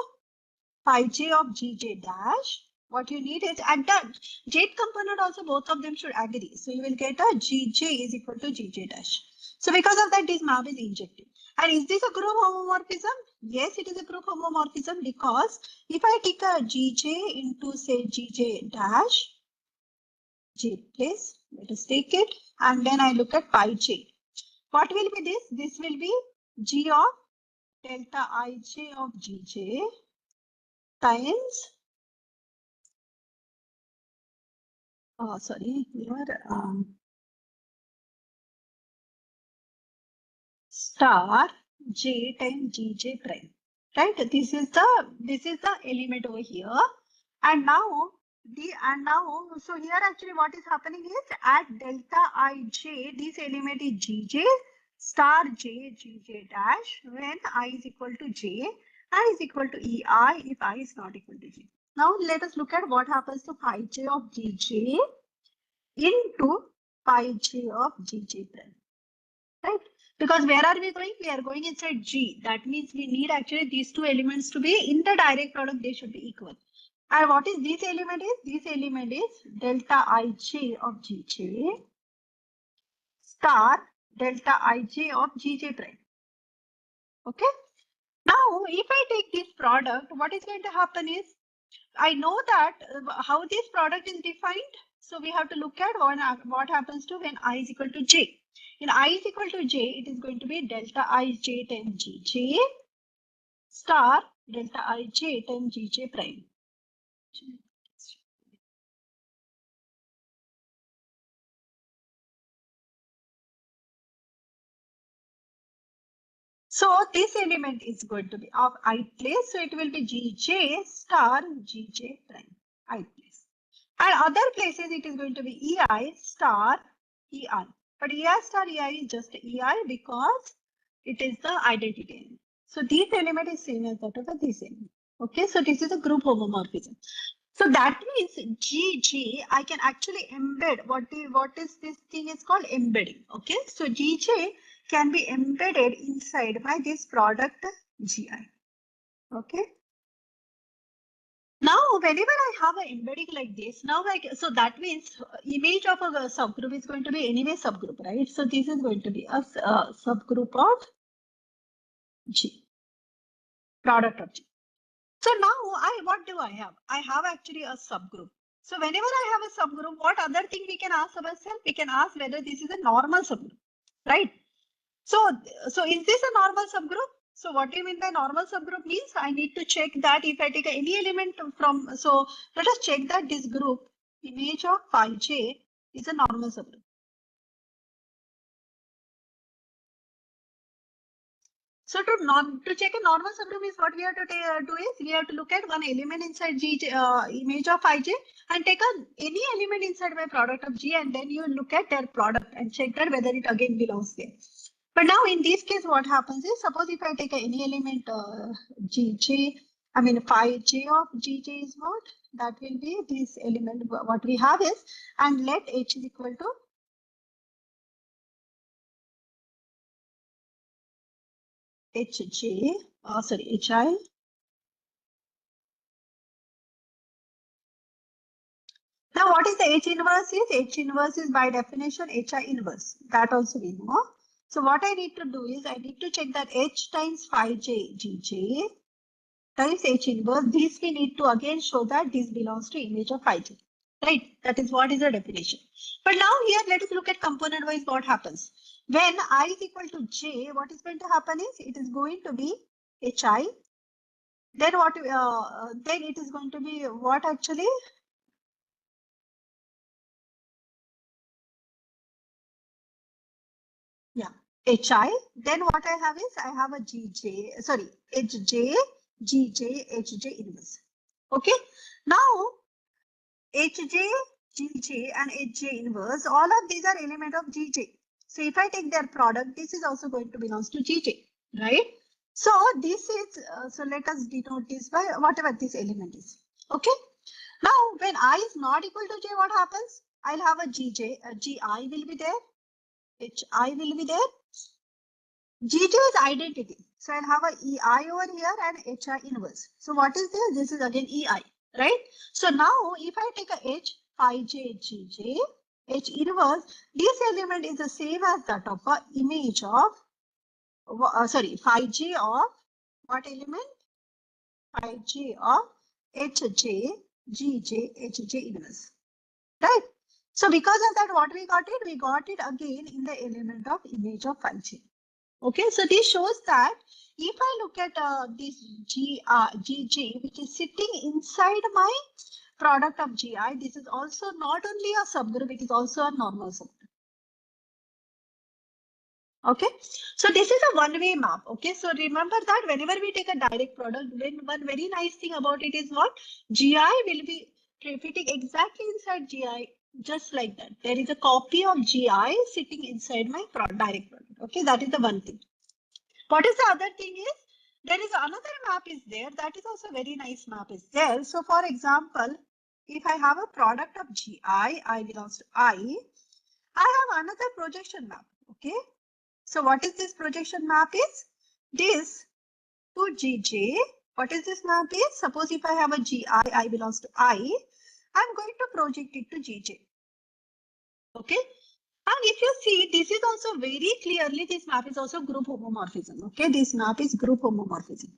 phi j of Gj dash, what you need is at that jth component also both of them should agree. So you will get a Gj is equal to Gj dash. So because of that, this map is injective. And is this a group homomorphism? Yes, it is a group homomorphism because if I take a Gj into say Gj dash, J place, let us take it, and then I look at pi j. What will be this? This will be G of delta Ij of Gj times, sorry, here, star j times Gj prime. Right? This is the element over here. And now so here actually what is happening is at delta Ij, this element is Gj star j Gj dash when I is equal to j, I is equal to Ei if I is not equal to j. Now let us look at what happens to pi j of Gj into pi j of Gj prime. Right? Because where are we going? We are going inside G. That means we need actually these two elements to be in the direct product, they should be equal. And what is this element is? This element is delta Ij of Gj star delta Ij of Gj prime. Okay. Now, if I take this product, what is going to happen is, I know that how this product is defined. So we have to look at what happens to when I is equal to j. In I is equal to j, it is going to be delta Ij times Gj star delta Ij times Gj prime. So this element is going to be of I place. So it will be Gj star Gj prime, I place. And other places it is going to be Ei star Ei. But Ei star Ei is just Ei because it is the identity element. So this element is same as that of this element. Okay, so this is a group homomorphism. So that means Gg, I can actually embed what is this thing is called embedding. Okay, so Gj can be embedded inside by this product Gi. Okay. Now, whenever I have an embedding like this, now so that means image of a subgroup is going to be anyway subgroup, right? So this is going to be a subgroup of G, product of G. So now what do I have? I have actually a subgroup. So whenever I have a subgroup, what other thing we can ask ourselves? We can ask whether this is a normal subgroup, right? So is this a normal subgroup? So what do you mean by normal subgroup means I need to check that if I take any element from, so let us check that this group image of phi j is a normal subgroup. So to check a normal subgroup is what we have to do is we have to look at one element inside G image of ij and take any element inside my product of G and then you look at their product and check that whether it again belongs there. But now in this case, what happens is suppose if I take any element Gj, I mean phi j of Gj is what? That will be this element. What we have is, and let H is equal to Hj, sorry, Hi. Now, what is the H inverse is? H inverse is by definition Hi inverse. That also we know. So what I need to do is I need to check that H times phi j Gj times H inverse. This we need to again show that this belongs to image of phi j. Right? That is what is the definition. But now here let us look at component wise what happens. When I is equal to j, what is going to happen is it is going to be Hi. Then what? Then it is going to be what actually? Yeah, Hi. Then what I have is I have a Gj, sorry, Hj, Gj, Hj inverse. Okay. Now Hj, Gj and Hj inverse, all of these are element of Gj. So if I take their product, this is also going to belongs to Gj, right? So this is, so let us denote this by whatever this element is. Okay. Now when I is not equal to j, what happens? I'll have a Gj, a Gi will be there, Hi will be there. Gj is identity. So I'll have a Ei over here and Hi inverse. So what is this? This is again Ei, right? So now if I take a H, phi j, Gj, H inverse, this element is the same as that of a image of sorry, 5G of what element? 5G of HJ, GJ, HJ inverse, right? So because of that, what we got it? We got it again in the element of image of 5G. Okay, so this shows that if I look at this GG, which is sitting inside my product of GI, this is also not only a subgroup, it is also a normal subgroup. Okay, so this is a one-way map. Okay, so remember that whenever we take a direct product, then one very nice thing about it is what? GI will be fitting exactly inside GI, just like that. There is a copy of GI sitting inside my direct product. Okay, that is the one thing. What is the other thing is, there is another map is there, that is also very nice map is there. So for example, if I have a product of GI, I belongs to I have another projection map. Okay, so what is this projection map is? This to GJ, what is this map is? Suppose if I have a GI, I belongs to I am going to project it to GJ. Okay. And if you see, this is also very clearly, this map is also group homomorphism. Okay, this map is group homomorphism.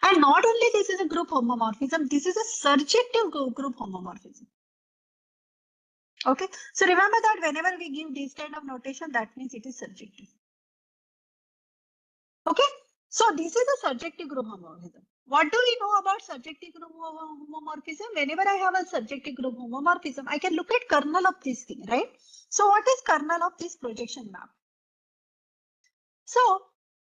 And not only this is a group homomorphism, this is a surjective group homomorphism. Okay, so remember that whenever we give this kind of notation, that means it is surjective. Okay, so this is a surjective group homomorphism. What do we know about surjective group homomorphism? Whenever I have a surjective group homomorphism, I can look at kernel of this thing, right? So what is kernel of this projection map? So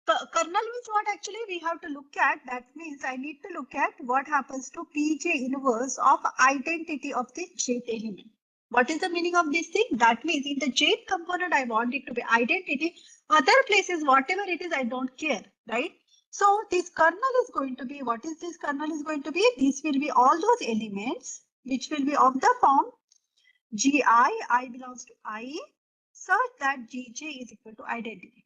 kernel means what actually we have to look at. That means I need to look at what happens to Pj inverse of identity of the jth element. What is the meaning of this thing? That means in the jth component, I want it to be identity. Other places, whatever it is, I don't care, right? So this kernel is going to be, what is this kernel is going to be? This will be all those elements which will be of the form Gi, I belongs to I, such that Gj is equal to identity.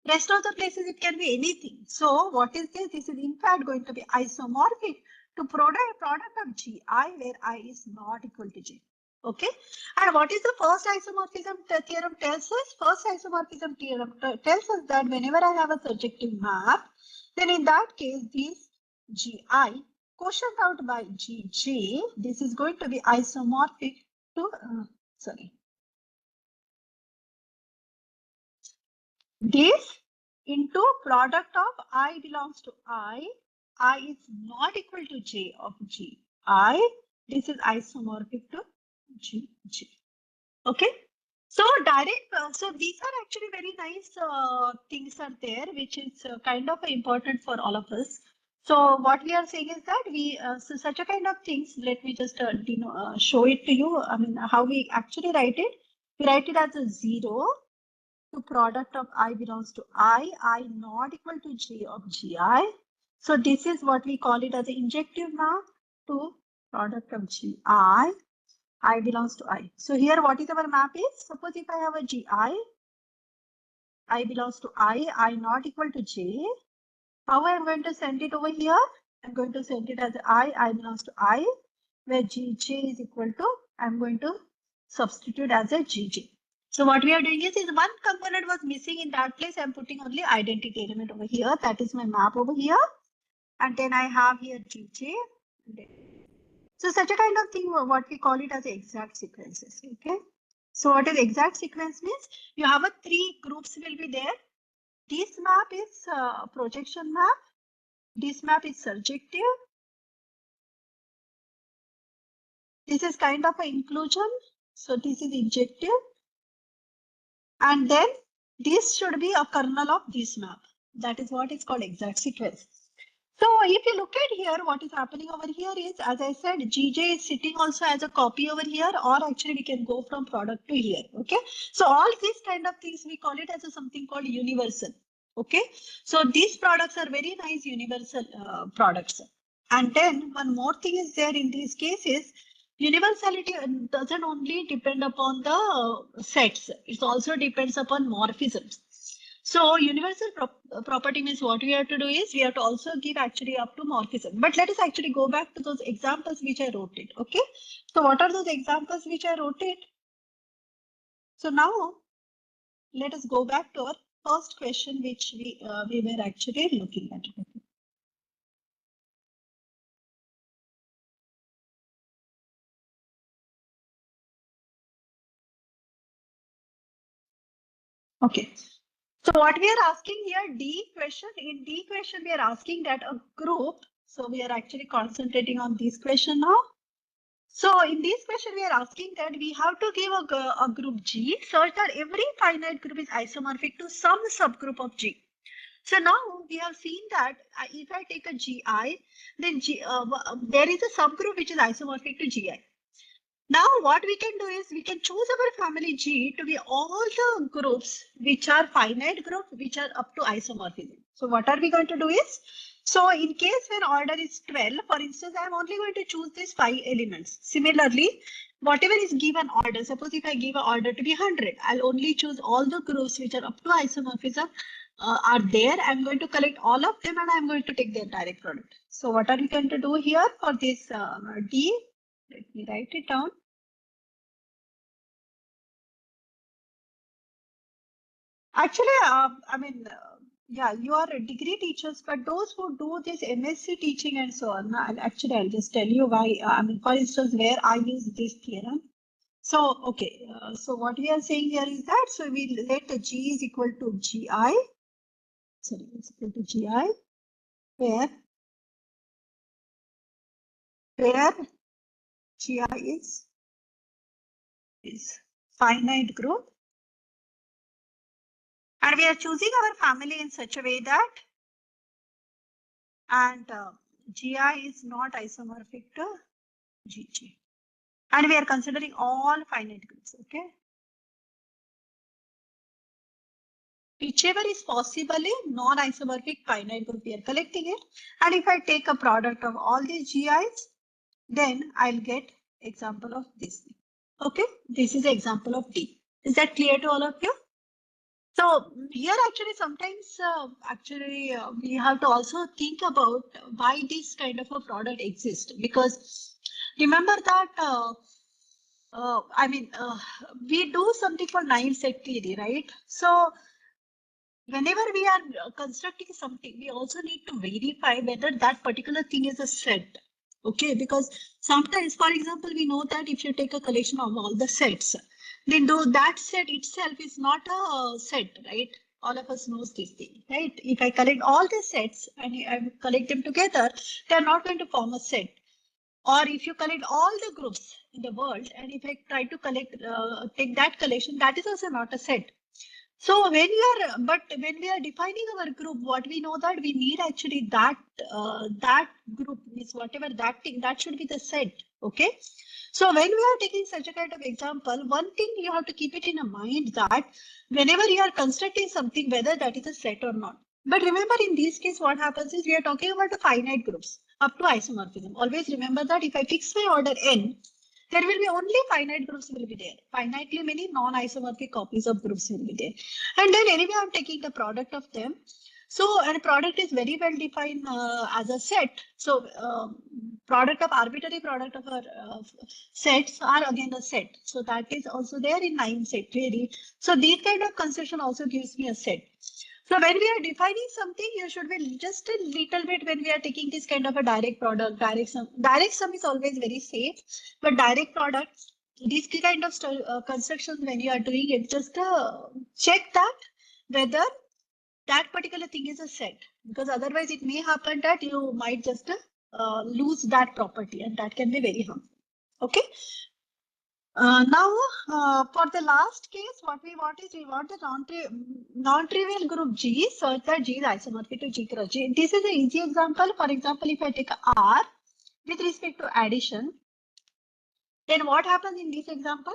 Rest of the places it can be anything. So what is this? This is in fact going to be isomorphic to product of Gi where I is not equal to J. Okay. And what is the first isomorphism theorem tells us? First isomorphism theorem tells us that whenever I have a surjective map, then in that case this Gi quotient out by Gj, this is going to be isomorphic to this into product of I belongs to I is not equal to J of Gi. This is isomorphic to Gj. Okay. So direct, so these are actually very nice things are there, which is kind of important for all of us. So what we are saying is that we, so such a kind of things, let me just show it to you. I mean, how we actually write it. We write it as a 0 to product of I belongs to I not equal to J of Gi. So this is what we call it as an injective map to product of Gi. I belongs to I. So here what is our map is? Suppose if I have a Gi, I belongs to I not equal to J. How I am going to send it over here? I'm going to send it as I belongs to I, where Gj is equal to, I'm going to substitute as a Gj. So what we are doing is one component was missing in that place. I'm putting only identity element over here. That is my map over here. And then I have here Gj. So such a kind of thing, what we call it as exact sequences. Okay. So what is exact sequence means? You have a 3 groups will be there. This map is projection map. This map is surjective. This is kind of an inclusion. So this is injective. And then this should be a kernel of this map. That is what is called exact sequence. So if you look at here, what is happening over here is, as I said, Gj is sitting also as a copy over here, or actually we can go from product to here. Okay. So all these kind of things, we call it as something called universal. Okay. So these products are very nice universal products. And then one more thing is there in these cases, universality doesn't only depend upon the sets, it also depends upon morphisms. So universal property means what we have to do is we have to also give actually up to morphism. But let us actually go back to those examples which I wrote it. Okay. So what are those examples which I wrote it? So now let us go back to our first question, which we were actually looking at. Okay. So what we are asking here, D question, in D question, we are asking that a group, so we are actually concentrating on this question now. So in this question, we are asking that we have to give a group G such that every finite group is isomorphic to some subgroup of G. So now we have seen that if I take a GI, then there is a subgroup which is isomorphic to GI. Now what we can do is we can choose our family G to be all the groups which are finite group which are up to isomorphism. So what are we going to do is, so in case when order is 12, for instance, I am only going to choose these 5 elements. Similarly, whatever is given order, suppose if I give an order to be 100, I'll only choose all the groups which are up to isomorphism are there. I'm going to collect all of them and I'm going to take their direct product. So what are we going to do here for this D? Let me write it down. Actually, yeah, you are degree teachers, but those who do this MSc teaching and so on, I'll just tell you why. For instance, where I use this theorem. So, okay, so what we are saying here is that, so we let G is equal to GI, sorry, it's equal to GI, where GI is finite group. And we are choosing our family in such a way that, and GI is not isomorphic to GG. And we are considering all finite groups, okay? Whichever is possibly non-isomorphic finite group, we are collecting it. And if I take a product of all these GIs, then I'll get example of this. Okay, this is the example of D. Is that clear to all of you? So here actually sometimes we have to also think about why this kind of a product exists, because remember that we do something for naive set theory, right? So whenever we are constructing something, we also need to verify whether that particular thing is a set. Okay, because sometimes, for example, we know that if you take a collection of all the sets, then though that set itself is not a set, right? All of us knows this thing, right? If I collect all the sets and I collect them together, they are not going to form a set. Or if you collect all the groups in the world, and if I try to take that collection, that is also not a set. So when we are defining our group, what we know that we need actually that group is whatever that thing that should be the set. Okay. So when we are taking such a kind of example, one thing you have to keep it in mind that whenever you are constructing something, whether that is a set or not. But remember, in this case, what happens is we are talking about the finite groups up to isomorphism. Always remember that if I fix my order n, there will be only finite groups will be there. Finitely many non-isomorphic copies of groups will be there. And then anyway, I'm taking the product of them. So, and product is very well defined as a set. So, product of arbitrary product of our sets are again a set. So that is also there in naive set theory. So these kind of construction also gives me a set. So when we are defining something, you should be just a little bit when we are taking this kind of a direct product, direct sum is always very safe, but direct products, these kind of constructions when you are doing it, just check that whether that particular thing is a set, because otherwise it may happen that you might just lose that property and that can be very harmful. Okay. Now, for the last case, what we want is we want the non-trivial group G such that G is isomorphic to G cross G. This is an easy example. For example, if I take R with respect to addition, then what happens in this example?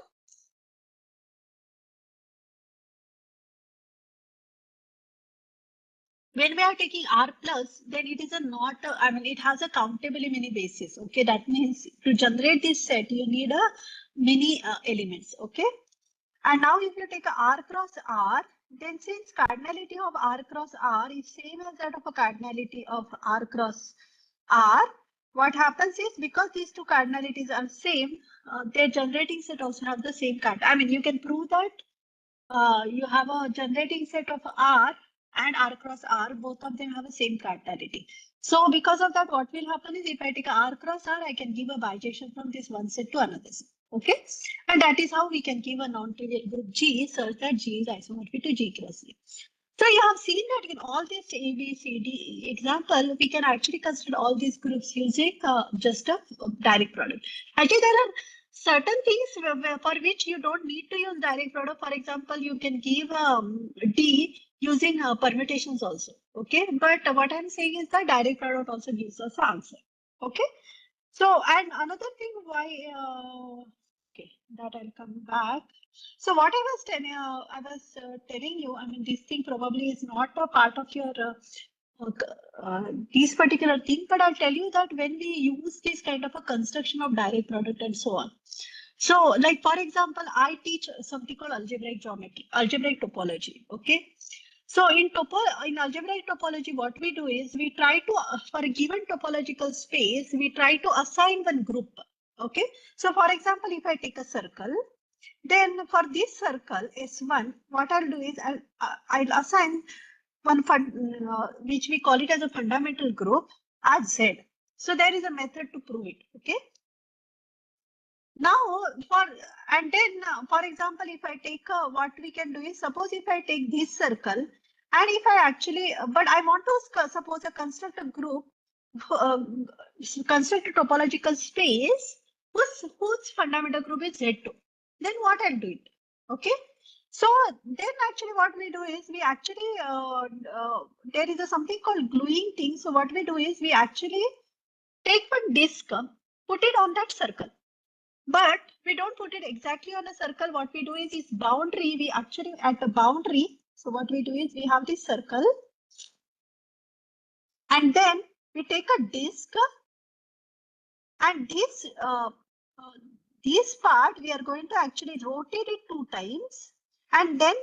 When we are taking R plus, then it is it has a countably many bases. Okay, that means to generate this set, you need a many elements. Okay. And now if you take a R cross R, then since cardinality of R cross R is same as that of a cardinality of R cross R, what happens is because these two cardinalities are same, their generating set also have the same card. I mean, you can prove that you have a generating set of R and R cross R, both of them have the same cardinality. So because of that, what will happen is if I take R cross R, I can give a bijection from this one set to another set. Okay, and that is how we can give a non-trivial group G such that G is isomorphic to G cross A. So you have seen that in all this A, B, C, D example, we can actually consider all these groups using just a direct product. Actually, there are certain things for which you don't need to use direct product. For example, you can give D using permutations also. Okay, but what I'm saying is that direct product also gives us the answer. Okay, so and another thing why okay, that I'll come back. So what I was telling you, I mean, this thing probably is not a part of your these particular thing, but I'll tell you that when we use this kind of a construction of direct product and so on. So, like for example, I teach something called algebraic geometry, algebraic topology. Okay. So in algebraic topology, what we do is we try to, for a given topological space, we try to assign one group. Okay. So for example, if I take a circle, then for this circle S1, what I'll do is I'll assign one which we call it as a fundamental group as Z. So there is a method to prove it. Okay. Now for and then for example, if I take what we can do is suppose if I take this circle and if I actually but I want to suppose a construct a group construct a topological space whose fundamental group is Z2, then what I'll do it. Okay, so then actually what we do is we actually there is a something called gluing thing. So what we do is we actually take one disk, put it on that circle. But we don't put it exactly on a circle. What we do is boundary. We actually at the boundary. So what we do is we have this circle and then we take a disk and this part we are going to actually rotate it 2 times and then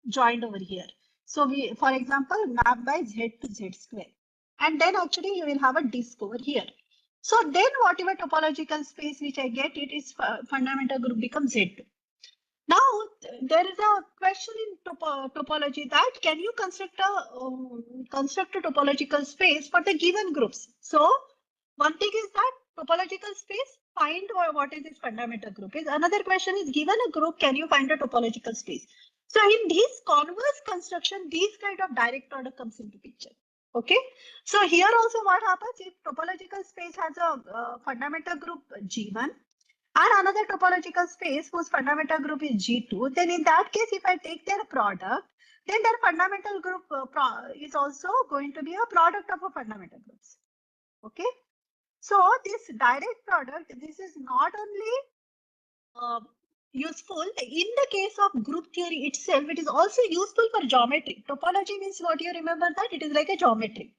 joined over here. So we, for example, map by Z to Z square. And then actually you will have a disk over here. So then whatever topological space which I get, it is fundamental group becomes Z2. Now there is a question in topology that can you construct a topological space for the given groups. So one thing is that topological space, find what is its fundamental group. Is another question is given a group, can you find a topological space? So in this converse construction, these kind of direct product comes into picture. Okay, so here also what happens if topological space has a fundamental group G1 and another topological space whose fundamental group is G2, then in that case, if I take their product, then their fundamental group is also going to be a product of a fundamental groups. Okay, so this direct product, this is not only useful in the case of group theory itself, it is also useful for geometry. Topology means what you remember that it is like a geometry.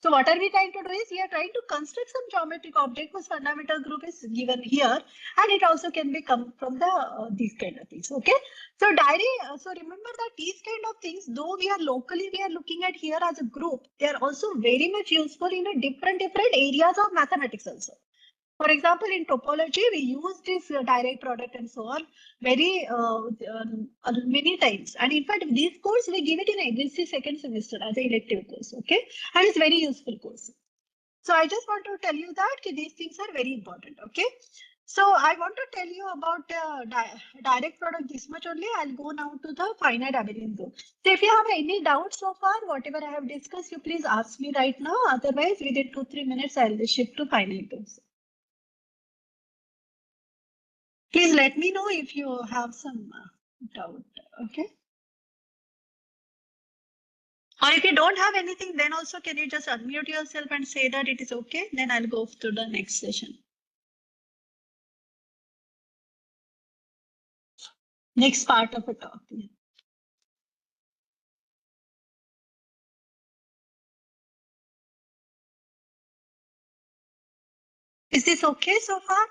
So what are we trying to do is we are trying to construct some geometric object whose fundamental group is given here, and it also can be come from the these kind of things. Okay, so so remember that these kind of things, though we are locally we are looking at here as a group, they are also very much useful in a different areas of mathematics also. For example, in topology, we use this direct product and so on very many times. And in fact, this course, we give it in every second semester as an elective course. Okay. And it's very useful course. So I just want to tell you that these things are very important. Okay. So I want to tell you about direct product this much only. I'll go now to the finite abelian group. So if you have any doubts so far, whatever I have discussed, you please ask me right now. Otherwise, within 2-3 minutes, I'll shift to finite groups. Please let me know if you have some doubt, okay? Or if you don't have anything, then also can you just unmute yourself and say that it is okay? Then I'll go to the next session. Next part of a talk. Yeah. Is this okay so far?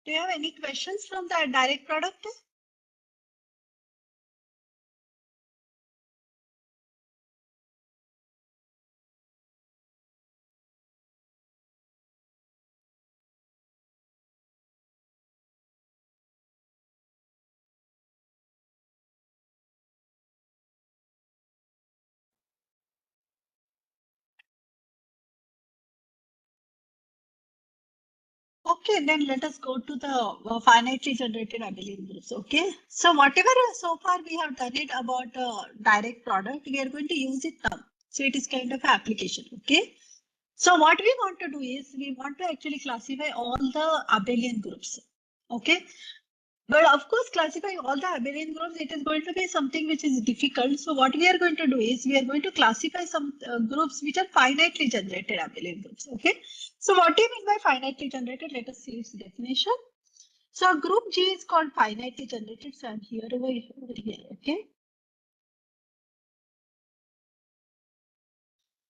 Do you have any questions from the direct product? Okay, then let us go to the finitely generated abelian groups. Okay, so whatever so far we have done it about direct product, we are going to use it now. So it is kind of application. Okay, so what we want to do is we want to actually classify all the abelian groups. Okay, but of course, classifying all the abelian groups, it is going to be something which is difficult. So what we are going to do is we are going to classify some groups which are finitely generated abelian groups. Okay. So what do you mean by finitely generated? Let us see its definition. So a group G is called finitely generated. So I'm here over here. Okay.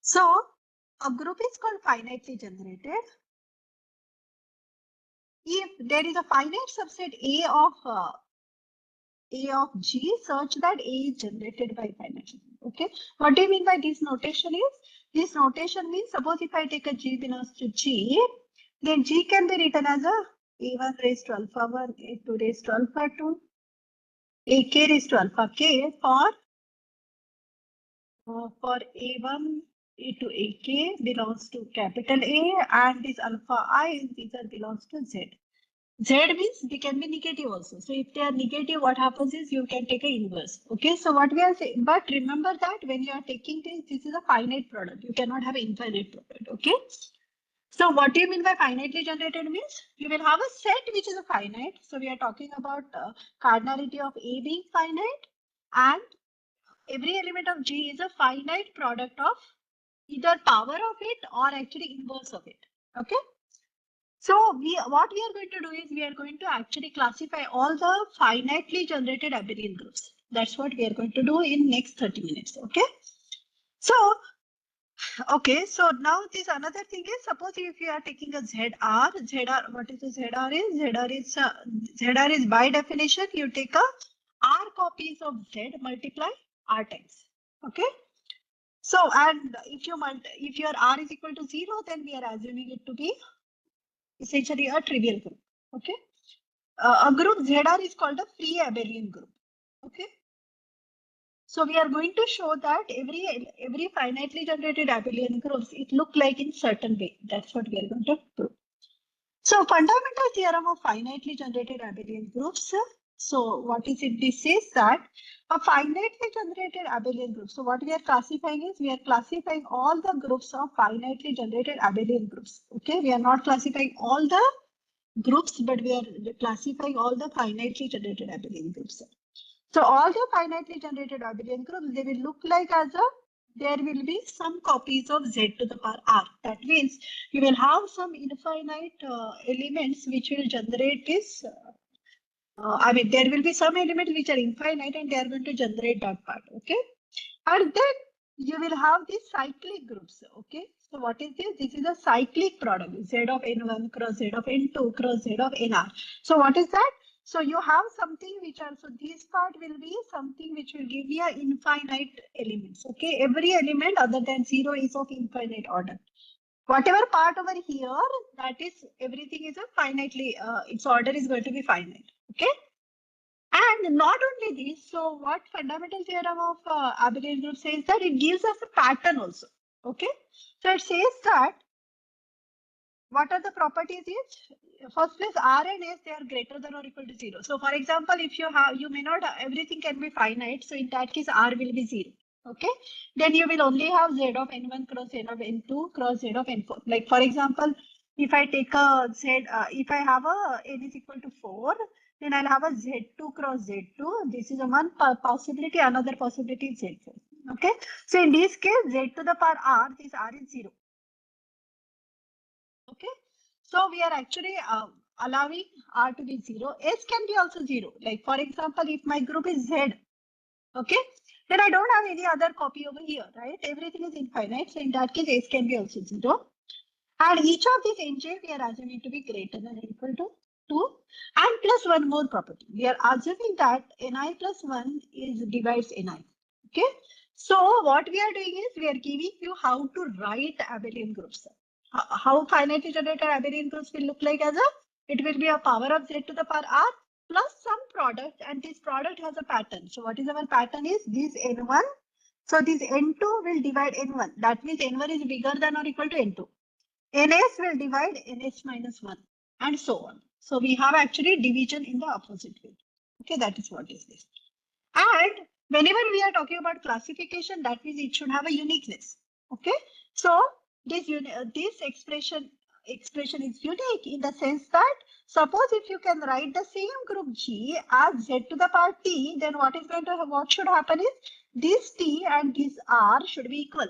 So a group is called finitely generated if there is a finite subset A of G such that A is generated by finite. Okay. What do you mean by this notation is? This notation means suppose if I take a G belongs to G, then G can be written as a A1 raised to alpha 1, A2 raised to alpha 2, AK raised to alpha K for A1 to AK belongs to capital A and this alpha I these are belongs to Z. Z means they can be negative also. So if they are negative, what happens is you can take a inverse. Okay, so what we are saying, but remember that when you are taking this is a finite product. You cannot have infinite product. Okay. So what do you mean by finitely generated means? You will have a set which is a finite. So we are talking about cardinality of A being finite and every element of G is a finite product of either power of it or actually inverse of it. Okay. So what we are going to do is we are going to actually classify all the finitely generated abelian groups. That's what we are going to do in next 30 minutes. Okay. So, okay. So now this another thing is suppose if you are taking a ZR, what is the ZR is? ZR is by definition you take a R copies of Z multiply R times. Okay. So and if your R is equal to 0, then we are assuming it to be essentially a trivial group. Okay. A group ZR is called a free abelian group. Okay. So we are going to show that every finitely generated abelian groups, it look like in certain way. That's what we are going to prove. So fundamental theorem of finitely generated abelian groups. So what is it? This says that a finitely generated abelian group. So what we are classifying is we are classifying all the groups of finitely generated abelian groups. Okay. We are not classifying all the groups, but we are classifying all the finitely generated abelian groups. So all the finitely generated abelian groups, they will look like as there will be some copies of Z to the power R. That means you will have some infinite elements which will generate this. I mean, there will be some elements which are infinite and they are going to generate that part. Okay. And then you will have these cyclic groups. Okay. So what is this? This is a cyclic product. Z of N1 cross Z of N2 cross Z of NR. So what is that? So you have something which also this part will be something which will give you a infinite elements. Okay. Every element other than 0 is of infinite order. Whatever part over here, that is everything is a finitely, its order is going to be finite. Okay. And not only this, so what fundamental theorem of abelian group says that it gives us a pattern also. Okay. So it says that what are the properties is first place R and S, they are greater than or equal to 0. So for example, if you have, you may not, everything can be finite. So in that case, R will be 0. Okay. Then you will only have Z of N1 cross Z of N2 cross Z of N4. Like for example, if I take a Z, if I have a N is equal to 4, then I'll have a Z2 cross Z2. This is a one possibility, another possibility is Z4. Okay. So in this case, Z to the power R, this R is 0. Okay. So we are actually allowing R to be 0. S can be also 0. Like for example, if my group is Z, okay, then I don't have any other copy over here, right? Everything is infinite. So in that case, S can be also 0. And each of these nj we are assuming to be greater than or equal to 2 and plus one more property. We are assuming that Ni plus 1 is divides Ni. Okay. So what we are doing is we are giving you how to write abelian groups. How finitely generated abelian groups will look like as a, it will be a power of z to the power r plus some product, and this product has a pattern. So what is our pattern is this n1. So this n2 will divide n1. That means n1 is bigger than or equal to n2. ns will divide ns minus 1 and so on. So we have actually division in the opposite way. Okay, that is what is this. And whenever we are talking about classification, that means it should have a uniqueness. Okay, so this expression is unique in the sense that suppose if you can write the same group G as z to the power t, then what should happen is this t and this r should be equal.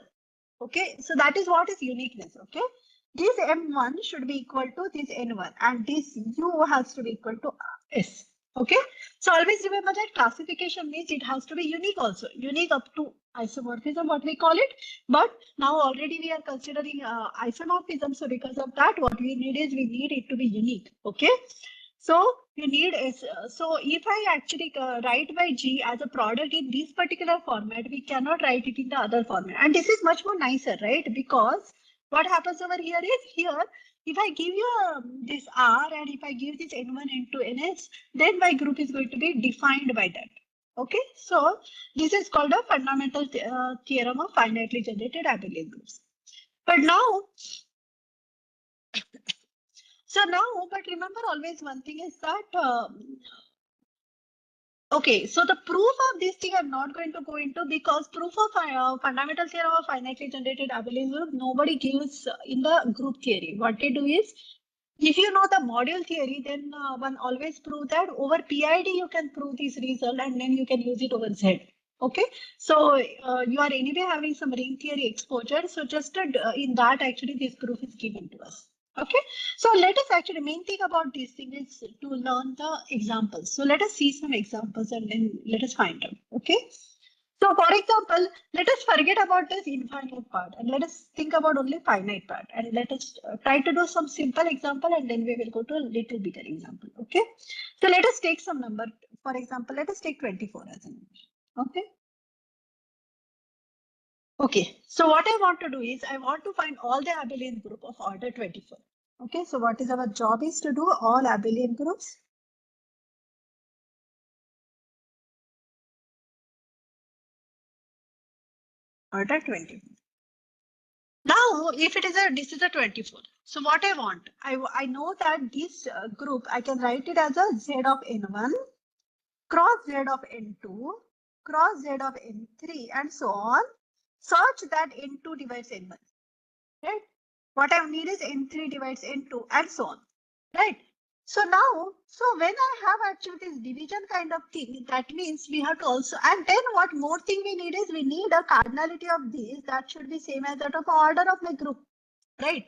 Okay, so that is what is uniqueness. Okay, this m1 should be equal to this n1 and this u has to be equal to s. Okay, so always remember that classification means it has to be unique also, unique up to isomorphism, what we call it. But now already we are considering isomorphism. So because of that, what we need is we need it to be unique. Okay, so you need is so if I actually write by G as a product in this particular format, we cannot write it in the other format. And this is much more nicer, right? Because what happens over here is here, if I give you this R and if I give this N1 into NS, then my group is going to be defined by that. Okay, so this is called a fundamental theorem of finitely generated abelian groups. But now, but remember always one thing is that, okay, so the proof of this thing I'm not going to go into because proof of fundamental theorem of finitely generated abelian group, nobody gives in the group theory. What they do is, if you know the module theory, then one always prove that over PID you can prove this result and then you can use it over Z. Okay, so you are anyway having some ring theory exposure. So just in that actually this proof is given to us. Okay, so let us actually, main thing about this thing is to learn the examples. So let us see some examples and then let us find out. Okay, so for example, let us forget about this infinite part and let us think about only finite part, and let us try to do some simple example and then we will go to a little bigger example. Okay, so let us take some number. For example, let us take 24 as a number. Okay. Okay, so what I want to do is I want to find all the abelian group of order 24. Okay, so what is our job is to do all abelian groups. Order 24. Now, if it is this is a 24. So what I want, I know that this group, I can write it as a Z of N1, cross Z of N2, cross Z of N3 and so on, such that N2 divides N1. Right? What I need is N3 divides N2 and so on. Right? So now, so when I have actually this division kind of thing, that means we have to also, and then what more thing we need is we need a cardinality of these that should be same as that of order of my group, right?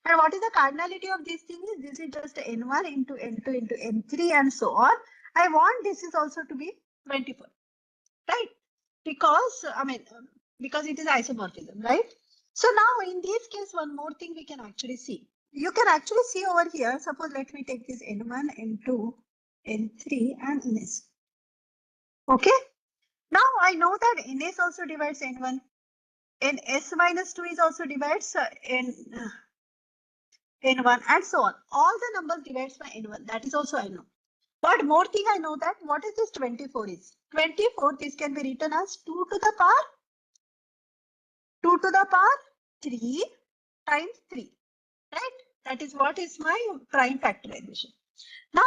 And what is the cardinality of this thing is this is just N1 into N2 into N3 and so on. I want this is also to be 24, right? Because, I mean, because it is isomorphism, right? So now in this case, one more thing we can actually see. You can actually see over here, suppose let me take this N1, N2, N3 and NS. Okay. Now I know that NS also divides N1. NS minus 2 is also divides N1 and so on. All the numbers divides by N1. That is also I know. But more thing I know that what is this 24 is? 24, this can be written as 2 to the power 3 times 3, right? That is what is my prime factorization. Now,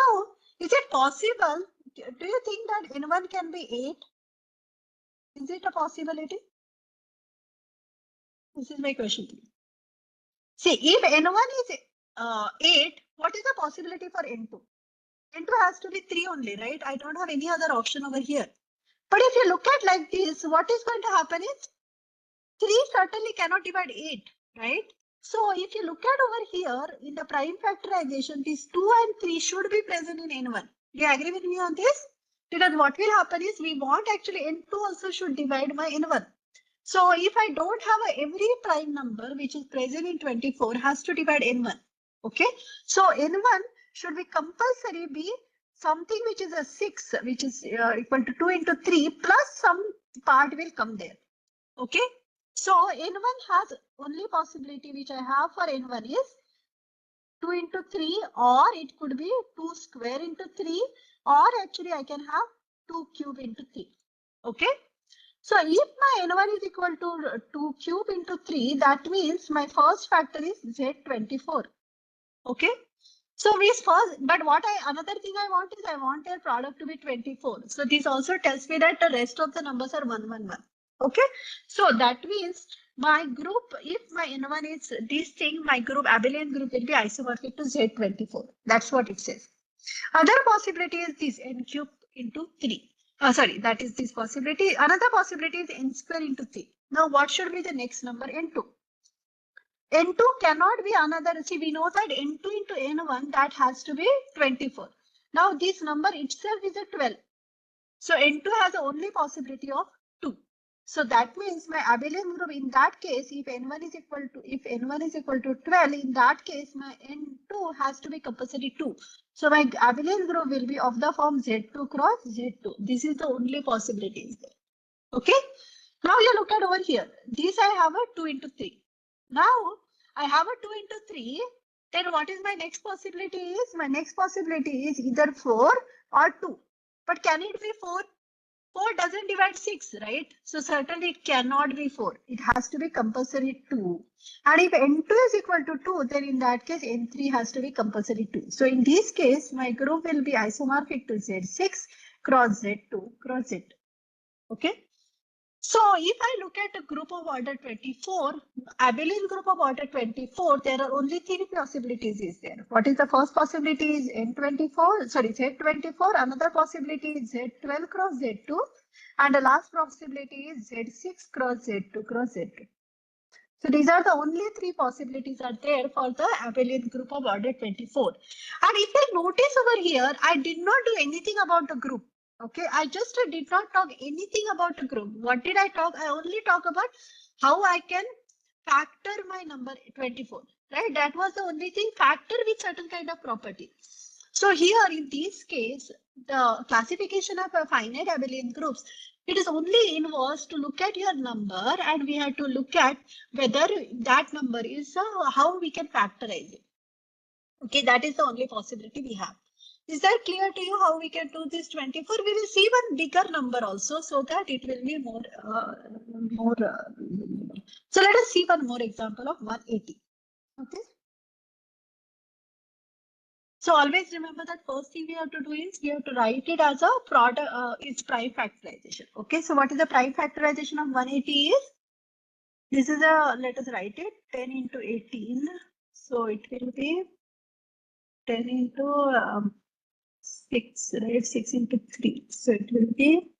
is it possible? Do you think that N1 can be 8? Is it a possibility? This is my question to you. See, if N1 is 8, what is the possibility for N2? N2 has to be 3 only, right? I don't have any other option over here. But if you look at like this, what is going to happen is 3 certainly cannot divide 8, right? So if you look at over here in the prime factorization, these 2 and 3 should be present in N1. Do you agree with me on this? Because what will happen is we want actually N2 also should divide by N1. So if I don't have every prime number which is present in 24 has to divide N1. Okay. So N1 should be compulsory be something which is a 6, which is equal to 2 into 3 plus some part will come there. Okay. So N1 has only possibility which I have for N1 is 2 into 3, or it could be 2 square into 3, or actually I can have 2 cube into 3. Okay. So if my N1 is equal to 2 cube into 3, that means my first factor is Z24. Okay. So but another thing I want is I want their product to be 24. So this also tells me that the rest of the numbers are 1, 1, 1. Okay. So that means my group, if my N1 is this thing, my group, abelian group will be isomorphic to Z24. That's what it says. Other possibility is this n cube into 3. Sorry, that is this possibility. Another possibility is n square into 3. Now what should be the next number? N2. N2 cannot be another. See, we know that N2 into N1, that has to be 24. Now this number itself is a 12. So N2 has the only possibility of 2. So that means my abelian group in that case, if N1 is equal to 12, in that case, my N2 has to be compulsory 2. So my abelian group will be of the form Z2 cross Z2. This is the only possibility there. Okay. Now you look at over here. This I have a 2 into 3. Now I have a 2 into 3. Then what is my next possibility is? My next possibility is either 4 or 2. But can it be 4? 4 doesn't divide 6, right? So certainly it cannot be 4. It has to be compulsory 2. And if N2 is equal to 2, then in that case N3 has to be compulsory 2. So in this case, my group will be isomorphic to Z6 cross Z2 cross Z2. Okay. So if I look at a group of order 24, abelian group of order 24, there are only 3 possibilities is there. What is the first possibility is N24, sorry, Z24. Another possibility is Z12 cross Z2. And the last possibility is Z6 cross Z2 cross Z2. So these are the only 3 possibilities are there for the abelian group of order 24. And if you notice over here, I did not do anything about the group. Okay, I just did not talk anything about the group. What did I talk? I only talk about how I can factor my number 24, right? That was the only thing, factor with certain kind of property. So here in this case, the classification of a finite abelian groups, it is only involves to look at your number, and we have to look at whether that number is how we can factorize it. Okay, that is the only possibility we have. Is that clear to you how we can do this 24? We will see one bigger number also, so that it will be more. So let us see one more example of 180. Okay. So always remember that first thing we have to do is we have to write it as a product. It's prime factorization. Okay. So what is the prime factorization of 180 is? This is a, let us write it, 10 into 18. So it will be 10 into 6, right? 6 into 3. So it will be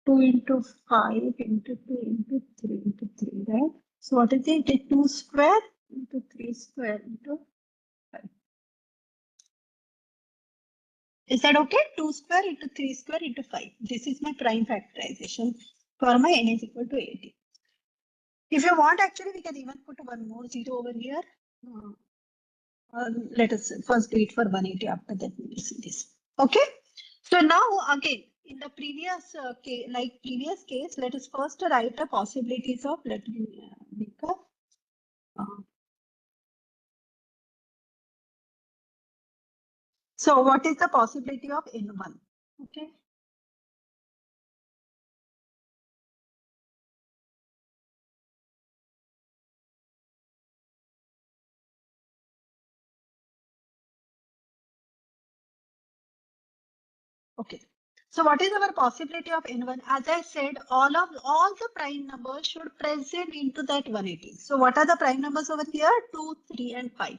2 into 5 into 2 into 3 into 3, right? So what is it? It is 2 square into 3 square into 5. Is that okay? 2 square into 3 square into 5. This is my prime factorization for my n is equal to 80. If you want, actually, we can even put one more 0 over here. Let us first do it for 180. After that, we will see this. Okay. So now again, in the previous case, let us first write the possibilities of, let me make a so what is the possibility of N1? Okay. Okay. So what is our possibility of N1? As I said, all the prime numbers should present into that 180. So what are the prime numbers over here? 2, 3, and 5.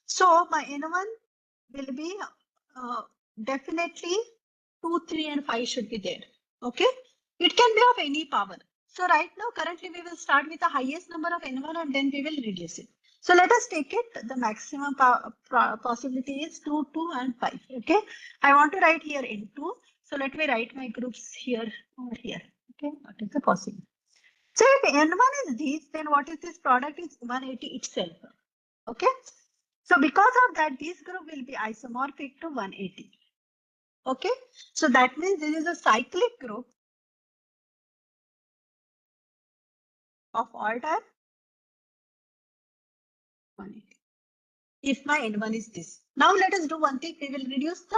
So my N1 will be definitely 2, 3, and 5 should be there. Okay. It can be of any power. So right now, currently we will start with the highest number of N1 and then we will reduce it. So let us take it. The maximum possibility is 2, 2, and 5. Okay. I want to write here N2. So let me write my groups here or here. Okay. What is the possibility? So if N1 is this, then what is this product is 180 itself. Okay. So because of that, this group will be isomorphic to 180. Okay, so that means this is a cyclic group of order 180. If my N1 is this. Now let us do one thing. We will reduce the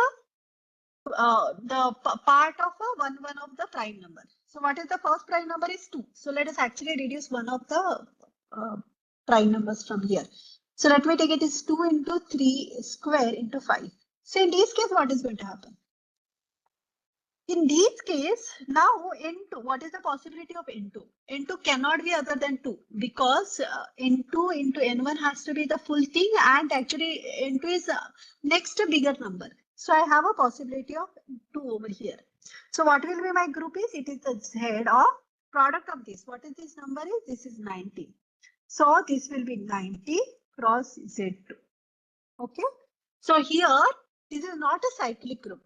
part of one of the prime number. So what is the first prime number is 2. So let us actually reduce one of the prime numbers from here. So let me take it is 2 into 3 square into 5. So in this case, what is going to happen? In this case, now N2, what is the possibility of N2? N2 cannot be other than 2 because N2 into N1 has to be the full thing, and actually N2 is next bigger number. So I have a possibility of 2 over here. So what will be my group is? It is the Z of product of this. What is this number is? This is 90. So this will be 90 cross Z2. Okay. So here, this is not a cyclic group.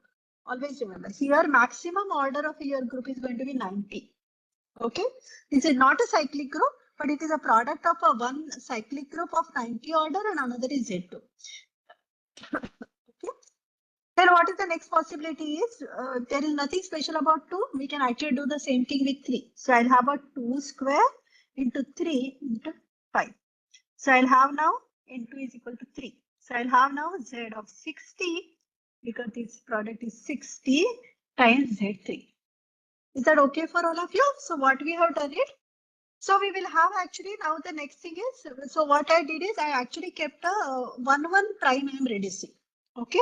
Always remember, here maximum order of your group is going to be 90. Okay. This is not a cyclic group, but it is a product of a one cyclic group of 90 order and another is Z2. Okay. Then what is the next possibility is, there is nothing special about 2. We can actually do the same thing with 3. So I'll have a 2 square into 3 into 5. So I'll have now N2 is equal to 3. So I'll have now Z of 60 because this product is 60 times Z3. Is that okay for all of you? So what we have done it? So we will have actually now the next thing is, so what I did is I actually kept a 1 prime I am reducing. Okay.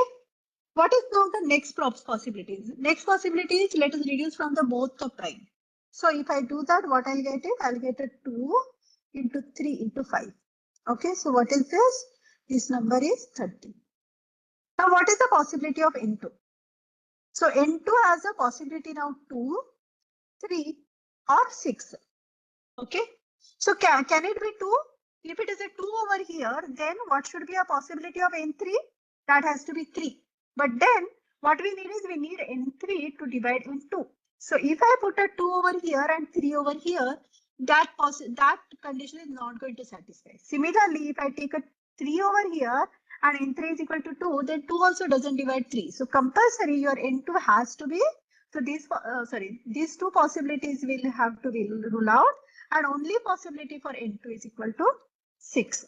What is now the next possibilities? Next possibility is let us reduce from the both the prime. So if I do that, what I'll get is I'll get a 2 into 3 into 5. Okay, so what is this? This number is 30. Now, what is the possibility of N2? So N2 has a possibility now 2, 3 or 6. Okay, so can it be 2? If it is a 2 over here, then what should be a possibility of N3? That has to be 3. But then what we need is we need N3 to divide N2. So if I put a 2 over here and 3 over here, that condition is not going to satisfy. Similarly, if I take a 3 over here and N3 is equal to 2, then 2 also doesn't divide 3. So compulsory your N2 has to be, so these two possibilities will have to be ruled out, and only possibility for N2 is equal to 6.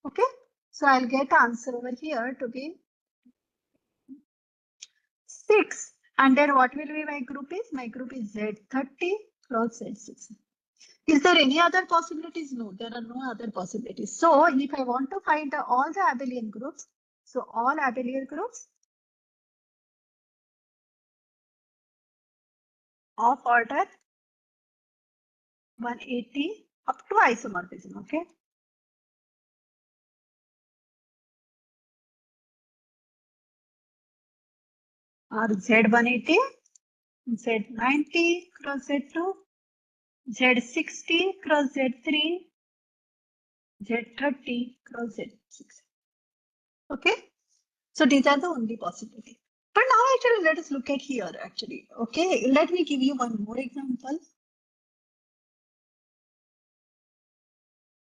Okay, so I'll get answer over here to be 6. And then what will be my group is? My group is Z30 cross Z6. Is there any other possibilities? No, there are no other possibilities. So if I want to find all the abelian groups, so all abelian groups of order 180 up to isomorphism, okay? Are Z180, Z90 cross Z2, Z60 cross Z3, Z30 cross Z6. Okay, so these are the only possibilities. But now actually let us look at here actually. Okay, let me give you one more example.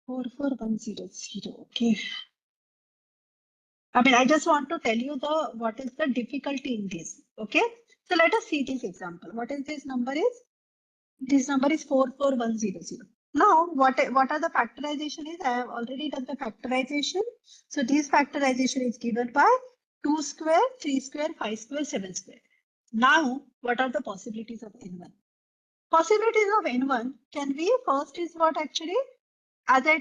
44100. Okay. I mean, I just want to tell you what is the difficulty in this. Okay. So let us see this example. What is this number is? This number is 44100. Now, what are the factorization is? I have already done the factorization. So this factorization is given by 2 square, 3 square, 5 square, 7 square. Now, what are the possibilities of N1? Possibilities of N1 can be, first is what actually, as I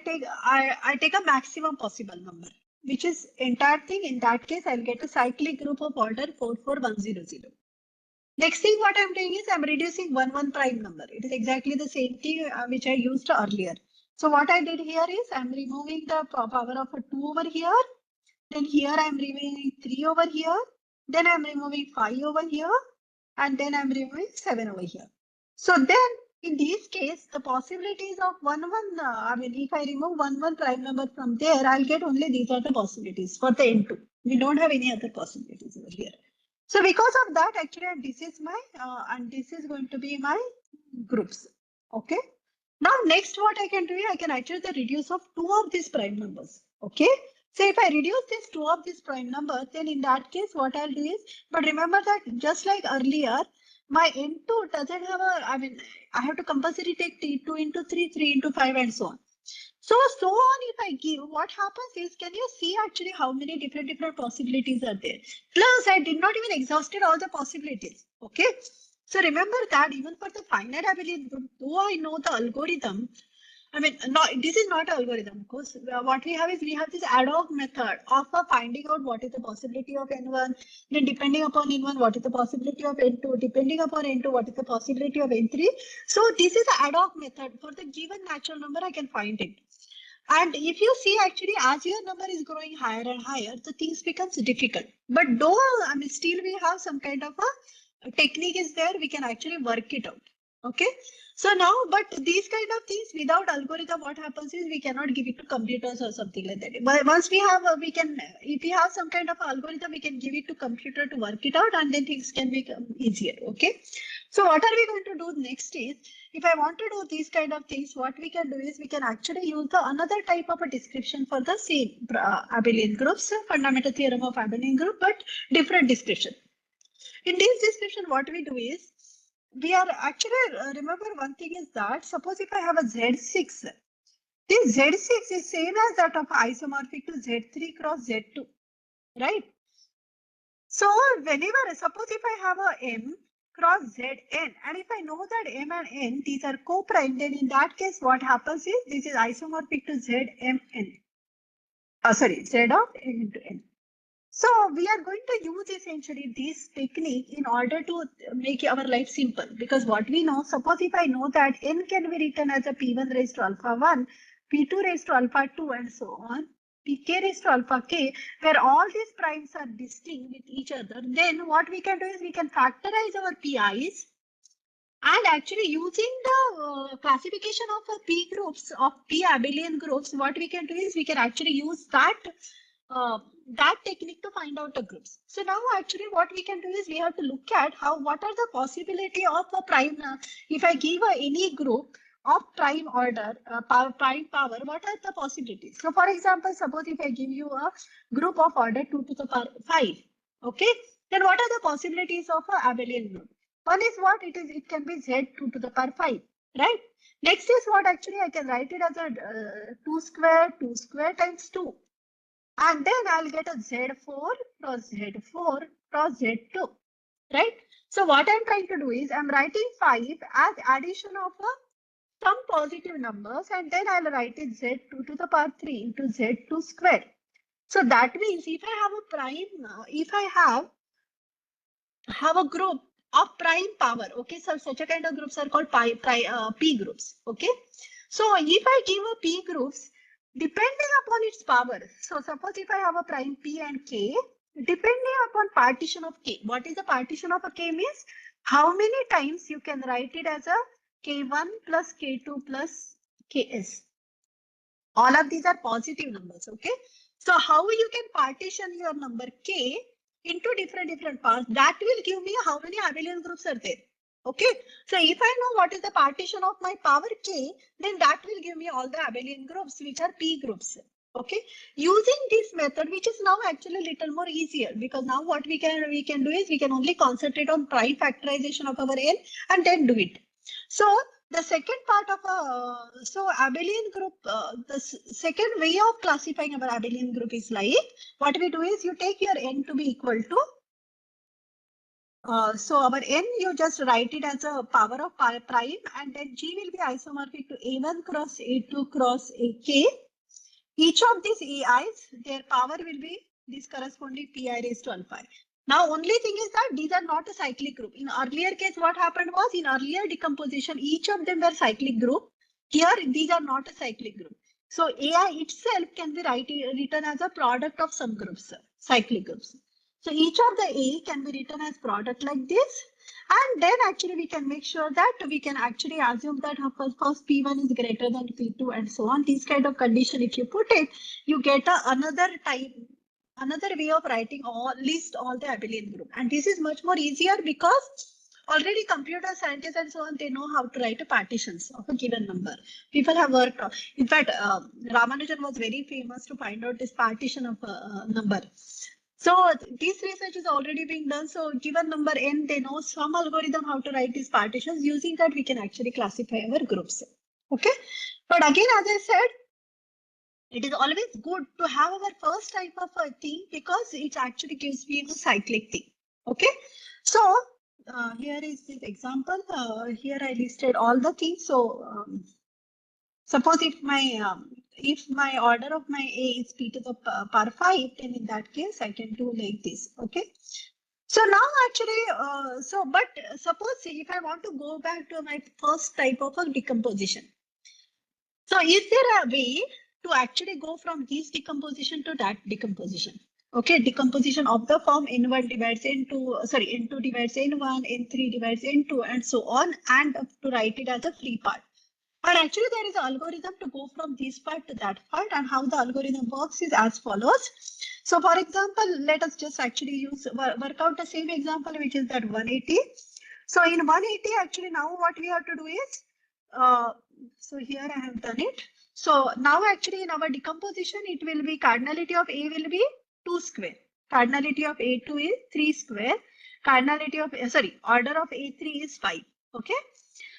take a maximum possible number, which is entire thing. In that case, I'll get a cyclic group of order 44100. Next thing what I'm doing is I'm reducing one prime number. It is exactly the same thing which I used earlier. So what I did here is I'm removing the power of a 2 over here. Then here I'm removing 3 over here. Then I'm removing 5 over here. And then I'm removing 7 over here. So then in this case, the possibilities of I mean, if I remove one prime number from there, I'll get only these are the possibilities for the N2. We don't have any other possibilities over here. So because of that, actually, this is my, and this is going to be my groups. Okay. Now, next what I can do, I can actually the reduce of 2 of these prime numbers. Okay. So if I reduce this two of these prime numbers, then in that case, what I'll do is, but remember that just like earlier, my N2 doesn't have a, I mean, I have to compulsory take T2 into 3, 3 into 5 and so on. So on if I give, what happens is, can you see actually how many different possibilities are there? Plus, I did not even exhausted all the possibilities. Okay. So remember that even for the finite abelian group, though I know the algorithm, I mean, this is not algorithm, because what we have is we have this ad hoc method of finding out what is the possibility of N1, then depending upon N1, what is the possibility of N2, depending upon N2, what is the possibility of N3. So this is the ad hoc method. For the given natural number, I can find it. And if you see actually as your number is growing higher and higher, the things becomes difficult. But though, I mean, still we have some kind of a technique is there, we can actually work it out. Okay. So now, but these kind of things without algorithm, what happens is we cannot give it to computers or something like that. But once we have, we can, if we have some kind of algorithm, we can give it to computer to work it out, and then things can become easier. Okay. So what are we going to do next is, if I want to do these kind of things, what we can do is we can actually use the another type of a description for the same abelian groups, fundamental theorem of abelian group, but different description. In this description, what we do is, we are actually, remember one thing is that, suppose if I have a Z6, this Z6 is same as that of isomorphic to Z3 cross Z2, right? So whenever, suppose if I have a M cross Zn, and if I know that M and N, these are co-prime, then in that case, what happens is, this is isomorphic to Zmn. Sorry, Z of N into N. So we are going to use essentially this technique in order to make our life simple, because what we know, suppose if I know that N can be written as a P1 raised to alpha 1, P2 raised to alpha 2 and so on, Pk raised to alpha k, where all these primes are distinct with each other, then what we can do is we can factorize our Pi's, and actually using the classification of P groups, of P abelian groups, what we can do is we can actually use that that technique to find out the groups. So now actually what we can do is we have to look at what are the possibility of a prime, if I give any group of prime order, prime power, what are the possibilities? So for example, suppose if I give you a group of order 2 to the power 5, okay, then what are the possibilities of a abelian group? One is what it is, it can be Z2 to the power 5, right? Next is what actually I can write it as a 2 square times 2. And then I'll get a Z4 cross Z4 cross Z2, right? So what I'm trying to do is I'm writing 5 as addition of some positive numbers, and then I'll write it Z2 to the power 3 into Z2 square. So that means if I have a prime, if I have a group of prime power, okay, so such a kind of groups are called P groups, okay. So if I give a P groups, depending upon its power, so suppose if I have a prime P and K, depending upon partition of K, what is the partition of a K means? How many times you can write it as a K1 plus K2 plus Ks. All of these are positive numbers, okay? So how you can partition your number K into different parts, that will give me how many abelian groups are there. Okay, so if I know what is the partition of my power K, then that will give me all the abelian groups, which are P groups. Okay, using this method, which is now actually a little more easier, because now what we can do is we can only concentrate on prime factorization of our N and then do it. So the second part of so abelian group, the second way of classifying our abelian group is like, what we do is you take your N to be equal to, so our N, you just write it as a power of prime, and then G will be isomorphic to A1 cross A2 cross AK. Each of these AIs, their power will be this corresponding Pi raised to alpha. Now, only thing is that these are not a cyclic group. In earlier case, what happened was, in earlier decomposition, each of them were cyclic group. Here, these are not a cyclic group. So AI itself can be written as a product of some groups, cyclic groups. So each of the A can be written as product like this. And then actually we can make sure that we can actually assume that first P1 is greater than P2 and so on. This kind of condition, if you put it, you get another way of writing list all the abelian group. And this is much more easier because already computer scientists and so on, they know how to write a partitions of a given number. People have worked on, in fact, Ramanujan was very famous to find out this partition of a number. So this research is already being done. So given number n, they know some algorithm how to write these partitions. Using that, we can actually classify our groups. Okay. But again, as I said, it is always good to have our first type of a thing because it actually gives me a cyclic thing. Okay. So here is this example. Here I listed all the things. So suppose if my order of my A is p to the power 5, then in that case I can do like this. Okay. So now actually, but suppose if I want to go back to my first type of a decomposition. So is there a way to actually go from this decomposition to that decomposition? Okay, decomposition of the form n1 divides n2, sorry, n2 divides n1, n3 divides n2, and so on, and to write it as a free part. And actually, there is an algorithm to go from this part to that part, and how the algorithm works is as follows. So, for example, let us just actually work out the same example, which is that 180. So, in 180, actually, now what we have to do is, so here I have done it. So now actually in our decomposition, it will be cardinality of A will be 2 square. Cardinality of A2 is 3 square. Cardinality of, order of A3 is 5. Okay.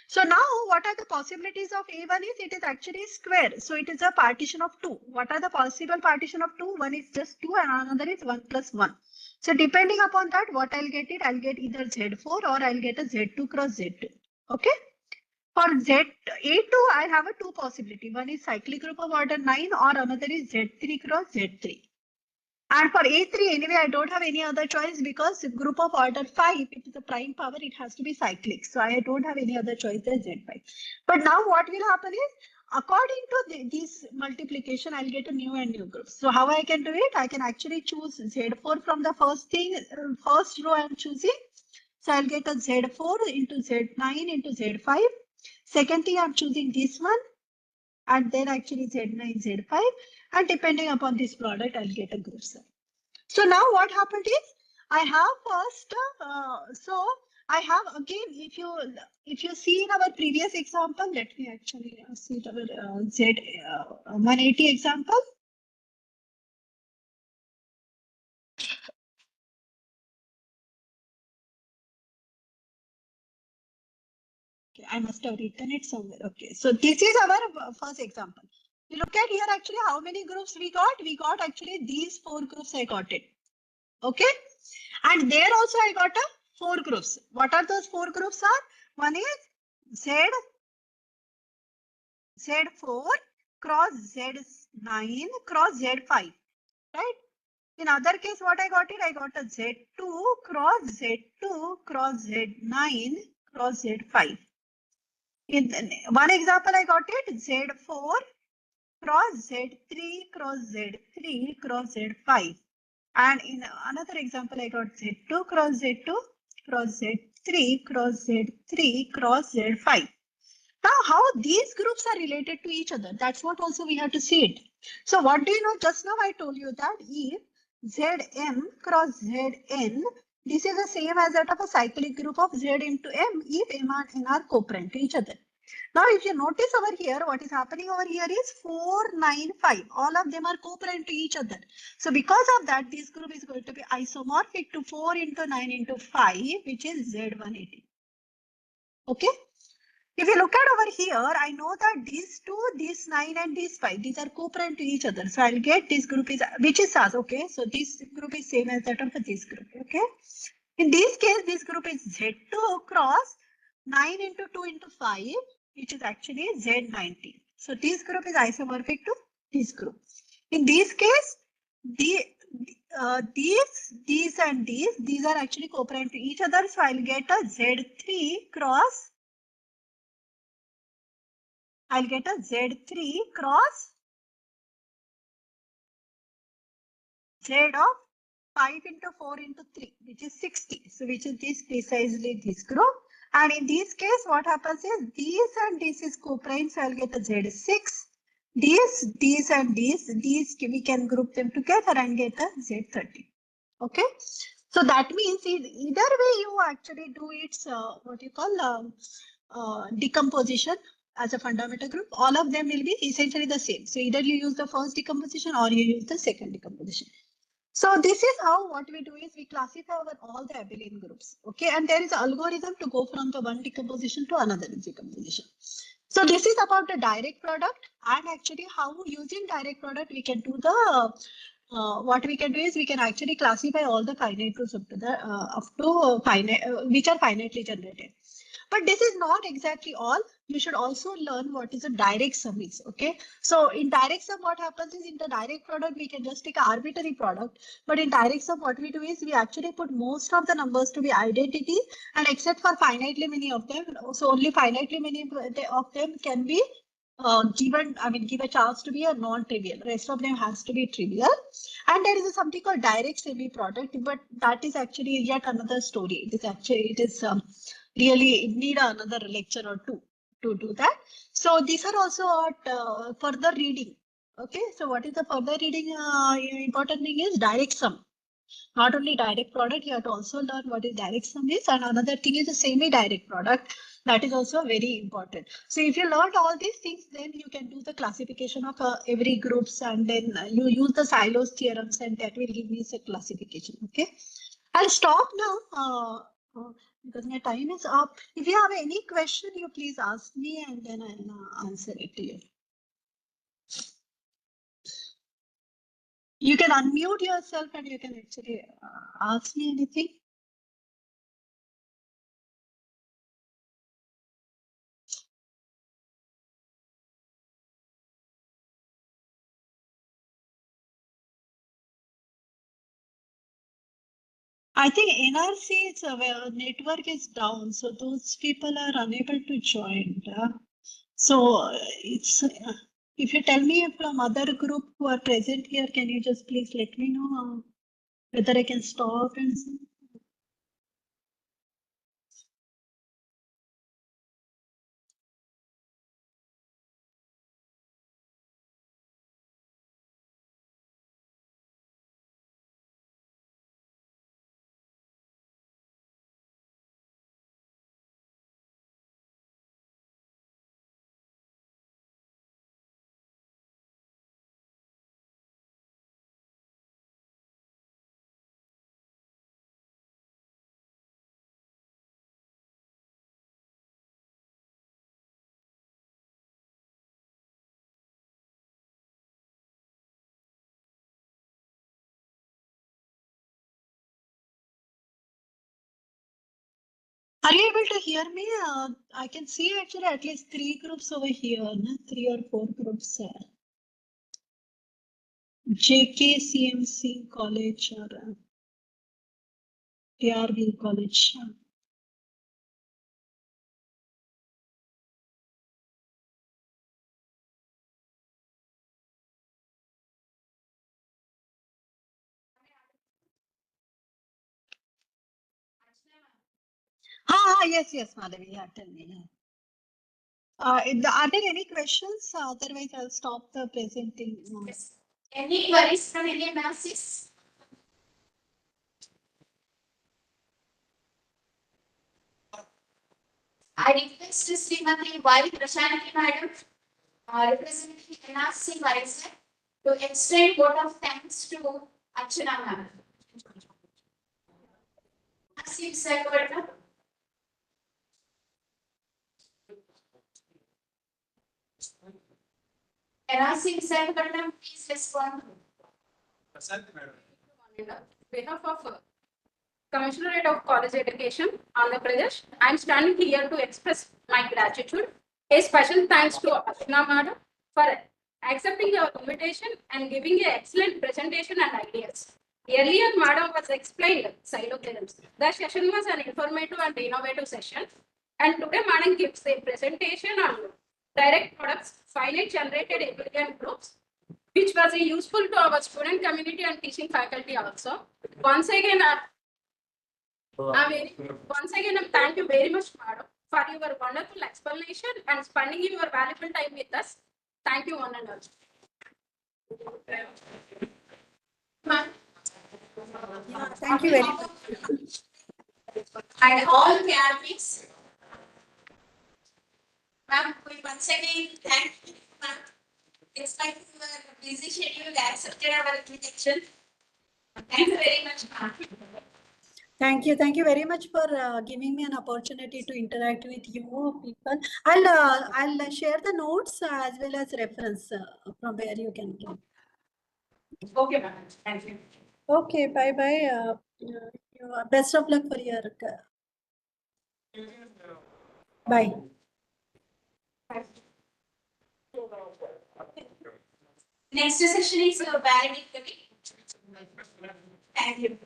So now what are the possibilities of A1 is it is actually square. So it is a partition of 2. What are the possible partition of 2? One is just 2 and another is 1 plus 1. So depending upon that, what I'll get it, I'll get either Z4 or I'll get a Z2 cross Z2. Okay. For A2, I have a 2 possibility. One is cyclic group of order 9 or another is Z3 cross Z3. And for A3, anyway, I don't have any other choice because group of order 5, if it is a prime power, it has to be cyclic. So I don't have any other choice than Z5. But now what will happen is, according to this multiplication, I'll get a new and new group. So how I can do it? I can actually choose Z4 from the first thing, first row I'm choosing. So I'll get a Z4 into Z9 into Z5. Second thing, I'm choosing this one and then actually Z9, Z5. And depending upon this product, I'll get a group cell. So now what happened is I have first, so I have again, if you see in our previous example, let me actually see our Z180 example. Okay, I must have written it somewhere. Okay, so this is our first example. You look at here actually how many groups we got. We got actually these 4 groups I got it. Okay. And there also I got a 4 groups. What are those 4 groups are? One is Z4 cross Z9 cross Z5. Right. In other case, what I got it? I got a Z2 cross Z2 cross Z9 cross Z5. In one example, I got it Z4 cross Z3 cross Z3 cross Z5. And in another example, I got Z2 cross Z2 cross Z3 cross Z3 cross Z5. Now, how these groups are related to each other, that's what also we have to see it. So what do you know? Just now I told you that if Zm cross Zn, this is the same as that of a cyclic group of Z into M if M and N are coparent to each other. Now, if you notice over here, what is happening over here is 4, 9, 5. All of them are coparent to each other. So because of that, this group is going to be isomorphic to 4 into 9 into 5, which is Z180. Okay. If you look at over here, I know that these 2, these 9 and these 5, these are coparent to each other. So I'll get this group is, which is SAS. Okay. So this group is same as that of this group. Okay. In this case, this group is Z2 cross 9 into 2 into 5, which is actually Z90. So this group is isomorphic to this group. In this case, these and these are actually coparent to each other. So I'll get a Z3 cross. I'll get a Z3 cross Z of 5 into 4 into 3, which is 60. So which is this precisely this group. And in this case, what happens is these and this is coprime. So I'll get a Z6. These and these we can group them together and get a Z30. Okay. So that means either way you actually do its what you call decomposition as a fundamental group. All of them will be essentially the same. So either you use the first decomposition or you use the second decomposition. So this is how what we do is we classify our all the abelian groups. Okay, and there is an algorithm to go from the one decomposition to another decomposition. So this is about the direct product, and actually how using direct product we can do the what we can do is we can actually classify all the finite groups up to finite which are finitely generated. But this is not exactly all. You should also learn what is a direct sum is. Okay. So in direct sum, what happens is in the direct product, we can just take an arbitrary product. But in direct sum, what we do is we actually put most of the numbers to be identity, and except for finitely many of them, so only finitely many of them can be given, I mean, give a chance to be a non-trivial. Rest of them has to be trivial. And there is something called direct semi-product, but that is actually yet another story. It is really need another lecture or two to do that. So these are also further reading. Okay, so what is the further reading? Important thing is direct sum. Not only direct product, you have to also learn what is direct sum is, and another thing is the semi-direct product. That is also very important. So if you learn all these things, then you can do the classification of every groups, and then you use the silos theorems, and that will give you a classification. Okay, I'll stop now because my time is up. If you have any question, you please ask me, and then I'll answer it to you. You can unmute yourself and you can actually ask me anything. I think NRC is network is down, so those people are unable to join. So it's if you tell me from other group who are present here, can you just please let me know whether I can stop and see? Are you able to hear me? I can see actually at least 3 groups over here, no? 3 or 4 groups. JK CMC College or TRV College. Yes, Madhavi, yeah, tell me. Yeah. Are there any questions? Otherwise, I'll stop the presenting. Yes. Any queries from any analysis? I request to Srimati Y. Prashanti Madam, representing NRC Vizag, to extend vote of thanks to Archana Ma'am. NRC Visakhapatnam. NRC Visakhapatnam, please respond. On behalf of Commissionerate of College Education, Andhra Pradesh, I am standing here to express my gratitude. A special thanks to Ashna Madam for accepting our invitation and giving an excellent presentation and ideas. Earlier, Madam was explained silo theorems. The session was an informative and innovative session, and today Madam gives a presentation on direct products, finite generated abelian groups, which was useful to our student community and teaching faculty also. Once again, thank you very much, Madam, for your wonderful explanation and spending your valuable time with us. Thank you, one and all. Ma'am, Yeah, thank you very much. And all KRPs. Ma'am, we once again thank you, ma'am. Despite your busy schedule, you accepted our invitation. Thank you very much, ma'am. Thank you. Thank you very much for giving me an opportunity to interact with you people. I'll share the notes as well as reference from where you can get. Okay, ma'am. Thank you. Okay, bye bye. Best of luck for your. Bye. Next session is valedictory. Thank you.